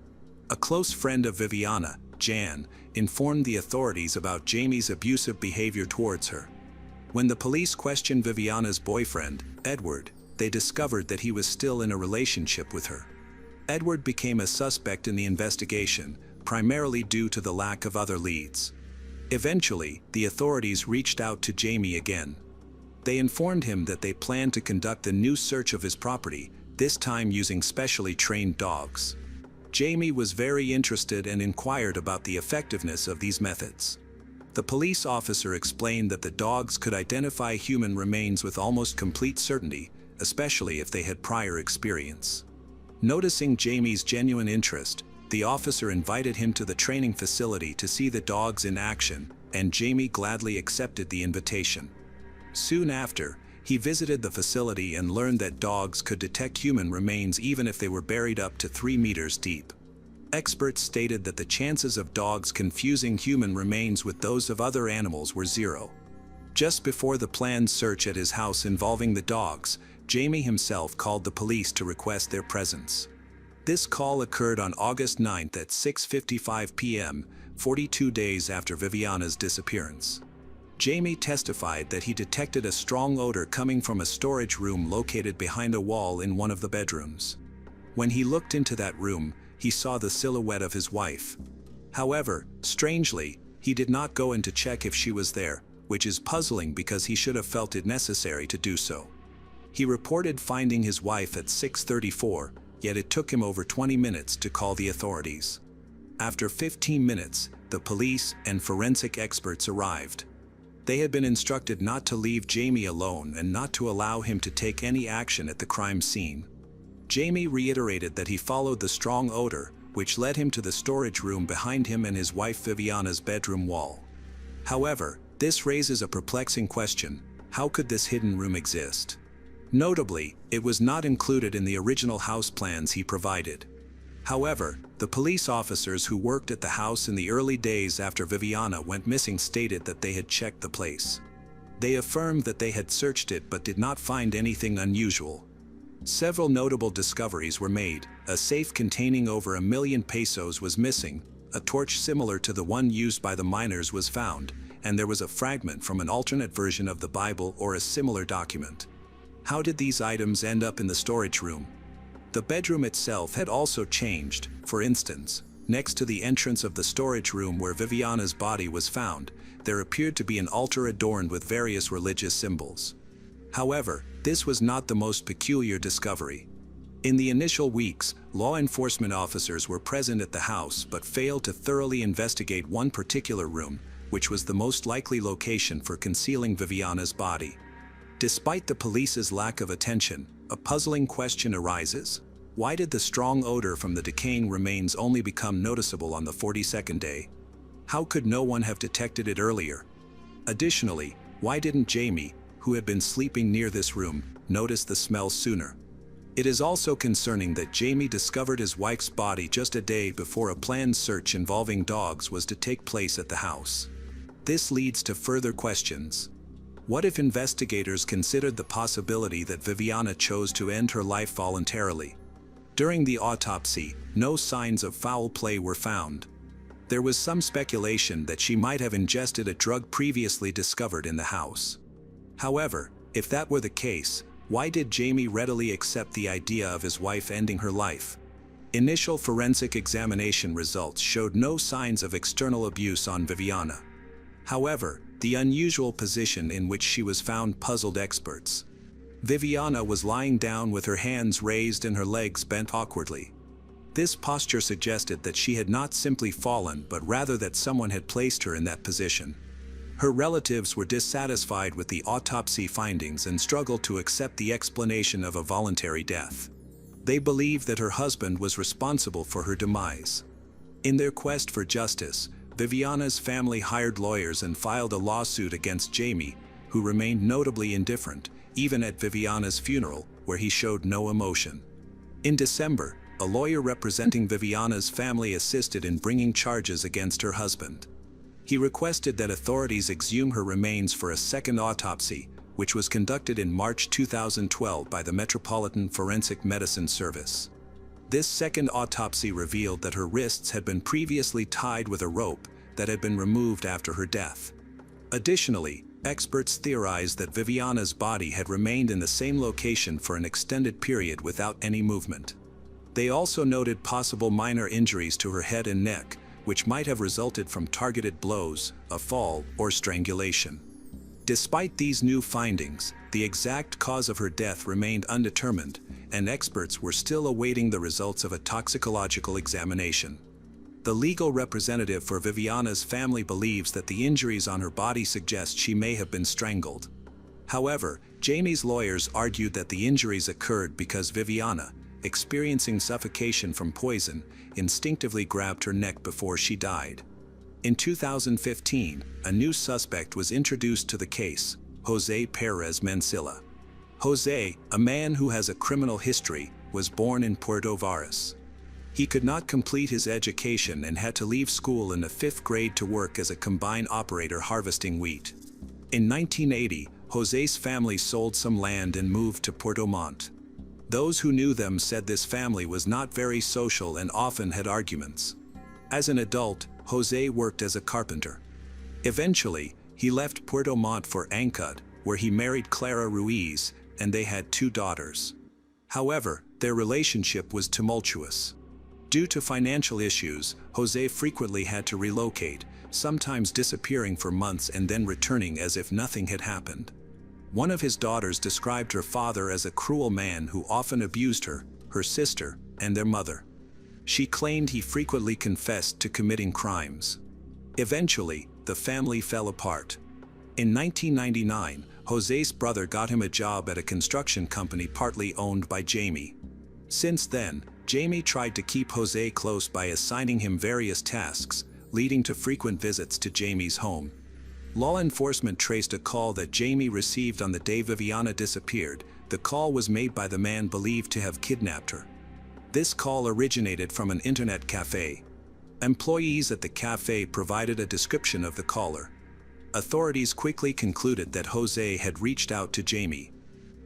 A close friend of Viviana, Jan, informed the authorities about Jamie's abusive behavior towards her. When the police questioned Viviana's boyfriend, Edward, they discovered that he was still in a relationship with her. Edward became a suspect in the investigation, primarily due to the lack of other leads. Eventually, the authorities reached out to Jamie again. They informed him that they planned to conduct a new search of his property, this time using specially trained dogs. Jamie was very interested and inquired about the effectiveness of these methods. The police officer explained that the dogs could identify human remains with almost complete certainty, especially if they had prior experience. Noticing Jamie's genuine interest, the officer invited him to the training facility to see the dogs in action, and Jamie gladly accepted the invitation. Soon after, he visited the facility and learned that dogs could detect human remains even if they were buried up to 3 meters deep. Experts stated that the chances of dogs confusing human remains with those of other animals were zero. Just before the planned search at his house involving the dogs, Jamie himself called the police to request their presence. This call occurred on August 9th at 6:55 p.m., 42 days after Viviana's disappearance. Jamie testified that he detected a strong odor coming from a storage room located behind a wall in one of the bedrooms. When he looked into that room, he saw the silhouette of his wife. However, strangely, he did not go in to check if she was there, which is puzzling because he should have felt it necessary to do so. He reported finding his wife at 6:34, yet it took him over 20 minutes to call the authorities. After 15 minutes, the police and forensic experts arrived. They had been instructed not to leave Jamie alone and not to allow him to take any action at the crime scene. Jamie reiterated that he followed the strong odor, which led him to the storage room behind him and his wife Viviana's bedroom wall. However, this raises a perplexing question: how could this hidden room exist? Notably, it was not included in the original house plans he provided. However, the police officers who worked at the house in the early days after Viviana went missing stated that they had checked the place. They affirmed that they had searched it but did not find anything unusual. Several notable discoveries were made. A safe containing over 1 million pesos was missing, a torch similar to the one used by the miners was found, and there was a fragment from an alternate version of the Bible or a similar document. How did these items end up in the storage room? The bedroom itself had also changed. For instance, next to the entrance of the storage room where Viviana's body was found, there appeared to be an altar adorned with various religious symbols. However, this was not the most peculiar discovery. In the initial weeks, law enforcement officers were present at the house but failed to thoroughly investigate one particular room, which was the most likely location for concealing Viviana's body. Despite the police's lack of attention, a puzzling question arises. Why did the strong odor from the decaying remains only become noticeable on the 42nd day? How could no one have detected it earlier? Additionally, why didn't Jamie, who had been sleeping near this room, notice the smell sooner? It is also concerning that Jamie discovered his wife's body just a day before a planned search involving dogs was to take place at the house. This leads to further questions. What if investigators considered the possibility that Viviana chose to end her life voluntarily? During the autopsy, no signs of foul play were found. There was some speculation that she might have ingested a drug previously discovered in the house. However, if that were the case, why did Jamie readily accept the idea of his wife ending her life? Initial forensic examination results showed no signs of external abuse on Viviana. However, the unusual position in which she was found puzzled experts. Viviana was lying down with her hands raised and her legs bent awkwardly. This posture suggested that she had not simply fallen but rather that someone had placed her in that position. Her relatives were dissatisfied with the autopsy findings and struggled to accept the explanation of a voluntary death. They believed that her husband was responsible for her demise. In their quest for justice, Viviana's family hired lawyers and filed a lawsuit against Jamie, who remained notably indifferent, even at Viviana's funeral, where he showed no emotion. In December, a lawyer representing Viviana's family assisted in bringing charges against her husband. He requested that authorities exhume her remains for a second autopsy, which was conducted in March 2012 by the Metropolitan Forensic Medicine Service. This second autopsy revealed that her wrists had been previously tied with a rope that had been removed after her death. Additionally, experts theorized that Viviana's body had remained in the same location for an extended period without any movement. They also noted possible minor injuries to her head and neck, which might have resulted from targeted blows, a fall, or strangulation. Despite these new findings, the exact cause of her death remained undetermined, and experts were still awaiting the results of a toxicological examination. The legal representative for Viviana's family believes that the injuries on her body suggest she may have been strangled. However, Jamie's lawyers argued that the injuries occurred because Viviana, experiencing suffocation from poison, instinctively grabbed her neck before she died. In 2015, a new suspect was introduced to the case, Jose Perez Mancilla. Jose, a man who has a criminal history, was born in Puerto Varas. He could not complete his education and had to leave school in the 5th grade to work as a combine operator harvesting wheat. In 1980, Jose's family sold some land and moved to Puerto Montt. Those who knew them said this family was not very social and often had arguments. As an adult, Jose worked as a carpenter. Eventually, he left Puerto Montt for Ancud, where he married Clara Ruiz, and they had 2 daughters. However, their relationship was tumultuous. Due to financial issues, Jose frequently had to relocate, sometimes disappearing for months and then returning as if nothing had happened. One of his daughters described her father as a cruel man who often abused her, her sister, and their mother. She claimed he frequently confessed to committing crimes. Eventually, the family fell apart. In 1999, Jose's brother got him a job at a construction company partly owned by Jamie. Since then, Jamie tried to keep Jose close by assigning him various tasks, leading to frequent visits to Jamie's home. Law enforcement traced a call that Jamie received on the day Viviana disappeared. The call was made by the man believed to have kidnapped her. This call originated from an internet cafe. Employees at the cafe provided a description of the caller. Authorities quickly concluded that Jose had reached out to Jamie.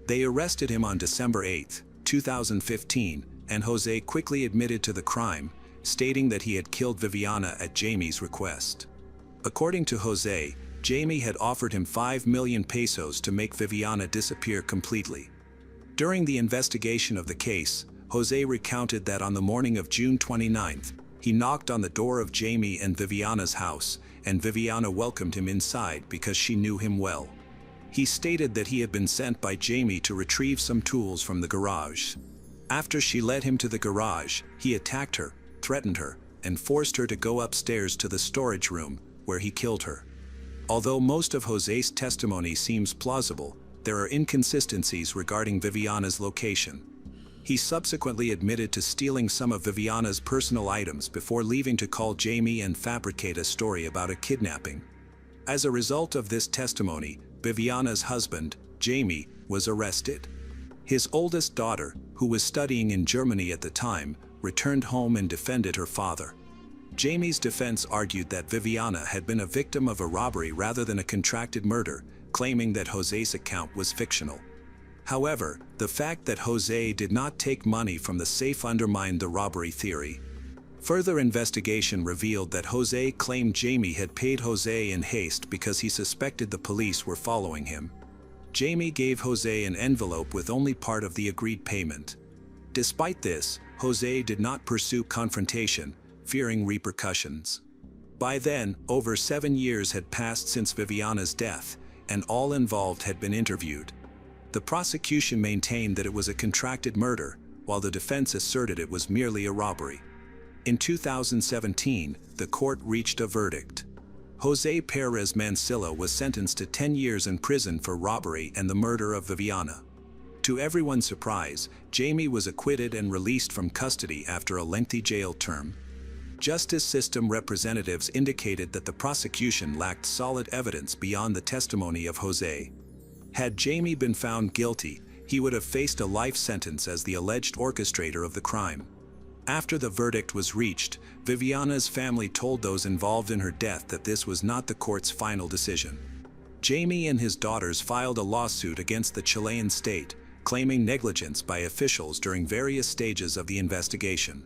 They arrested him on December 8, 2015, and Jose quickly admitted to the crime, stating that he had killed Viviana at Jamie's request. According to Jose, Jamie had offered him 5 million pesos to make Viviana disappear completely. During the investigation of the case, Jose recounted that on the morning of June 29th, he knocked on the door of Jamie and Viviana's house, and Viviana welcomed him inside because she knew him well. He stated that he had been sent by Jamie to retrieve some tools from the garage. After she led him to the garage, he attacked her, threatened her, and forced her to go upstairs to the storage room, where he killed her. Although most of Jose's testimony seems plausible, there are inconsistencies regarding Viviana's location. He subsequently admitted to stealing some of Viviana's personal items before leaving to call Jamie and fabricate a story about a kidnapping. As a result of this testimony, Viviana's husband, Jamie, was arrested. His oldest daughter, who was studying in Germany at the time, returned home and defended her father. Jamie's defense argued that Viviana had been a victim of a robbery rather than a contracted murder, claiming that Jose's account was fictional. However, the fact that Jose did not take money from the safe undermined the robbery theory. Further investigation revealed that Jose claimed Jamie had paid Jose in haste because he suspected the police were following him. Jamie gave Jose an envelope with only part of the agreed payment. Despite this, Jose did not pursue confrontation, fearing repercussions. By then, over 7 years had passed since Viviana's death, and all involved had been interviewed. The prosecution maintained that it was a contracted murder, while the defense asserted it was merely a robbery. In 2017, the court reached a verdict. Jose Perez Mancilla was sentenced to 10 years in prison for robbery and the murder of Viviana. To everyone's surprise, Jamie was acquitted and released from custody after a lengthy jail term. Justice system representatives indicated that the prosecution lacked solid evidence beyond the testimony of Jose. Had Jamie been found guilty, he would have faced a life sentence as the alleged orchestrator of the crime. After the verdict was reached, Viviana's family told those involved in her death that this was not the court's final decision. Jamie and his daughters filed a lawsuit against the Chilean state, claiming negligence by officials during various stages of the investigation.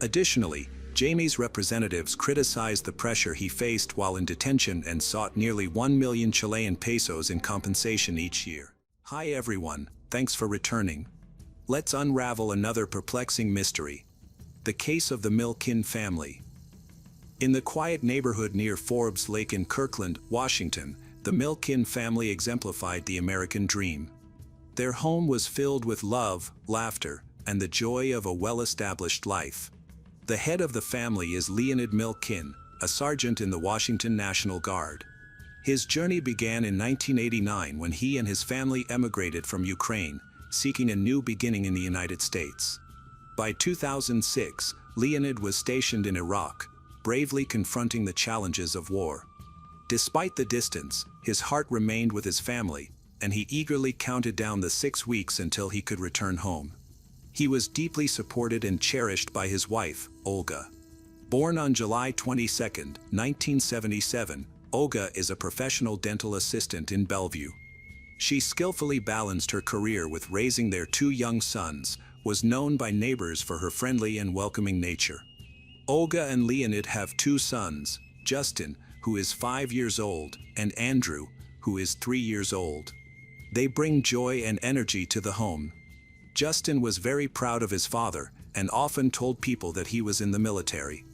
Additionally, Jamie's representatives criticized the pressure he faced while in detention and sought nearly 1 million Chilean pesos in compensation each year. Hi everyone, thanks for returning. Let's unravel another perplexing mystery: the case of the Milken family. In the quiet neighborhood near Forbes Lake in Kirkland, Washington, the Milken family exemplified the American dream. Their home was filled with love, laughter, and the joy of a well-established life. The head of the family is Leonid Milken, a sergeant in the Washington National Guard. His journey began in 1989 when he and his family emigrated from Ukraine, seeking a new beginning in the United States. By 2006, Leonid was stationed in Iraq, bravely confronting the challenges of war. Despite the distance, his heart remained with his family, and he eagerly counted down the 6 weeks until he could return home. He was deeply supported and cherished by his wife, Olga. Born on July 22, 1977, Olga is a professional dental assistant in Bellevue. She skillfully balanced her career with raising their 2 young sons, was known by neighbors for her friendly and welcoming nature. Olga and Leonid have 2 sons, Justin, who is 5 years old, and Andrew, who is 3 years old. They bring joy and energy to the home. Justin was very proud of his father and often told people that he was in the military.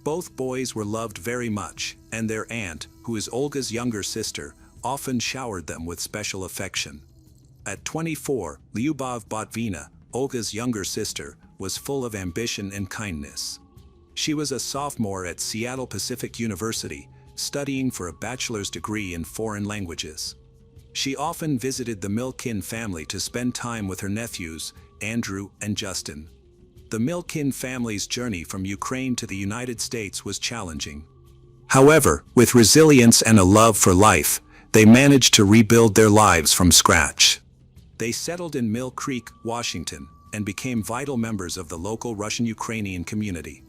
Both boys were loved very much, and their aunt, who is Olga's younger sister, often showered them with special affection. At 24, Lyubov Botvina, Olga's younger sister, was full of ambition and kindness. She was a sophomore at Seattle Pacific University, studying for a bachelor's degree in foreign languages. She often visited the Milken family to spend time with her nephews, Andrew and Justin. The Milken family's journey from Ukraine to the United States was challenging. However, with resilience and a love for life, they managed to rebuild their lives from scratch. They settled in Mill Creek, Washington, and became vital members of the local Russian-Ukrainian community.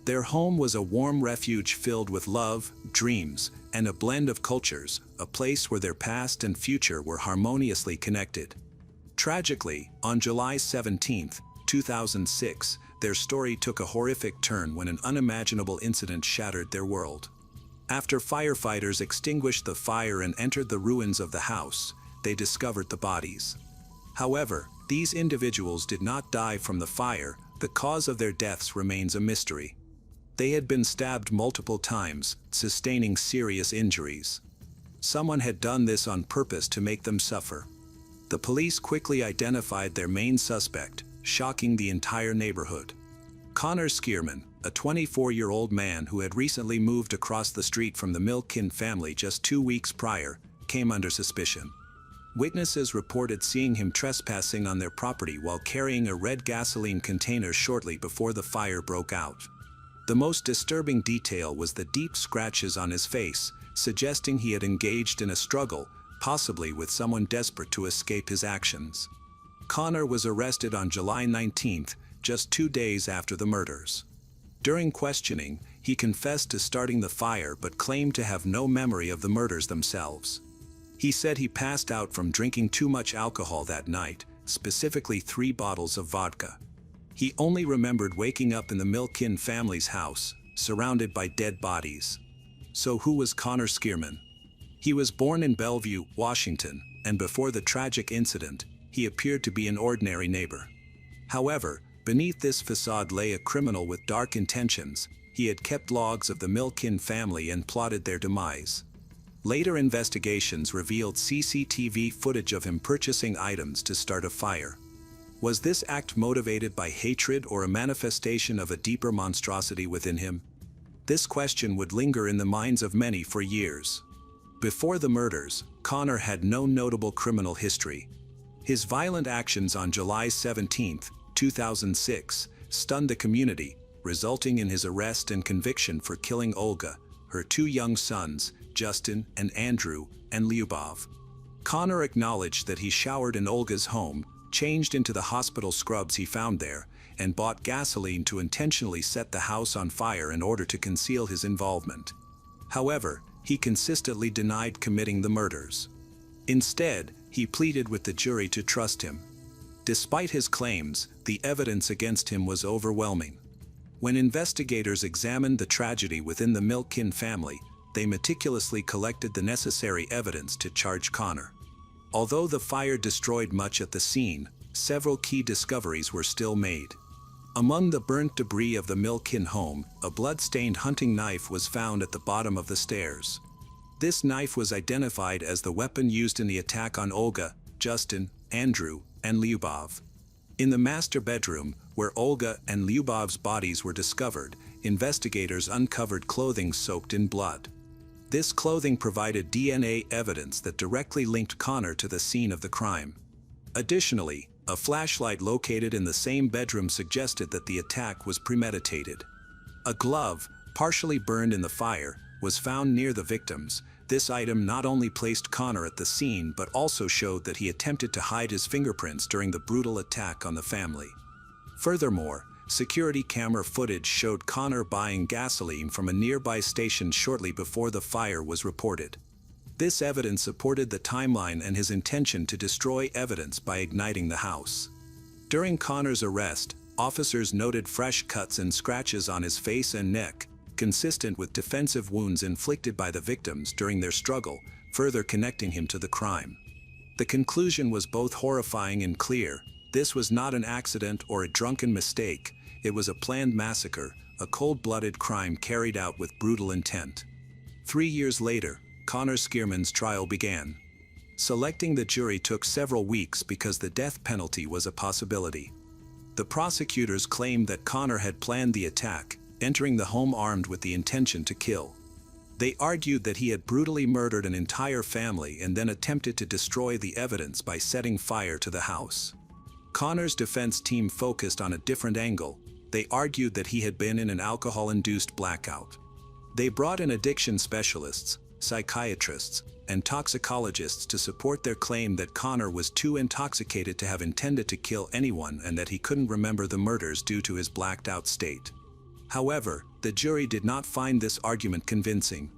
Their home was a warm refuge filled with love, dreams, and a blend of cultures, a place where their past and future were harmoniously connected. Tragically, on July 17, 2006, their story took a horrific turn when an unimaginable incident shattered their world. After firefighters extinguished the fire and entered the ruins of the house, they discovered the bodies. However, these individuals did not die from the fire. The cause of their deaths remains a mystery. They had been stabbed multiple times, sustaining serious injuries. Someone had done this on purpose to make them suffer. The police quickly identified their main suspect, shocking the entire neighborhood. Connor Skierman, a 24-year-old man who had recently moved across the street from the Milkin family just 2 weeks prior, came under suspicion. Witnesses reported seeing him trespassing on their property while carrying a red gasoline container shortly before the fire broke out. The most disturbing detail was the deep scratches on his face, suggesting he had engaged in a struggle, possibly with someone desperate to escape his actions. Connor was arrested on July 19, just 2 days after the murders. During questioning, he confessed to starting the fire but claimed to have no memory of the murders themselves. He said he passed out from drinking too much alcohol that night, specifically 3 bottles of vodka. He only remembered waking up in the Milkin family's house, surrounded by dead bodies. So who was Connor Skierman? He was born in Bellevue, Washington, and before the tragic incident, he appeared to be an ordinary neighbor. However, beneath this facade lay a criminal with dark intentions. He had kept logs of the Milkin family and plotted their demise. Later investigations revealed CCTV footage of him purchasing items to start a fire. Was this act motivated by hatred or a manifestation of a deeper monstrosity within him? This question would linger in the minds of many for years. Before the murders, Connor had no notable criminal history. His violent actions on July 17, 2006, stunned the community, resulting in his arrest and conviction for killing Olga, her 2 young sons, Justin and Andrew, and Lyubov. Connor acknowledged that he showered in Olga's home, changed into the hospital scrubs he found there, and bought gasoline to intentionally set the house on fire in order to conceal his involvement. However, he consistently denied committing the murders. Instead, he pleaded with the jury to trust him. Despite his claims, the evidence against him was overwhelming. When investigators examined the tragedy within the Milkin family, they meticulously collected the necessary evidence to charge Connor. Although the fire destroyed much at the scene, several key discoveries were still made. Among the burnt debris of the Milkin home, a blood-stained hunting knife was found at the bottom of the stairs. This knife was identified as the weapon used in the attack on Olga, Justin, Andrew, and Lyubov. In the master bedroom, where Olga and Lyubov's bodies were discovered, investigators uncovered clothing soaked in blood. This clothing provided DNA evidence that directly linked Connor to the scene of the crime. Additionally, a flashlight located in the same bedroom suggested that the attack was premeditated. A glove, partially burned in the fire, was found near the victims. This item not only placed Connor at the scene but also showed that he attempted to hide his fingerprints during the brutal attack on the family. Furthermore, security camera footage showed Connor buying gasoline from a nearby station shortly before the fire was reported. This evidence supported the timeline and his intention to destroy evidence by igniting the house. During Connor's arrest, officers noted fresh cuts and scratches on his face and neck, consistent with defensive wounds inflicted by the victims during their struggle, further connecting him to the crime. The conclusion was both horrifying and clear. This was not an accident or a drunken mistake. It was a planned massacre, a cold-blooded crime carried out with brutal intent. 3 years later, Connor Skierman's trial began. Selecting the jury took several weeks because the death penalty was a possibility. The prosecutors claimed that Connor had planned the attack, entering the home armed with the intention to kill. They argued that he had brutally murdered an entire family and then attempted to destroy the evidence by setting fire to the house. Connor's defense team focused on a different angle. They argued that he had been in an alcohol-induced blackout. They brought in addiction specialists, psychiatrists, and toxicologists to support their claim that Connor was too intoxicated to have intended to kill anyone and that he couldn't remember the murders due to his blacked-out state. However, the jury did not find this argument convincing.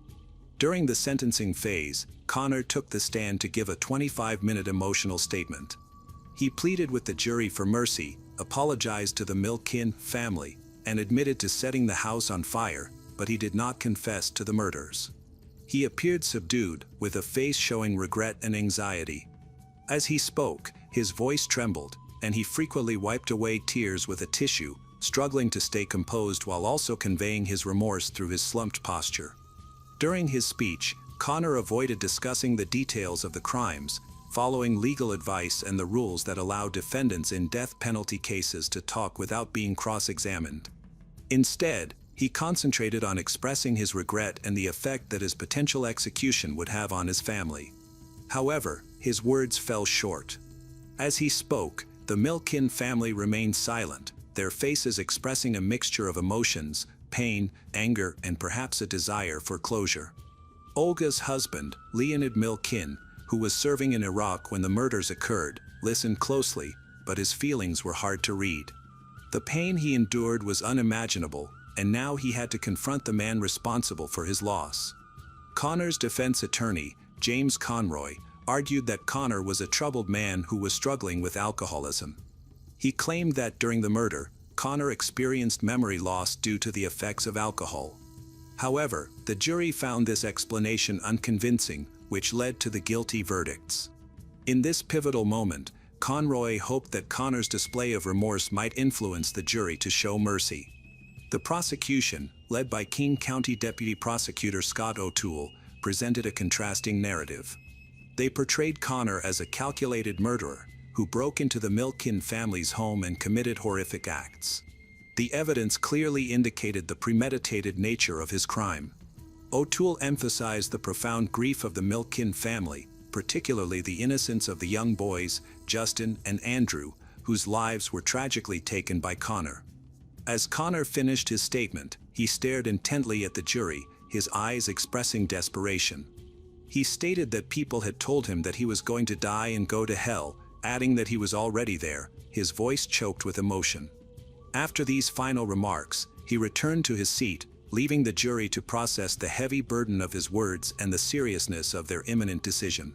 During the sentencing phase, Connor took the stand to give a 25-minute emotional statement. He pleaded with the jury for mercy, apologized to the Milkin family, and admitted to setting the house on fire, but he did not confess to the murders. He appeared subdued, with a face showing regret and anxiety. As he spoke, his voice trembled, and he frequently wiped away tears with a tissue, struggling to stay composed while also conveying his remorse through his slumped posture. During his speech, Connor avoided discussing the details of the crimes, following legal advice and the rules that allow defendants in death penalty cases to talk without being cross-examined. Instead, he concentrated on expressing his regret and the effect that his potential execution would have on his family. However, his words fell short. As he spoke, the Milkin family remained silent, their faces expressing a mixture of emotions, pain, anger, and perhaps a desire for closure. Olga's husband, Leonid Milkin, who was serving in Iraq when the murders occurred, listened closely, but his feelings were hard to read. The pain he endured was unimaginable, and now he had to confront the man responsible for his loss. Connor's defense attorney, James Conroy, argued that Connor was a troubled man who was struggling with alcoholism. He claimed that during the murder, Connor experienced memory loss due to the effects of alcohol. However, the jury found this explanation unconvincing, which led to the guilty verdicts. In this pivotal moment, Conroy hoped that Connor's display of remorse might influence the jury to show mercy. The prosecution, led by King County Deputy Prosecutor Scott O'Toole, presented a contrasting narrative. They portrayed Connor as a calculated murderer, who broke into the Milkin family's home and committed horrific acts. The evidence clearly indicated the premeditated nature of his crime. O'Toole emphasized the profound grief of the Milkin family, particularly the innocence of the young boys, Justin and Andrew, whose lives were tragically taken by Connor. As Connor finished his statement, he stared intently at the jury, his eyes expressing desperation. He stated that people had told him that he was going to die and go to hell, adding that he was already there, his voice choked with emotion. After these final remarks, he returned to his seat, leaving the jury to process the heavy burden of his words and the seriousness of their imminent decision.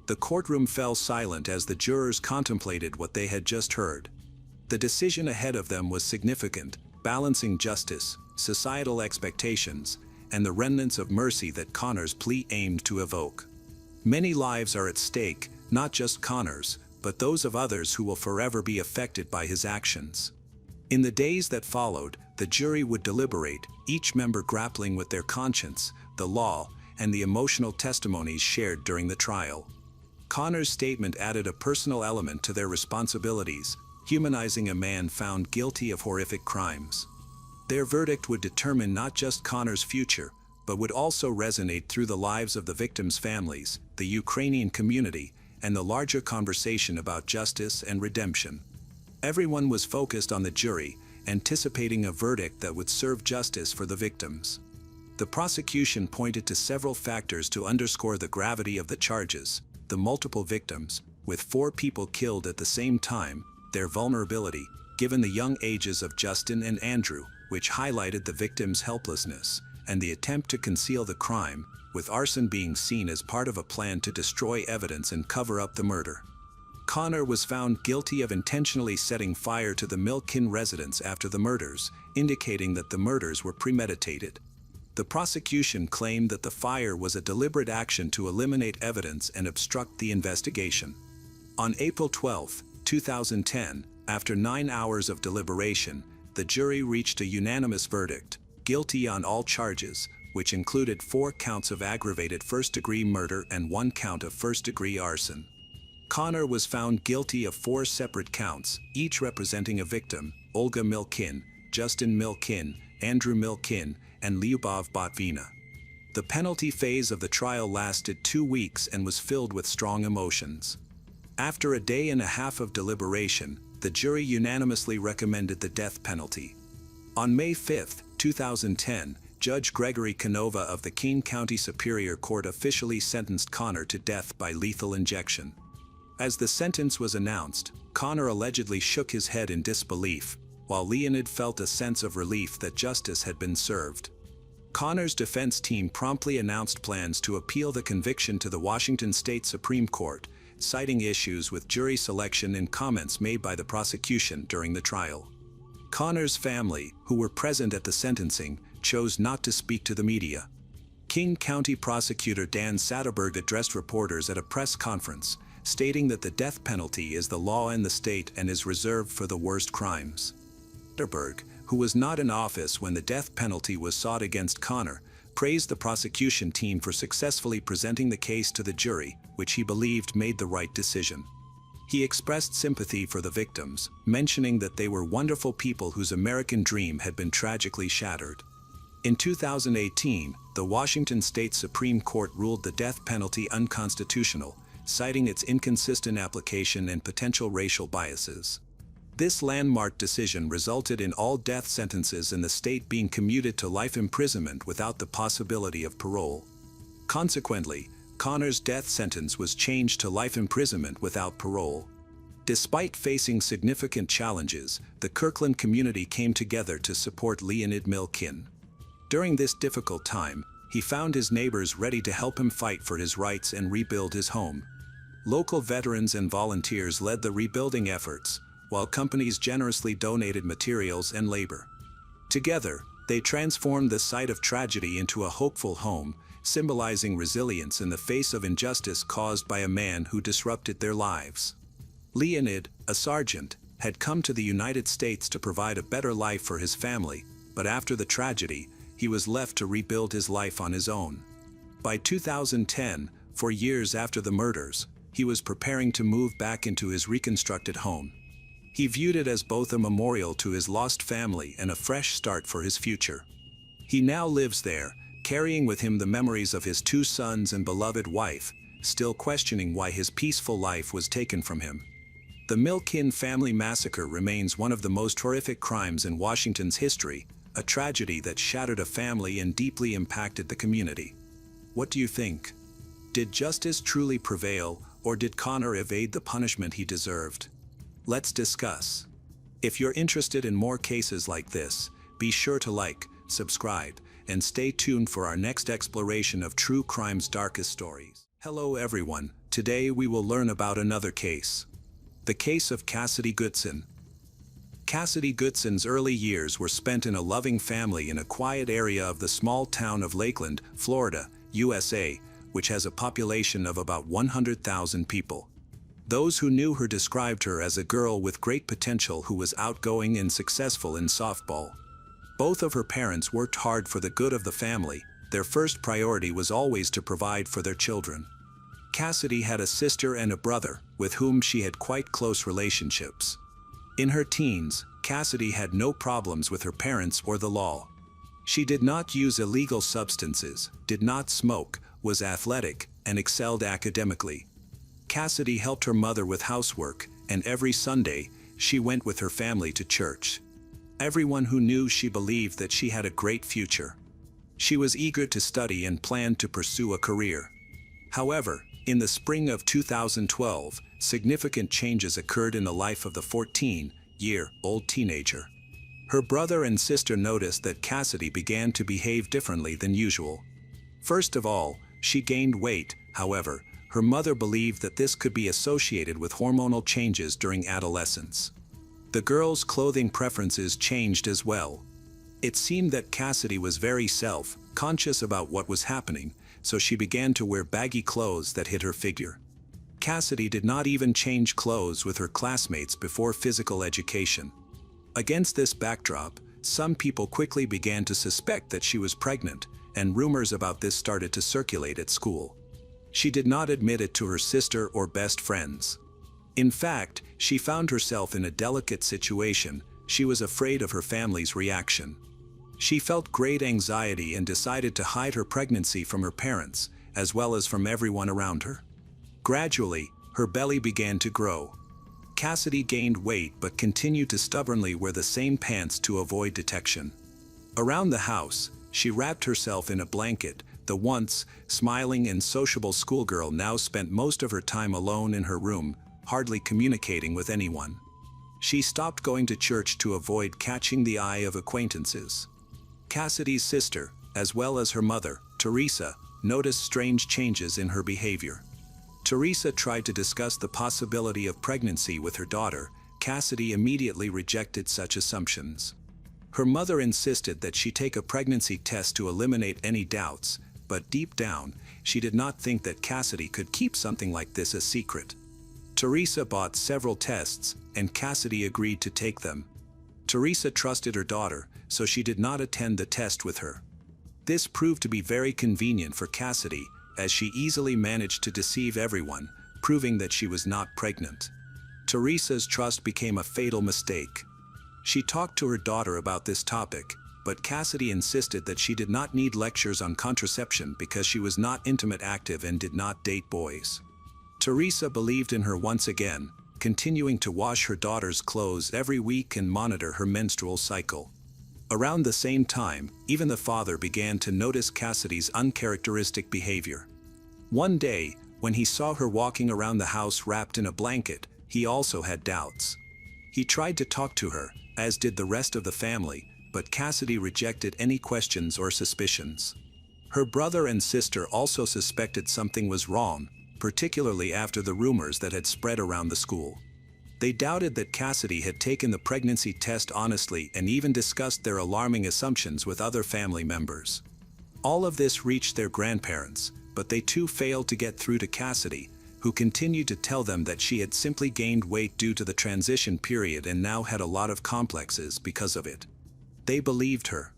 The courtroom fell silent as the jurors contemplated what they had just heard. The decision ahead of them was significant, balancing justice, societal expectations, and the remnants of mercy that Connor's plea aimed to evoke. Many lives are at stake, not just Connor's, but those of others who will forever be affected by his actions. In the days that followed, the jury would deliberate, each member grappling with their conscience, the law, and the emotional testimonies shared during the trial. Connor's statement added a personal element to their responsibilities, humanizing a man found guilty of horrific crimes. Their verdict would determine not just Connor's future, but would also resonate through the lives of the victims' families, the Ukrainian community, and the larger conversation about justice and redemption. Everyone was focused on the jury, anticipating a verdict that would serve justice for the victims. The prosecution pointed to several factors to underscore the gravity of the charges: the multiple victims, with 4 people killed at the same time, their vulnerability, given the young ages of Justin and Andrew, which highlighted the victims' helplessness, and the attempt to conceal the crime, with arson being seen as part of a plan to destroy evidence and cover up the murder. Connor was found guilty of intentionally setting fire to the Milkin residence after the murders, indicating that the murders were premeditated. The prosecution claimed that the fire was a deliberate action to eliminate evidence and obstruct the investigation. On April 12, 2010, after 9 hours of deliberation, the jury reached a unanimous verdict: guilty on all charges, which included 4 counts of aggravated first-degree murder and 1 count of first-degree arson. Connor was found guilty of 4 separate counts, each representing a victim: Olga Milkin, Justin Milkin, Andrew Milkin, and Lyubov Botvina. The penalty phase of the trial lasted 2 weeks and was filled with strong emotions. After a day and a half of deliberation, the jury unanimously recommended the death penalty. On May 5, 2010, Judge Gregory Canova of the King County Superior Court officially sentenced Connor to death by lethal injection. As the sentence was announced, Connor allegedly shook his head in disbelief, while Leonid felt a sense of relief that justice had been served. Connor's defense team promptly announced plans to appeal the conviction to the Washington State Supreme Court, citing issues with jury selection and comments made by the prosecution during the trial. Connor's family, who were present at the sentencing, chose not to speak to the media. King County Prosecutor Dan Satterberg addressed reporters at a press conference, stating that the death penalty is the law in the state and is reserved for the worst crimes. Satterberg, who was not in office when the death penalty was sought against Connor, praised the prosecution team for successfully presenting the case to the jury, which he believed made the right decision. He expressed sympathy for the victims, mentioning that they were wonderful people whose American dream had been tragically shattered. In 2018, the Washington State Supreme Court ruled the death penalty unconstitutional, citing its inconsistent application and potential racial biases. This landmark decision resulted in all death sentences in the state being commuted to life imprisonment without the possibility of parole. Consequently, Connor's death sentence was changed to life imprisonment without parole. Despite facing significant challenges, the Kirkland community came together to support Leonid Milkin. During this difficult time, he found his neighbors ready to help him fight for his rights and rebuild his home. Local veterans and volunteers led the rebuilding efforts, while companies generously donated materials and labor. Together, they transformed the site of tragedy into a hopeful home, symbolizing resilience in the face of injustice caused by a man who disrupted their lives. Leonid, a sergeant, had come to the United States to provide a better life for his family, but after the tragedy, he was left to rebuild his life on his own. By 2010, 4 years after the murders, he was preparing to move back into his reconstructed home. He viewed it as both a memorial to his lost family and a fresh start for his future. He now lives there, carrying with him the memories of his 2 sons and beloved wife, still questioning why his peaceful life was taken from him. The Milkin family massacre remains one of the most horrific crimes in Washington's history, a tragedy that shattered a family and deeply impacted the community. What do you think? Did justice truly prevail, or did Connor evade the punishment he deserved? Let's discuss. If you're interested in more cases like this, be sure to like, subscribe, and stay tuned for our next exploration of true crime's darkest stories. Hello everyone, today we will learn about another case. The case of Cassidy Goodson. Cassidy Goodson's early years were spent in a loving family in a quiet area of the small town of Lakeland, Florida, USA, which has a population of about 100,000 people. Those who knew her described her as a girl with great potential who was outgoing and successful in softball. Both of her parents worked hard for the good of the family. Their first priority was always to provide for their children. Cassidy had a sister and a brother, with whom she had quite close relationships. In her teens, Cassidy had no problems with her parents or the law. She did not use illegal substances, did not smoke, was athletic, and excelled academically. Cassidy helped her mother with housework, and every Sunday, she went with her family to church. Everyone who knew she believed that she had a great future. She was eager to study and planned to pursue a career. However, in the spring of 2012, significant changes occurred in the life of the 14-year-old teenager. Her brother and sister noticed that Cassidy began to behave differently than usual. First of all, she gained weight. However, her mother believed that this could be associated with hormonal changes during adolescence. The girl's clothing preferences changed as well. It seemed that Cassidy was very self-conscious about what was happening, so she began to wear baggy clothes that hid her figure. Cassidy did not even change clothes with her classmates before physical education. Against this backdrop, some people quickly began to suspect that she was pregnant, and rumors about this started to circulate at school. She did not admit it to her sister or best friends. In fact, she found herself in a delicate situation. She was afraid of her family's reaction. She felt great anxiety and decided to hide her pregnancy from her parents, as well as from everyone around her. Gradually, her belly began to grow. Cassidy gained weight but continued to stubbornly wear the same pants to avoid detection. Around the house, she wrapped herself in a blanket. The once smiling and sociable schoolgirl now spent most of her time alone in her room, hardly communicating with anyone. She stopped going to church to avoid catching the eye of acquaintances. Cassidy's sister, as well as her mother, Teresa, noticed strange changes in her behavior. Teresa tried to discuss the possibility of pregnancy with her daughter. Cassidy immediately rejected such assumptions. Her mother insisted that she take a pregnancy test to eliminate any doubts, but deep down, she did not think that Cassidy could keep something like this a secret. Teresa bought several tests, and Cassidy agreed to take them. Teresa trusted her daughter, so she did not attend the test with her. This proved to be very convenient for Cassidy, as she easily managed to deceive everyone, proving that she was not pregnant. Teresa's trust became a fatal mistake. She talked to her daughter about this topic, but Cassidy insisted that she did not need lectures on contraception because she was not intimate active and did not date boys. Teresa believed in her once again, continuing to wash her daughter's clothes every week and monitor her menstrual cycle. Around the same time, even the father began to notice Cassidy's uncharacteristic behavior. One day, when he saw her walking around the house wrapped in a blanket, he also had doubts. He tried to talk to her, as did the rest of the family, but Cassidy rejected any questions or suspicions. Her brother and sister also suspected something was wrong, particularly after the rumors that had spread around the school. They doubted that Cassidy had taken the pregnancy test honestly and even discussed their alarming assumptions with other family members. All of this reached their grandparents, but they too failed to get through to Cassidy, who continued to tell them that she had simply gained weight due to the transition period and now had a lot of complexes because of it. They believed her.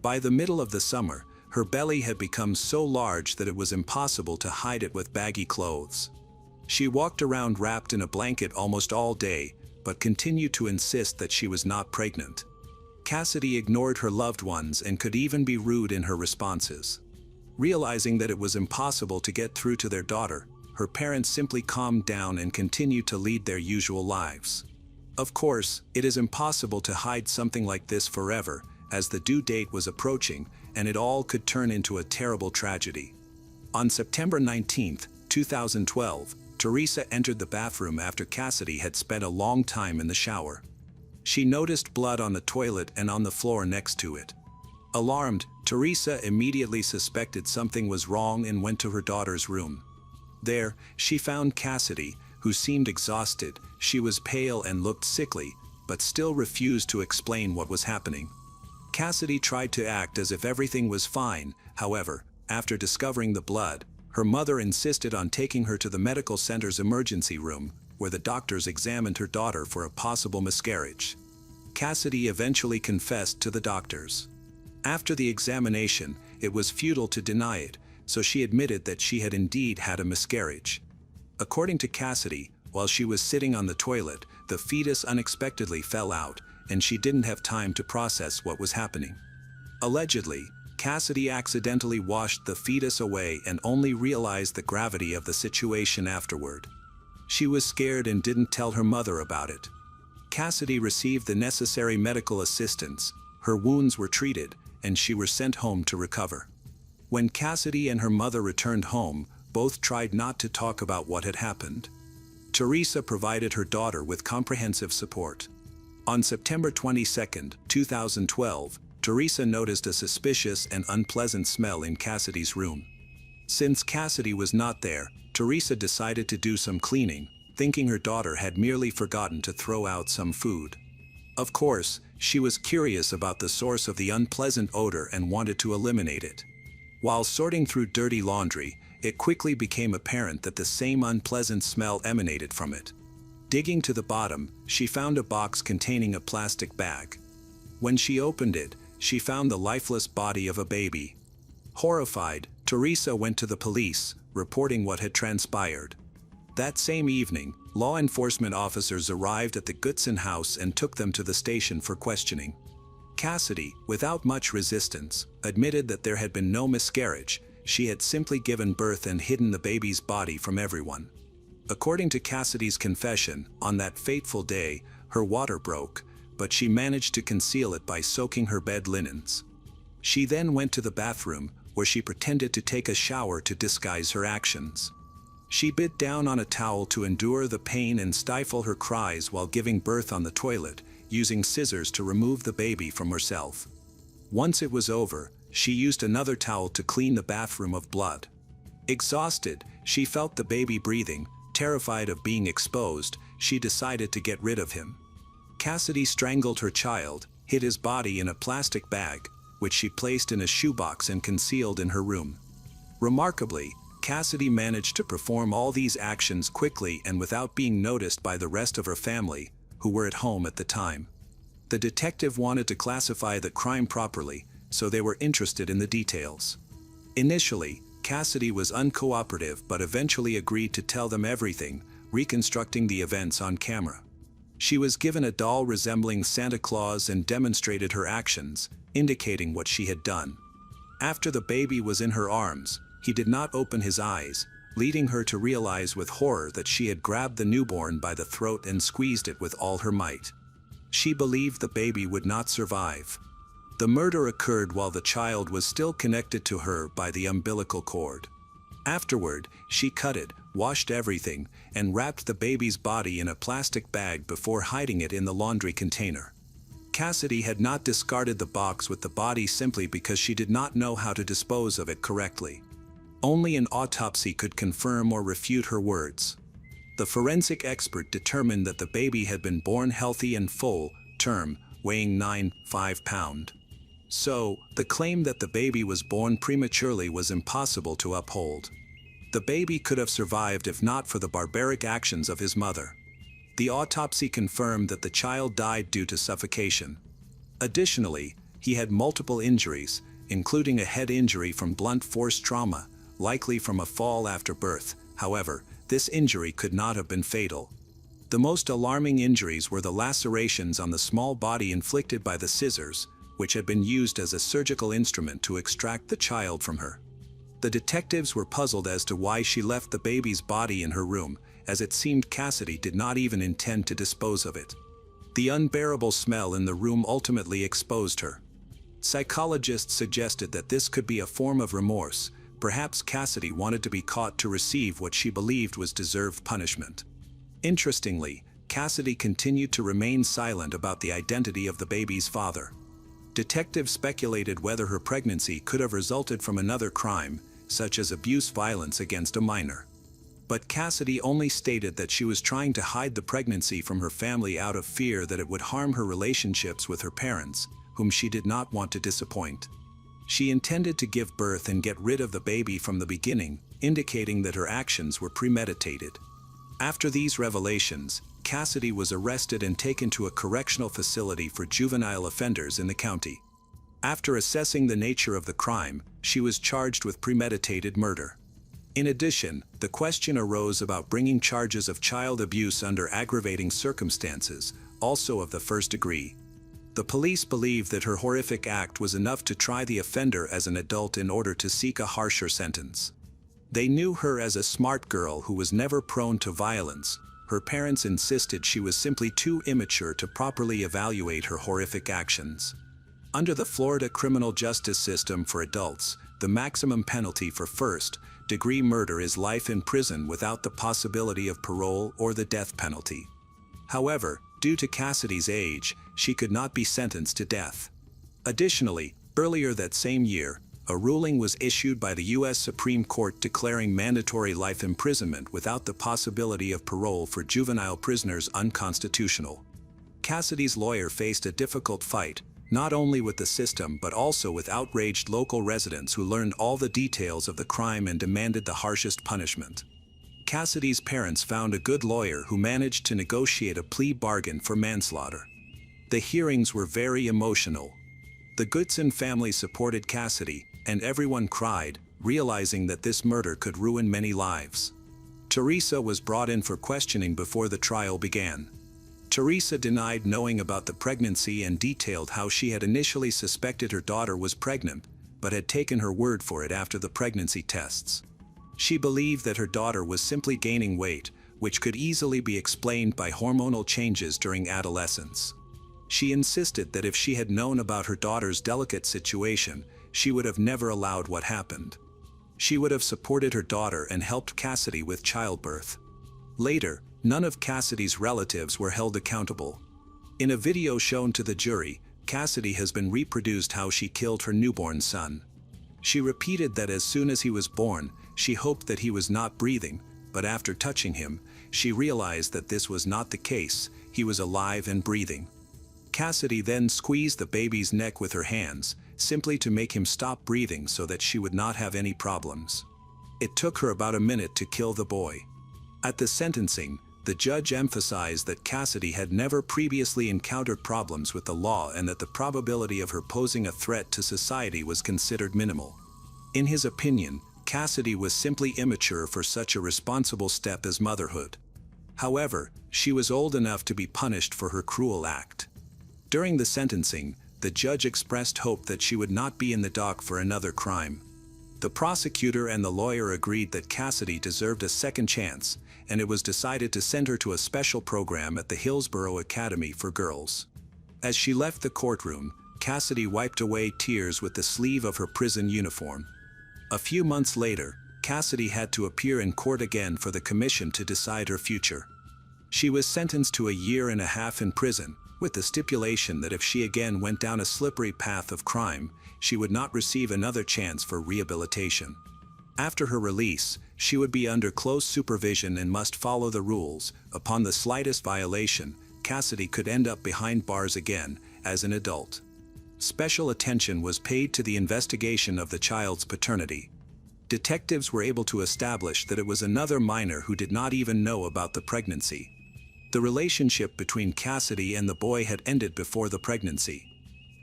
By the middle of the summer, her belly had become so large that it was impossible to hide it with baggy clothes. She walked around wrapped in a blanket almost all day, but continued to insist that she was not pregnant. Cassidy ignored her loved ones and could even be rude in her responses. Realizing that it was impossible to get through to their daughter, her parents simply calmed down and continued to lead their usual lives. Of course, it is impossible to hide something like this forever, as the due date was approaching, and it all could turn into a terrible tragedy. On September 19, 2012, Teresa entered the bathroom after Cassidy had spent a long time in the shower. She noticed blood on the toilet and on the floor next to it. Alarmed, Teresa immediately suspected something was wrong and went to her daughter's room. There, she found Cassidy, who seemed exhausted. She was pale and looked sickly, but still refused to explain what was happening. Cassidy tried to act as if everything was fine. However, after discovering the blood, her mother insisted on taking her to the medical center's emergency room, where the doctors examined her daughter for a possible miscarriage. Cassidy eventually confessed to the doctors. After the examination, it was futile to deny it, so she admitted that she had indeed had a miscarriage. According to Cassidy, while she was sitting on the toilet, the fetus unexpectedly fell out, and she didn't have time to process what was happening. Allegedly, Cassidy accidentally washed the fetus away and only realized the gravity of the situation afterward. She was scared and didn't tell her mother about it. Cassidy received the necessary medical assistance, her wounds were treated, and she was sent home to recover. When Cassidy and her mother returned home, both tried not to talk about what had happened. Teresa provided her daughter with comprehensive support. On September 22, 2012, Teresa noticed a suspicious and unpleasant smell in Cassidy's room. Since Cassidy was not there, Teresa decided to do some cleaning, thinking her daughter had merely forgotten to throw out some food. Of course, she was curious about the source of the unpleasant odor and wanted to eliminate it. While sorting through dirty laundry, it quickly became apparent that the same unpleasant smell emanated from it. Digging to the bottom, she found a box containing a plastic bag. When she opened it, she found the lifeless body of a baby. Horrified, Teresa went to the police, reporting what had transpired. That same evening, law enforcement officers arrived at the Goodson house and took them to the station for questioning. Cassidy, without much resistance, admitted that there had been no miscarriage. She had simply given birth and hidden the baby's body from everyone. According to Cassidy's confession, on that fateful day, her water broke, but she managed to conceal it by soaking her bed linens. She then went to the bathroom, where she pretended to take a shower to disguise her actions. She bit down on a towel to endure the pain and stifle her cries while giving birth on the toilet, using scissors to remove the baby from herself. Once it was over, she used another towel to clean the bathroom of blood. Exhausted, she felt the baby breathing. Terrified of being exposed, she decided to get rid of him. Cassidy strangled her child, hid his body in a plastic bag, which she placed in a shoebox and concealed in her room. Remarkably, Cassidy managed to perform all these actions quickly and without being noticed by the rest of her family, who were at home at the time. The detective wanted to classify the crime properly, so they were interested in the details. Initially, Cassidy was uncooperative but eventually agreed to tell them everything, reconstructing the events on camera. She was given a doll resembling Santa Claus and demonstrated her actions, indicating what she had done. After the baby was in her arms, he did not open his eyes, leading her to realize with horror that she had grabbed the newborn by the throat and squeezed it with all her might. She believed the baby would not survive. The murder occurred while the child was still connected to her by the umbilical cord. Afterward, she cut it, washed everything, and wrapped the baby's body in a plastic bag before hiding it in the laundry container. Cassidy had not discarded the box with the body simply because she did not know how to dispose of it correctly. Only an autopsy could confirm or refute her words. The forensic expert determined that the baby had been born healthy and full term, weighing 9.5 pounds. So, the claim that the baby was born prematurely was impossible to uphold. The baby could have survived if not for the barbaric actions of his mother. The autopsy confirmed that the child died due to suffocation. Additionally, he had multiple injuries, including a head injury from blunt force trauma, likely from a fall after birth. However, this injury could not have been fatal. The most alarming injuries were the lacerations on the small body inflicted by the scissors, which had been used as a surgical instrument to extract the child from her. The detectives were puzzled as to why she left the baby's body in her room, as it seemed Cassidy did not even intend to dispose of it. The unbearable smell in the room ultimately exposed her. Psychologists suggested that this could be a form of remorse. Perhaps Cassidy wanted to be caught to receive what she believed was deserved punishment. Interestingly, Cassidy continued to remain silent about the identity of the baby's father. Detectives speculated whether her pregnancy could have resulted from another crime, such as violence against a minor. But Cassidy only stated that she was trying to hide the pregnancy from her family out of fear that it would harm her relationships with her parents, whom she did not want to disappoint. She intended to give birth and get rid of the baby from the beginning, indicating that her actions were premeditated. After these revelations, Cassidy was arrested and taken to a correctional facility for juvenile offenders in the county. After assessing the nature of the crime, she was charged with premeditated murder. In addition, the question arose about bringing charges of child abuse under aggravating circumstances, also of the first degree. The police believed that her horrific act was enough to try the offender as an adult in order to seek a harsher sentence. They knew her as a smart girl who was never prone to violence. Her parents insisted she was simply too immature to properly evaluate her horrific actions. Under the Florida criminal justice system for adults, the maximum penalty for first-degree murder is life in prison without the possibility of parole or the death penalty. However, due to Cassidy's age, she could not be sentenced to death. Additionally, earlier that same year, a ruling was issued by the U.S. Supreme Court declaring mandatory life imprisonment without the possibility of parole for juvenile prisoners unconstitutional. Cassidy's lawyer faced a difficult fight, not only with the system but also with outraged local residents who learned all the details of the crime and demanded the harshest punishment. Cassidy's parents found a good lawyer who managed to negotiate a plea bargain for manslaughter. The hearings were very emotional. The Goodson family supported Cassidy, and everyone cried, realizing that this murder could ruin many lives. Teresa was brought in for questioning before the trial began. Teresa denied knowing about the pregnancy and detailed how she had initially suspected her daughter was pregnant, but had taken her word for it after the pregnancy tests. She believed that her daughter was simply gaining weight, which could easily be explained by hormonal changes during adolescence. She insisted that if she had known about her daughter's delicate situation, she would have never allowed what happened. She would have supported her daughter and helped Cassidy with childbirth. Later, none of Cassidy's relatives were held accountable. In a video shown to the jury, Cassidy has been reproduced how she killed her newborn son. She repeated that as soon as he was born, she hoped that he was not breathing, but after touching him, she realized that this was not the case, he was alive and breathing. Cassidy then squeezed the baby's neck with her hands, simply to make him stop breathing so that she would not have any problems. It took her about a minute to kill the boy. At the sentencing, the judge emphasized that Cassidy had never previously encountered problems with the law and that the probability of her posing a threat to society was considered minimal. In his opinion, Cassidy was simply immature for such a responsible step as motherhood. However, she was old enough to be punished for her cruel act. During the sentencing, the judge expressed hope that she would not be in the dock for another crime. The prosecutor and the lawyer agreed that Cassidy deserved a second chance, and it was decided to send her to a special program at the Hillsborough Academy for Girls. As she left the courtroom, Cassidy wiped away tears with the sleeve of her prison uniform. A few months later, Cassidy had to appear in court again for the commission to decide her future. She was sentenced to 1.5 years in prison, with the stipulation that if she again went down a slippery path of crime, she would not receive another chance for rehabilitation. After her release, she would be under close supervision and must follow the rules. Upon the slightest violation, Cassidy could end up behind bars again, as an adult. Special attention was paid to the investigation of the child's paternity. Detectives were able to establish that it was another minor who did not even know about the pregnancy. The relationship between Cassidy and the boy had ended before the pregnancy.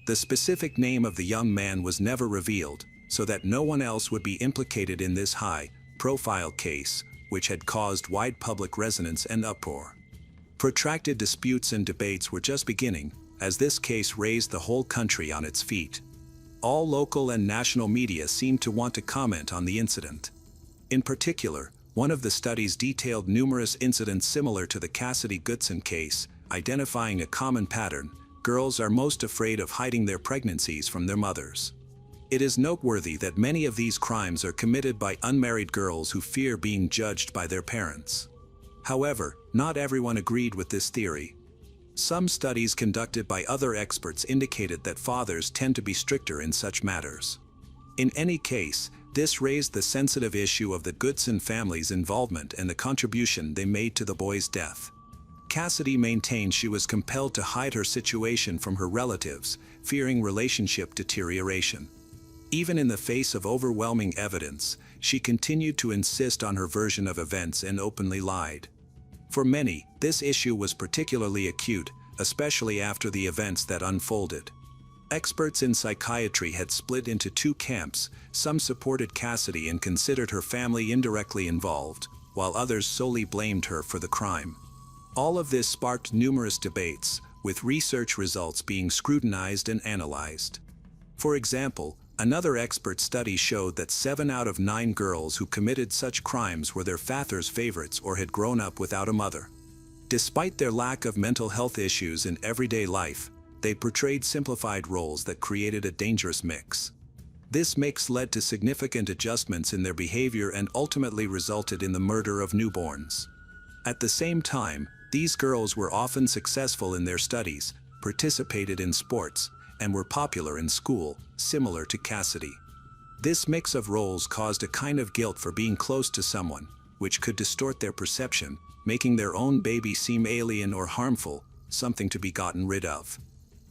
The specific name of the young man was never revealed, so that no one else would be implicated in this high-profile case, which had caused wide public resonance and uproar. Protracted disputes and debates were just beginning, as this case raised the whole country on its feet. All local and national media seemed to want to comment on the incident. In particular, one of the studies detailed numerous incidents similar to the Cassidy Goodson case, identifying a common pattern: girls are most afraid of hiding their pregnancies from their mothers. It is noteworthy that many of these crimes are committed by unmarried girls who fear being judged by their parents. However, not everyone agreed with this theory. Some studies conducted by other experts indicated that fathers tend to be stricter in such matters. In any case, this raised the sensitive issue of the Goodson family's involvement and the contribution they made to the boy's death. Cassidy maintained she was compelled to hide her situation from her relatives, fearing relationship deterioration. Even in the face of overwhelming evidence, she continued to insist on her version of events and openly lied. For many, this issue was particularly acute, especially after the events that unfolded. Experts in psychiatry had split into two camps. Some supported Cassidy and considered her family indirectly involved, while others solely blamed her for the crime. All of this sparked numerous debates, with research results being scrutinized and analyzed. For example, another expert study showed that 7 out of 9 girls who committed such crimes were their father's favorites or had grown up without a mother. Despite their lack of mental health issues in everyday life, they portrayed simplified roles that created a dangerous mix. This mix led to significant adjustments in their behavior and ultimately resulted in the murder of newborns. At the same time, these girls were often successful in their studies, participated in sports, and were popular in school, similar to Cassidy. This mix of roles caused a kind of guilt for being close to someone, which could distort their perception, making their own baby seem alien or harmful, something to be gotten rid of.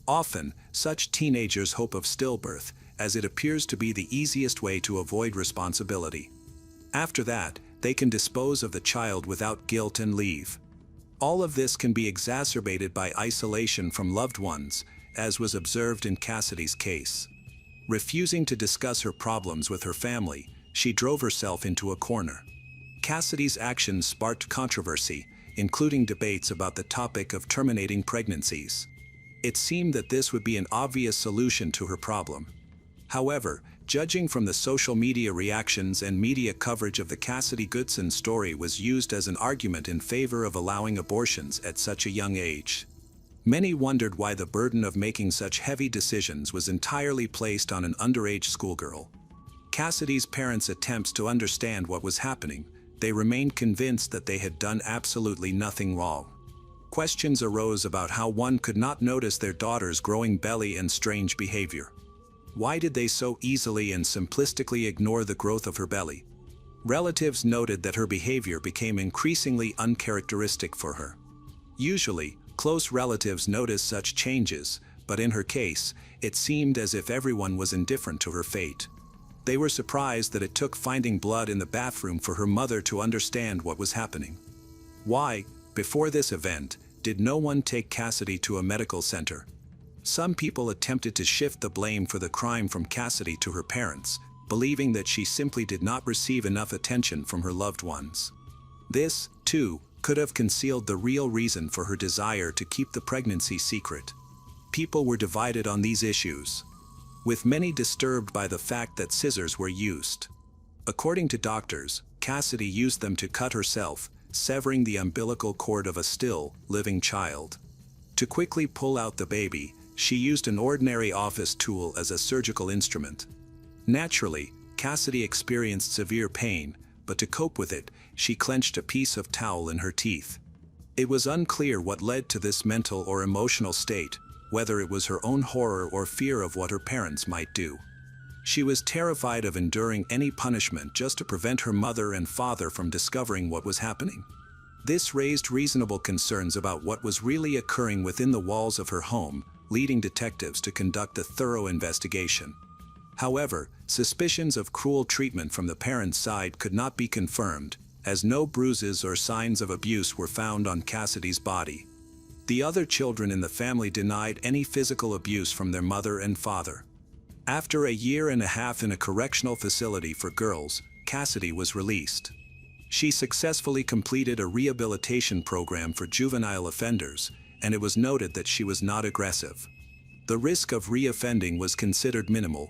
Often, such teenagers hope of stillbirth, as it appears to be the easiest way to avoid responsibility. After that, they can dispose of the child without guilt and leave. All of this can be exacerbated by isolation from loved ones, as was observed in Cassidy's case. Refusing to discuss her problems with her family, she drove herself into a corner. Cassidy's actions sparked controversy, including debates about the topic of terminating pregnancies. It seemed that this would be an obvious solution to her problem. However, judging from the social media reactions and media coverage of the Cassidy Goodson story was used as an argument in favor of allowing abortions at such a young age. Many wondered why the burden of making such heavy decisions was entirely placed on an underage schoolgirl. Cassidy's parents' attempts to understand what was happening, they remained convinced that they had done absolutely nothing wrong. Questions arose about how one could not notice their daughter's growing belly and strange behavior. Why did they so easily and simplistically ignore the growth of her belly? Relatives noted that her behavior became increasingly uncharacteristic for her. Usually, close relatives notice such changes, but in her case, it seemed as if everyone was indifferent to her fate. They were surprised that it took finding blood in the bathroom for her mother to understand what was happening. Why, before this event, did no one take Cassidy to a medical center? Some people attempted to shift the blame for the crime from Cassidy to her parents, believing that she simply did not receive enough attention from her loved ones. This, too, could have concealed the real reason for her desire to keep the pregnancy secret. People were divided on these issues, with many disturbed by the fact that scissors were used. According to doctors, Cassidy used them to cut herself, severing the umbilical cord of a still, living child. To quickly pull out the baby, she used an ordinary office tool as a surgical instrument. Naturally, Cassidy experienced severe pain, but to cope with it, she clenched a piece of towel in her teeth. It was unclear what led to this mental or emotional state, whether it was her own horror or fear of what her parents might do. She was terrified of enduring any punishment just to prevent her mother and father from discovering what was happening. This raised reasonable concerns about what was really occurring within the walls of her home, leading detectives to conduct a thorough investigation. However, suspicions of cruel treatment from the parents' side could not be confirmed, as no bruises or signs of abuse were found on Cassidy's body. The other children in the family denied any physical abuse from their mother and father. After a year and a half in a correctional facility for girls, Cassidy was released. She successfully completed a rehabilitation program for juvenile offenders, and it was noted that she was not aggressive. The risk of reoffending was considered minimal.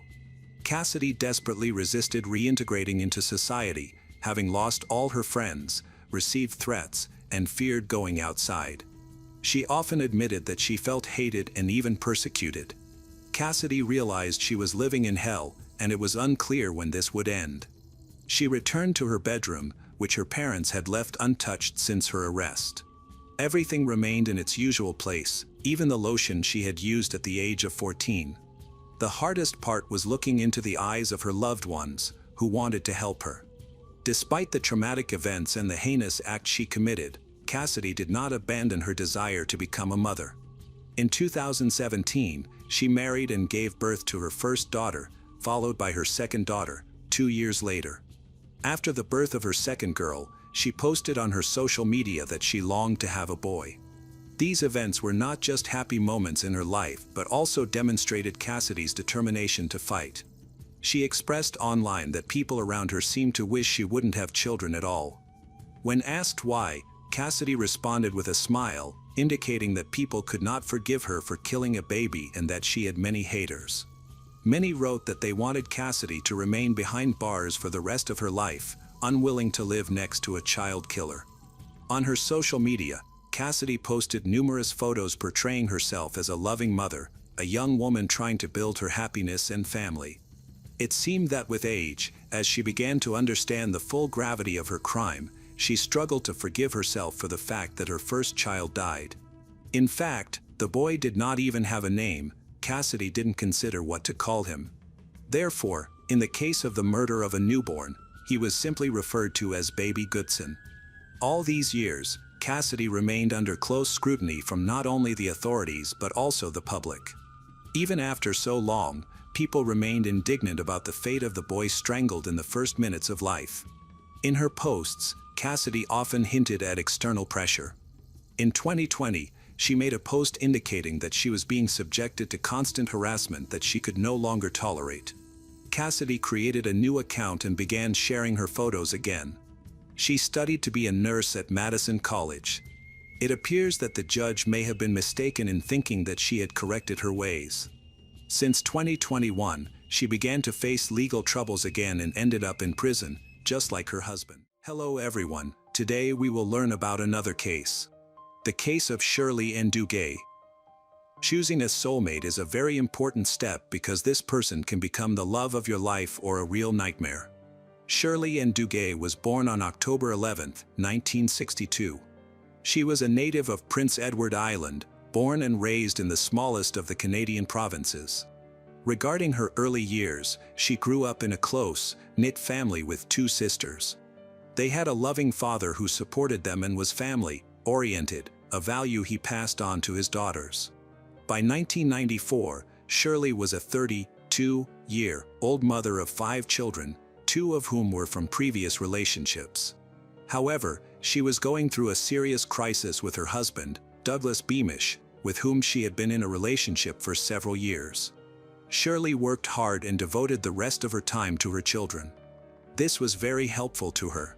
Cassidy desperately resisted reintegrating into society, having lost all her friends, received threats, and feared going outside. She often admitted that she felt hated and even persecuted. Cassidy realized she was living in hell, and it was unclear when this would end. She returned to her bedroom, which her parents had left untouched since her arrest. Everything remained in its usual place, even the lotion she had used at the age of 14. The hardest part was looking into the eyes of her loved ones, who wanted to help her. Despite the traumatic events and the heinous act she committed, Cassidy did not abandon her desire to become a mother. In 2017, she married and gave birth to her first daughter, followed by her second daughter, 2 years later. After the birth of her second girl, she posted on her social media that she longed to have a boy. These events were not just happy moments in her life, but also demonstrated Cassidy's determination to fight. She expressed online that people around her seemed to wish she wouldn't have children at all. When asked why, Cassidy responded with a smile, indicating that people could not forgive her for killing a baby and that she had many haters. Many wrote that they wanted Cassidy to remain behind bars for the rest of her life, unwilling to live next to a child killer. On her social media, Cassidy posted numerous photos portraying herself as a loving mother, a young woman trying to build her happiness and family. It seemed that with age, as she began to understand the full gravity of her crime, she struggled to forgive herself for the fact that her first child died. In fact, the boy did not even have a name. Cassidy didn't consider what to call him. Therefore, in the case of the murder of a newborn, he was simply referred to as Baby Goodson. All these years, Cassidy remained under close scrutiny from not only the authorities but also the public. Even after so long, people remained indignant about the fate of the boy strangled in the first minutes of life. In her posts, Cassidy often hinted at external pressure. In 2020, she made a post indicating that she was being subjected to constant harassment that she could no longer tolerate. Cassidy created a new account and began sharing her photos again. She studied to be a nurse at Madison College. It appears that the judge may have been mistaken in thinking that she had corrected her ways. Since 2021, she began to face legal troubles again and ended up in prison, just like her husband. Hello everyone, today we will learn about another case. The case of Shirley Ndugay. Choosing a soulmate is a very important step because this person can become the love of your life or a real nightmare. Shirley Ann Duguay was born on October 11, 1962. She was a native of Prince Edward Island, born and raised in the smallest of the Canadian provinces. Regarding her early years, she grew up in a close, knit family with two sisters. They had a loving father who supported them and was family-oriented, a value he passed on to his daughters. By 1994, Shirley was a 32-year-old mother of 5 children, 2 of whom were from previous relationships. However, she was going through a serious crisis with her husband, Douglas Beamish, with whom she had been in a relationship for several years. Shirley worked hard and devoted the rest of her time to her children. This was very helpful to her.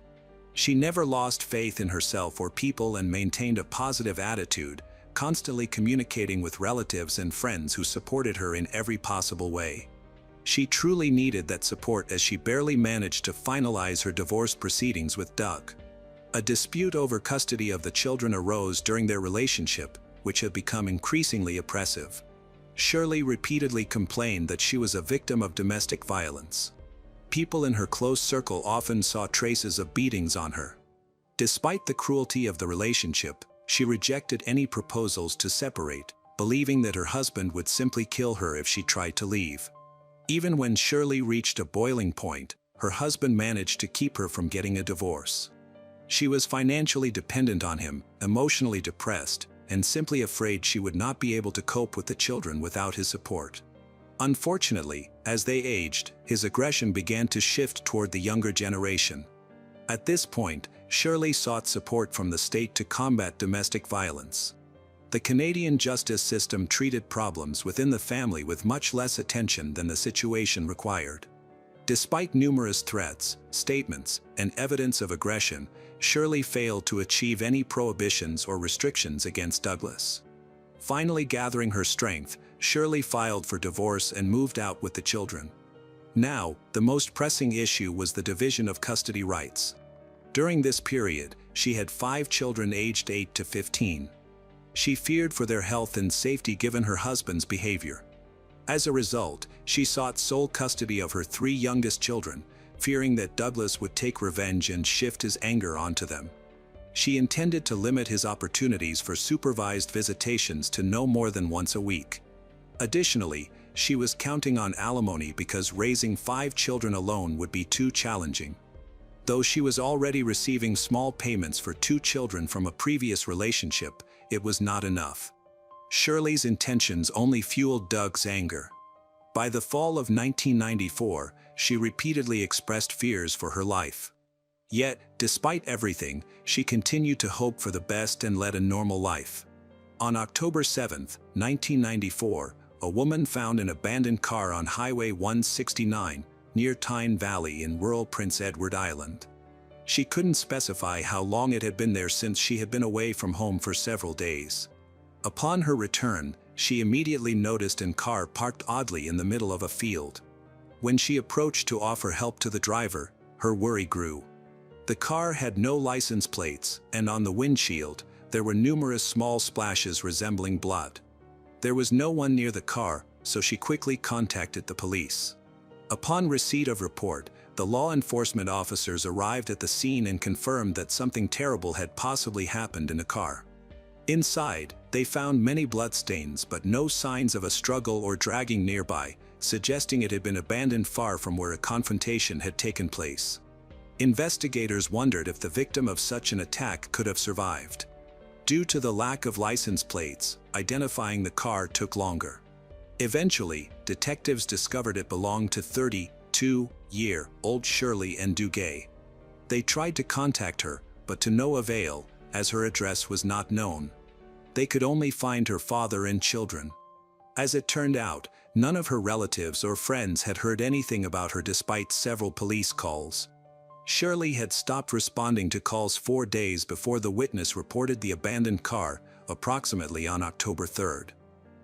She never lost faith in herself or people and maintained a positive attitude, constantly communicating with relatives and friends who supported her in every possible way. She truly needed that support as she barely managed to finalize her divorce proceedings with Doug. A dispute over custody of the children arose during their relationship, which had become increasingly oppressive. Shirley repeatedly complained that she was a victim of domestic violence. People in her close circle often saw traces of beatings on her. Despite the cruelty of the relationship, she rejected any proposals to separate, believing that her husband would simply kill her if she tried to leave. Even when Shirley reached a boiling point, her husband managed to keep her from getting a divorce. She was financially dependent on him, emotionally depressed, and simply afraid she would not be able to cope with the children without his support. Unfortunately, as they aged, his aggression began to shift toward the younger generation. At this point, Shirley sought support from the state to combat domestic violence. The Canadian justice system treated problems within the family with much less attention than the situation required. Despite numerous threats, statements, and evidence of aggression, Shirley failed to achieve any prohibitions or restrictions against Douglas. Finally gathering her strength, Shirley filed for divorce and moved out with the children. Now, the most pressing issue was the division of custody rights. During this period, she had 5 children aged 8 to 15. She feared for their health and safety given her husband's behavior. As a result, she sought sole custody of her 3 youngest children, fearing that Douglas would take revenge and shift his anger onto them. She intended to limit his opportunities for supervised visitations to no more than once a week. Additionally, she was counting on alimony because raising 5 children alone would be too challenging. Though she was already receiving small payments for 2 children from a previous relationship, it was not enough. Shirley's intentions only fueled Doug's anger. By the fall of 1994, she repeatedly expressed fears for her life. Yet, despite everything, she continued to hope for the best and led a normal life. On October 7, 1994, a woman found an abandoned car on Highway 169, near Tyne Valley in rural Prince Edward Island. She couldn't specify how long it had been there since she had been away from home for several days. Upon her return, she immediately noticed a car parked oddly in the middle of a field. When she approached to offer help to the driver, her worry grew. The car had no license plates, and on the windshield, there were numerous small splashes resembling blood. There was no one near the car, so she quickly contacted the police. Upon receipt of report, the law enforcement officers arrived at the scene and confirmed that something terrible had possibly happened in the car. Inside, they found many bloodstains but no signs of a struggle or dragging nearby, suggesting it had been abandoned far from where a confrontation had taken place. Investigators wondered if the victim of such an attack could have survived. Due to the lack of license plates, identifying the car took longer. Eventually, detectives discovered it belonged to 32-year-old Shirley Ann Duguay. They tried to contact her, but to no avail, as her address was not known. They could only find her father and children. As it turned out, none of her relatives or friends had heard anything about her despite several police calls. Shirley had stopped responding to calls 4 days before the witness reported the abandoned car, approximately on October 3rd.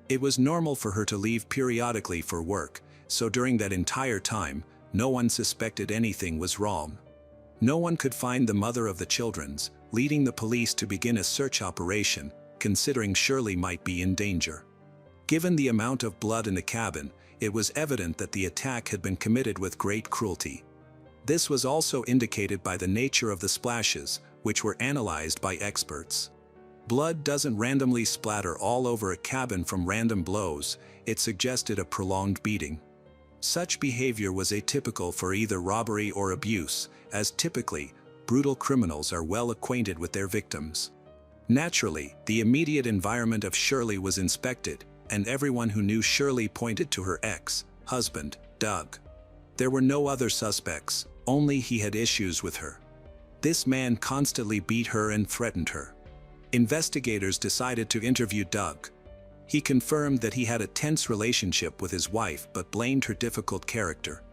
It was normal for her to leave periodically for work, so during that entire time, no one suspected anything was wrong. No one could find the mother of the children, leading the police to begin a search operation, considering Shirley might be in danger. Given the amount of blood in the cabin, it was evident that the attack had been committed with great cruelty. This was also indicated by the nature of the splashes, which were analyzed by experts. Blood doesn't randomly splatter all over a cabin from random blows, it suggested a prolonged beating. Such behavior was atypical for either robbery or abuse, as typically, brutal criminals are well acquainted with their victims. Naturally, the immediate environment of Shirley was inspected, and everyone who knew Shirley pointed to her ex-husband, Doug. There were no other suspects, only he had issues with her. This man constantly beat her and threatened her. Investigators decided to interview Doug. He confirmed that he had a tense relationship with his wife but blamed her difficult character.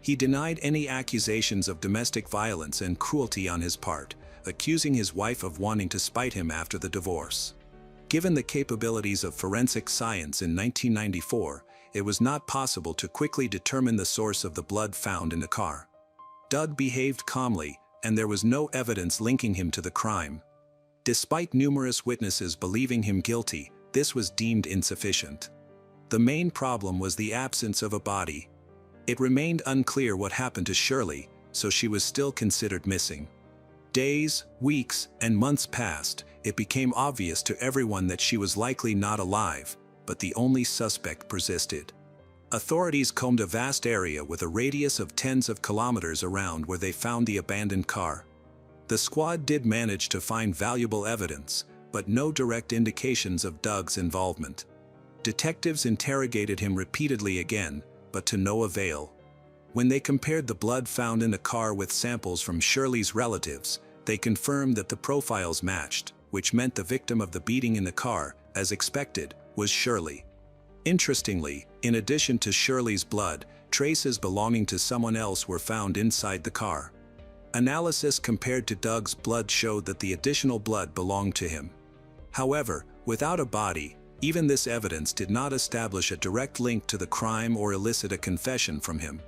He denied any accusations of domestic violence and cruelty on his part, accusing his wife of wanting to spite him after the divorce. Given the capabilities of forensic science in 1994, it was not possible to quickly determine the source of the blood found in the car. Doug behaved calmly, and there was no evidence linking him to the crime. Despite numerous witnesses believing him guilty, this was deemed insufficient. The main problem was the absence of a body. It remained unclear what happened to Shirley, so she was still considered missing. Days, weeks, and months passed. It became obvious to everyone that she was likely not alive, but the only suspect persisted. Authorities combed a vast area with a radius of tens of kilometers around where they found the abandoned car. The squad did manage to find valuable evidence, but no direct indications of Doug's involvement. Detectives interrogated him repeatedly again, but to no avail. When they compared the blood found in the car with samples from Shirley's relatives, they confirmed that the profiles matched, which meant the victim of the beating in the car, as expected, was Shirley. Interestingly, in addition to Shirley's blood, traces belonging to someone else were found inside the car. Analysis compared to Doug's blood showed that the additional blood belonged to him. However, without a body, even this evidence did not establish a direct link to the crime or elicit a confession from him.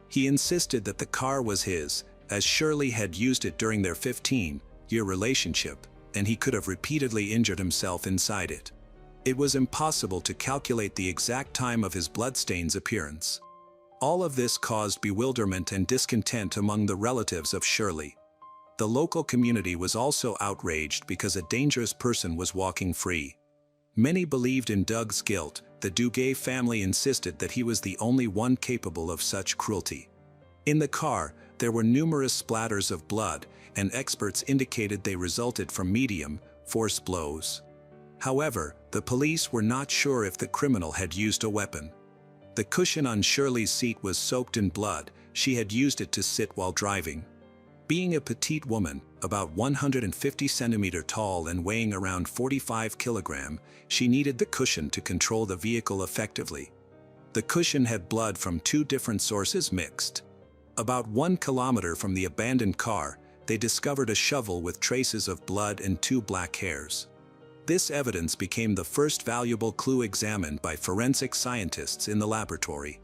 He insisted that the car was his, as Shirley had used it during their 15-year relationship, and he could have repeatedly injured himself inside it. It was impossible to calculate the exact time of his bloodstain's appearance. All of this caused bewilderment and discontent among the relatives of Shirley. The local community was also outraged because a dangerous person was walking free. Many believed in Doug's guilt. The Duguay family insisted that he was the only one capable of such cruelty. In the car, there were numerous splatters of blood, and experts indicated they resulted from medium force blows. However, the police were not sure if the criminal had used a weapon. The cushion on Shirley's seat was soaked in blood. She had used it to sit while driving. Being a petite woman, about 150 centimeters tall and weighing around 45 kilograms, she needed the cushion to control the vehicle effectively. The cushion had blood from two different sources mixed. About 1 kilometer from the abandoned car, they discovered a shovel with traces of blood and 2 black hairs. This evidence became the first valuable clue examined by forensic scientists in the laboratory.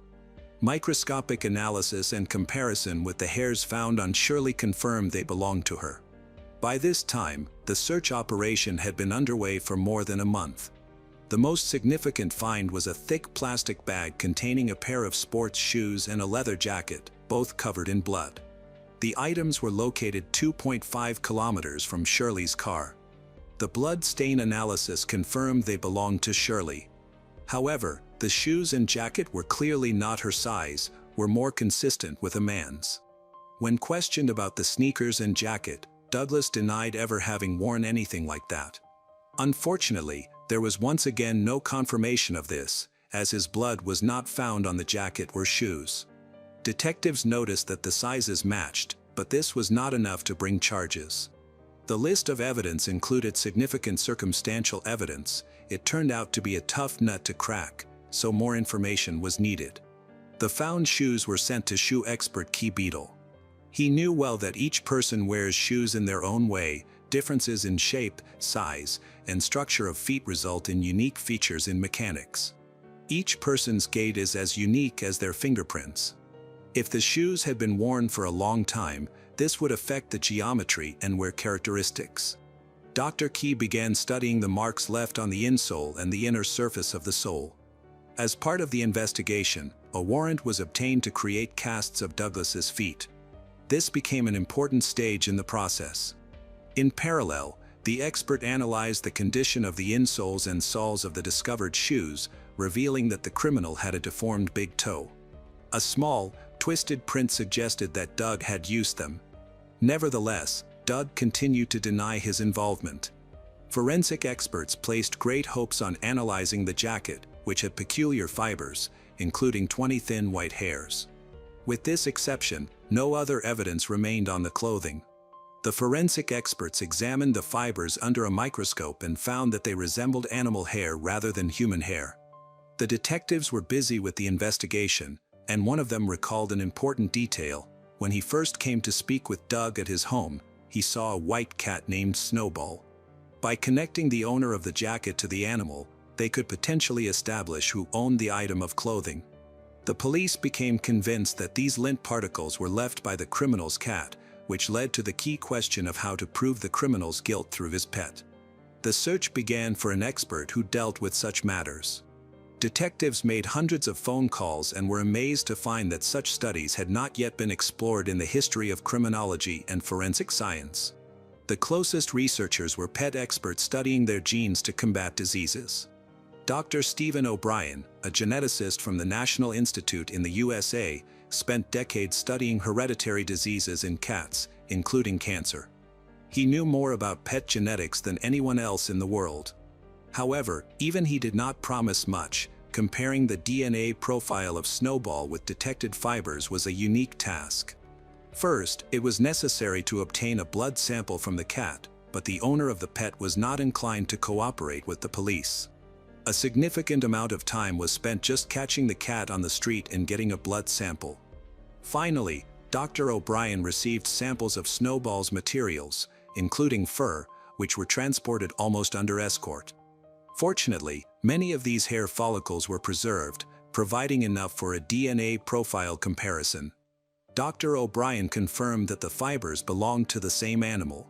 Microscopic analysis and comparison with the hairs found on Shirley confirmed they belonged to her. By this time, the search operation had been underway for more than a month. The most significant find was a thick plastic bag containing a pair of sports shoes and a leather jacket, both covered in blood. The items were located 2.5 kilometers from Shirley's car. The blood stain analysis confirmed they belonged to Shirley. However, the shoes and jacket were clearly not her size, were more consistent with a man's. When questioned about the sneakers and jacket, Douglas denied ever having worn anything like that. Unfortunately, there was once again no confirmation of this, as his blood was not found on the jacket or shoes. Detectives noticed that the sizes matched, but this was not enough to bring charges. The list of evidence included significant circumstantial evidence. It turned out to be a tough nut to crack, so more information was needed. The found shoes were sent to shoe expert Key Beadle. He knew well that each person wears shoes in their own way. Differences in shape, size, and structure of feet result in unique features in mechanics. Each person's gait is as unique as their fingerprints. If the shoes had been worn for a long time, this would affect the geometry and wear characteristics. Dr. Key began studying the marks left on the insole and the inner surface of the sole. As part of the investigation, a warrant was obtained to create casts of Douglas's feet. This became an important stage in the process. In parallel, the expert analyzed the condition of the insoles and soles of the discovered shoes, revealing that the criminal had a deformed big toe. A small, twisted print suggested that Doug had used them. Nevertheless, Doug continued to deny his involvement. Forensic experts placed great hopes on analyzing the jacket, which had peculiar fibers, including 20 thin white hairs. With this exception, no other evidence remained on the clothing. The forensic experts examined the fibers under a microscope and found that they resembled animal hair rather than human hair. The detectives were busy with the investigation, and one of them recalled an important detail. When he first came to speak with Doug at his home, he saw a white cat named Snowball. By connecting the owner of the jacket to the animal, they could potentially establish who owned the item of clothing. The police became convinced that these lint particles were left by the criminal's cat, which led to the key question of how to prove the criminal's guilt through his pet. The search began for an expert who dealt with such matters. Detectives made hundreds of phone calls and were amazed to find that such studies had not yet been explored in the history of criminology and forensic science. The closest researchers were pet experts studying their genes to combat diseases. Dr. Stephen O'Brien, a geneticist from the National Institute in the USA, spent decades studying hereditary diseases in cats, including cancer. He knew more about pet genetics than anyone else in the world. However, even he did not promise much. Comparing the DNA profile of Snowball with detected fibers was a unique task. First, it was necessary to obtain a blood sample from the cat, but the owner of the pet was not inclined to cooperate with the police. A significant amount of time was spent just catching the cat on the street and getting a blood sample. Finally, Dr. O'Brien received samples of Snowball's materials, including fur, which were transported almost under escort. Fortunately, many of these hair follicles were preserved, providing enough for a DNA profile comparison. Dr. O'Brien confirmed that the fibers belonged to the same animal.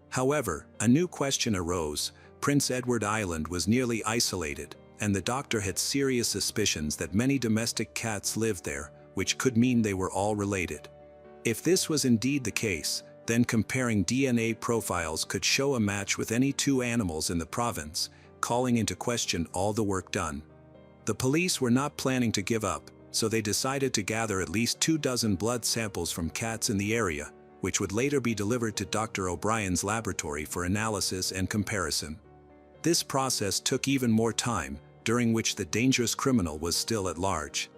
However, a new question arose. Prince Edward Island was nearly isolated, and the doctor had serious suspicions that many domestic cats lived there, which could mean they were all related. If this was indeed the case, then comparing DNA profiles could show a match with any two animals in the province, calling into question all the work done. The police were not planning to give up, so they decided to gather at least 24 blood samples from cats in the area, which would later be delivered to Dr. O'Brien's laboratory for analysis and comparison. This process took even more time, during which the dangerous criminal was still at large.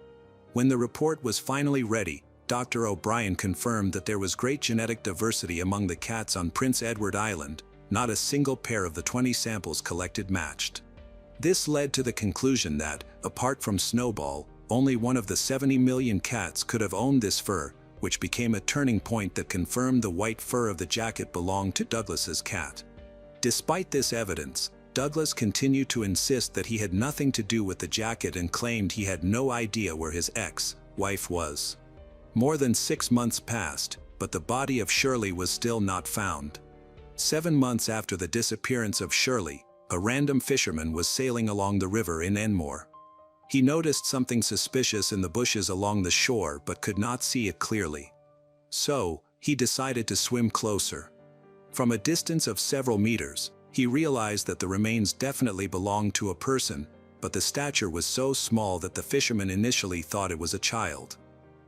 When the report was finally ready, Dr. O'Brien confirmed that there was great genetic diversity among the cats on Prince Edward Island. Not a single pair of the 20 samples collected matched. This led to the conclusion that, apart from Snowball, only one of the 70 million cats could have owned this fur, which became a turning point that confirmed the white fur of the jacket belonged to Douglas's cat. Despite this evidence, Douglas continued to insist that he had nothing to do with the jacket and claimed he had no idea where his ex-wife was. More than 6 months passed, but the body of Shirley was still not found. 7 months after the disappearance of Shirley, a random fisherman was sailing along the river in Enmore. He noticed something suspicious in the bushes along the shore but could not see it clearly. So, he decided to swim closer. From a distance of several meters, he realized that the remains definitely belonged to a person, but the stature was so small that the fisherman initially thought it was a child.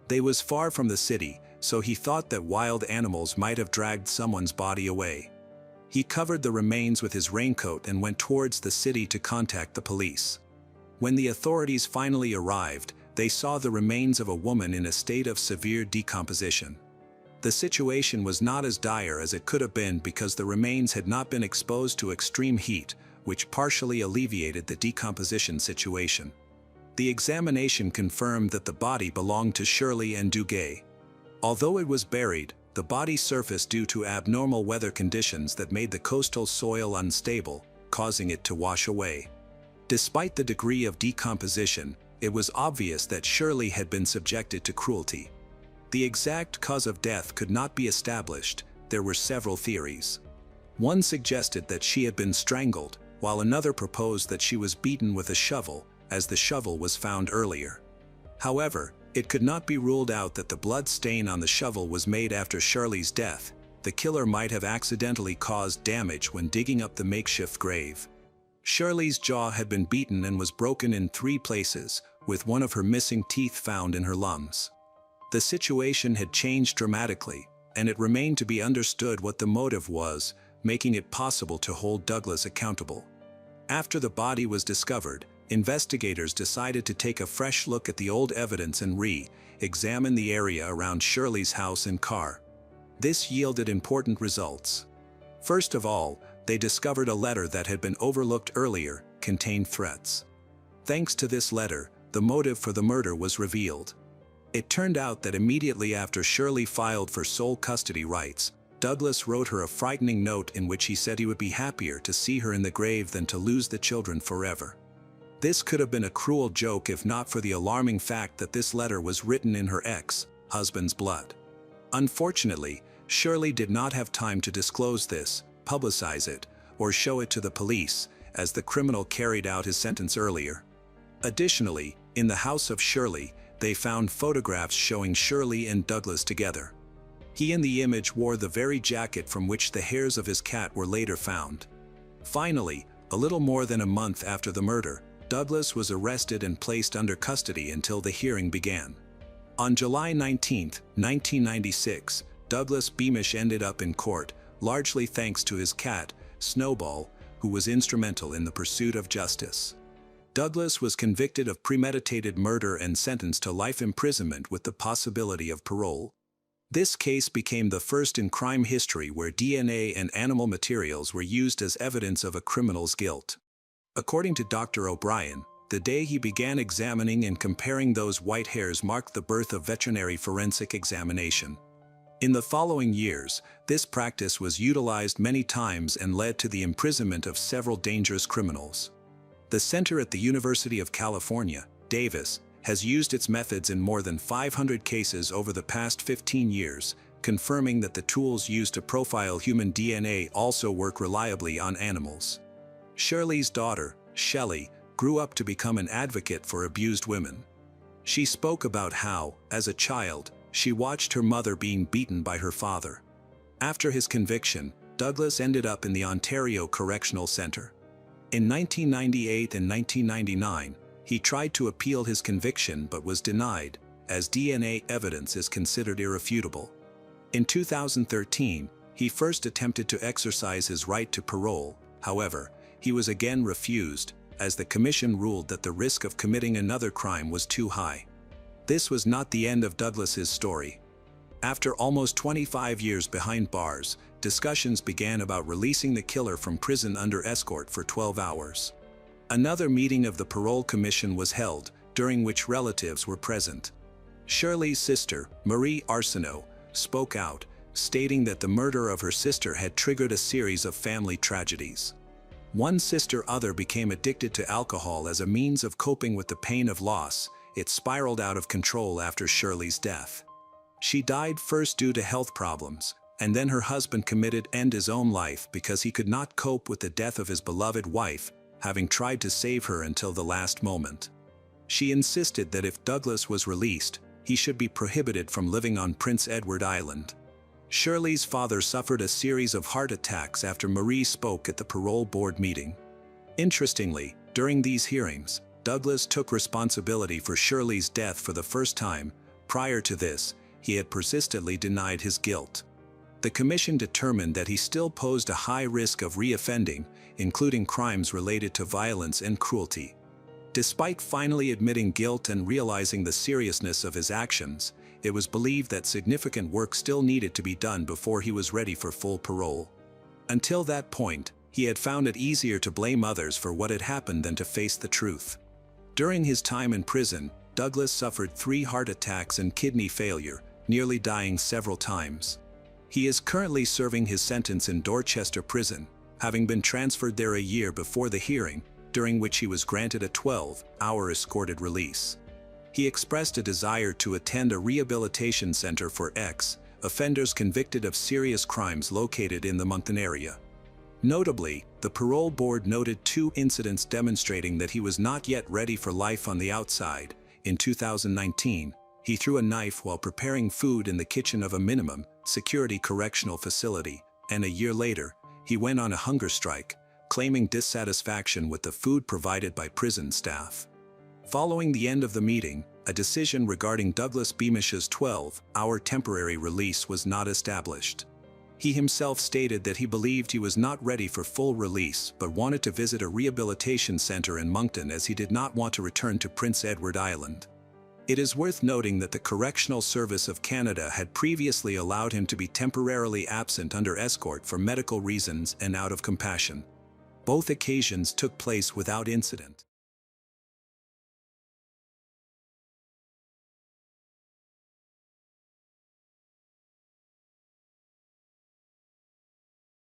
They was far from the city, so he thought that wild animals might have dragged someone's body away. He covered the remains with his raincoat and went towards the city to contact the police. When the authorities finally arrived, they saw the remains of a woman in a state of severe decomposition. The situation was not as dire as it could have been because the remains had not been exposed to extreme heat, which partially alleviated the decomposition situation. The examination confirmed that the body belonged to Shirley and Duguay. Although it was buried, the body surfaced due to abnormal weather conditions that made the coastal soil unstable, causing it to wash away. Despite the degree of decomposition, it was obvious that Shirley had been subjected to cruelty. The exact cause of death could not be established. There were several theories. One suggested that she had been strangled, while another proposed that she was beaten with a shovel, as the shovel was found earlier. However, it could not be ruled out that the blood stain on the shovel was made after Shirley's death. The killer might have accidentally caused damage when digging up the makeshift grave. Shirley's jaw had been beaten and was broken in 3 places, with one of her missing teeth found in her lungs. The situation had changed dramatically, and it remained to be understood what the motive was, making it possible to hold Douglas accountable. After the body was discovered, investigators decided to take a fresh look at the old evidence and re-examine the area around Shirley's house and car. This yielded important results. First of all, they discovered a letter that had been overlooked earlier, contained threats. Thanks to this letter, the motive for the murder was revealed. It turned out that immediately after Shirley filed for sole custody rights, Douglas wrote her a frightening note in which he said he would be happier to see her in the grave than to lose the children forever. This could have been a cruel joke if not for the alarming fact that this letter was written in her ex-husband's blood. Unfortunately, Shirley did not have time to disclose this, publicize it, or show it to the police, as the criminal carried out his sentence earlier. Additionally, in the house of Shirley, they found photographs showing Shirley and Douglas together. He in the image wore the very jacket from which the hairs of his cat were later found. Finally, a little more than a month after the murder, Douglas was arrested and placed under custody until the hearing began. On July 19, 1996, Douglas Beamish ended up in court, largely thanks to his cat, Snowball, who was instrumental in the pursuit of justice. Douglas was convicted of premeditated murder and sentenced to life imprisonment with the possibility of parole. This case became the first in crime history where DNA and animal materials were used as evidence of a criminal's guilt. According to Dr. O'Brien, the day he began examining and comparing those white hairs marked the birth of veterinary forensic examination. In the following years, this practice was utilized many times and led to the imprisonment of several dangerous criminals. The Center at the University of California, Davis, has used its methods in more than 500 cases over the past 15 years, confirming that the tools used to profile human DNA also work reliably on animals. Shirley's daughter, Shelley, grew up to become an advocate for abused women. She spoke about how, as a child, she watched her mother being beaten by her father. After his conviction, Douglas ended up in the Ontario Correctional Centre. In 1998 and 1999, he tried to appeal his conviction but was denied, as DNA evidence is considered irrefutable. In 2013, he first attempted to exercise his right to parole. However, he was again refused, as the commission ruled that the risk of committing another crime was too high. This was not the end of Douglas's story. After almost 25 years behind bars, discussions began about releasing the killer from prison under escort for 12 hours. Another meeting of the parole commission was held, during which relatives were present. Shirley's sister, Marie Arsenault, spoke out, stating that the murder of her sister had triggered a series of family tragedies. One sister became addicted to alcohol as a means of coping with the pain of loss. It spiraled out of control after Shirley's death. She died first due to health problems, and then her husband committed to end his own life because he could not cope with the death of his beloved wife, having tried to save her until the last moment. She insisted that if Douglas was released, he should be prohibited from living on Prince Edward Island. Shirley's father suffered a series of heart attacks after Marie spoke at the parole board meeting. Interestingly, during these hearings, Douglas took responsibility for Shirley's death for the first time. Prior to this, he had persistently denied his guilt. The commission determined that he still posed a high risk of reoffending, including crimes related to violence and cruelty. Despite finally admitting guilt and realizing the seriousness of his actions, it was believed that significant work still needed to be done before he was ready for full parole. Until that point, he had found it easier to blame others for what had happened than to face the truth. During his time in prison, Douglas suffered 3 heart attacks and kidney failure, nearly dying several times. He is currently serving his sentence in Dorchester Prison, having been transferred there a year before the hearing, during which he was granted a 12-hour escorted release. He expressed a desire to attend a rehabilitation center for ex-offenders convicted of serious crimes located in the Moncton area. Notably, the parole board noted 2 incidents demonstrating that he was not yet ready for life on the outside. In 2019, he threw a knife while preparing food in the kitchen of a minimum security correctional facility, and a year later, he went on a hunger strike, claiming dissatisfaction with the food provided by prison staff. Following the end of the meeting, a decision regarding Douglas Beamish's 12-hour temporary release was not established. He himself stated that he believed he was not ready for full release but wanted to visit a rehabilitation center in Moncton as he did not want to return to Prince Edward Island. It is worth noting that the Correctional Service of Canada had previously allowed him to be temporarily absent under escort for medical reasons and out of compassion. Both occasions took place without incident.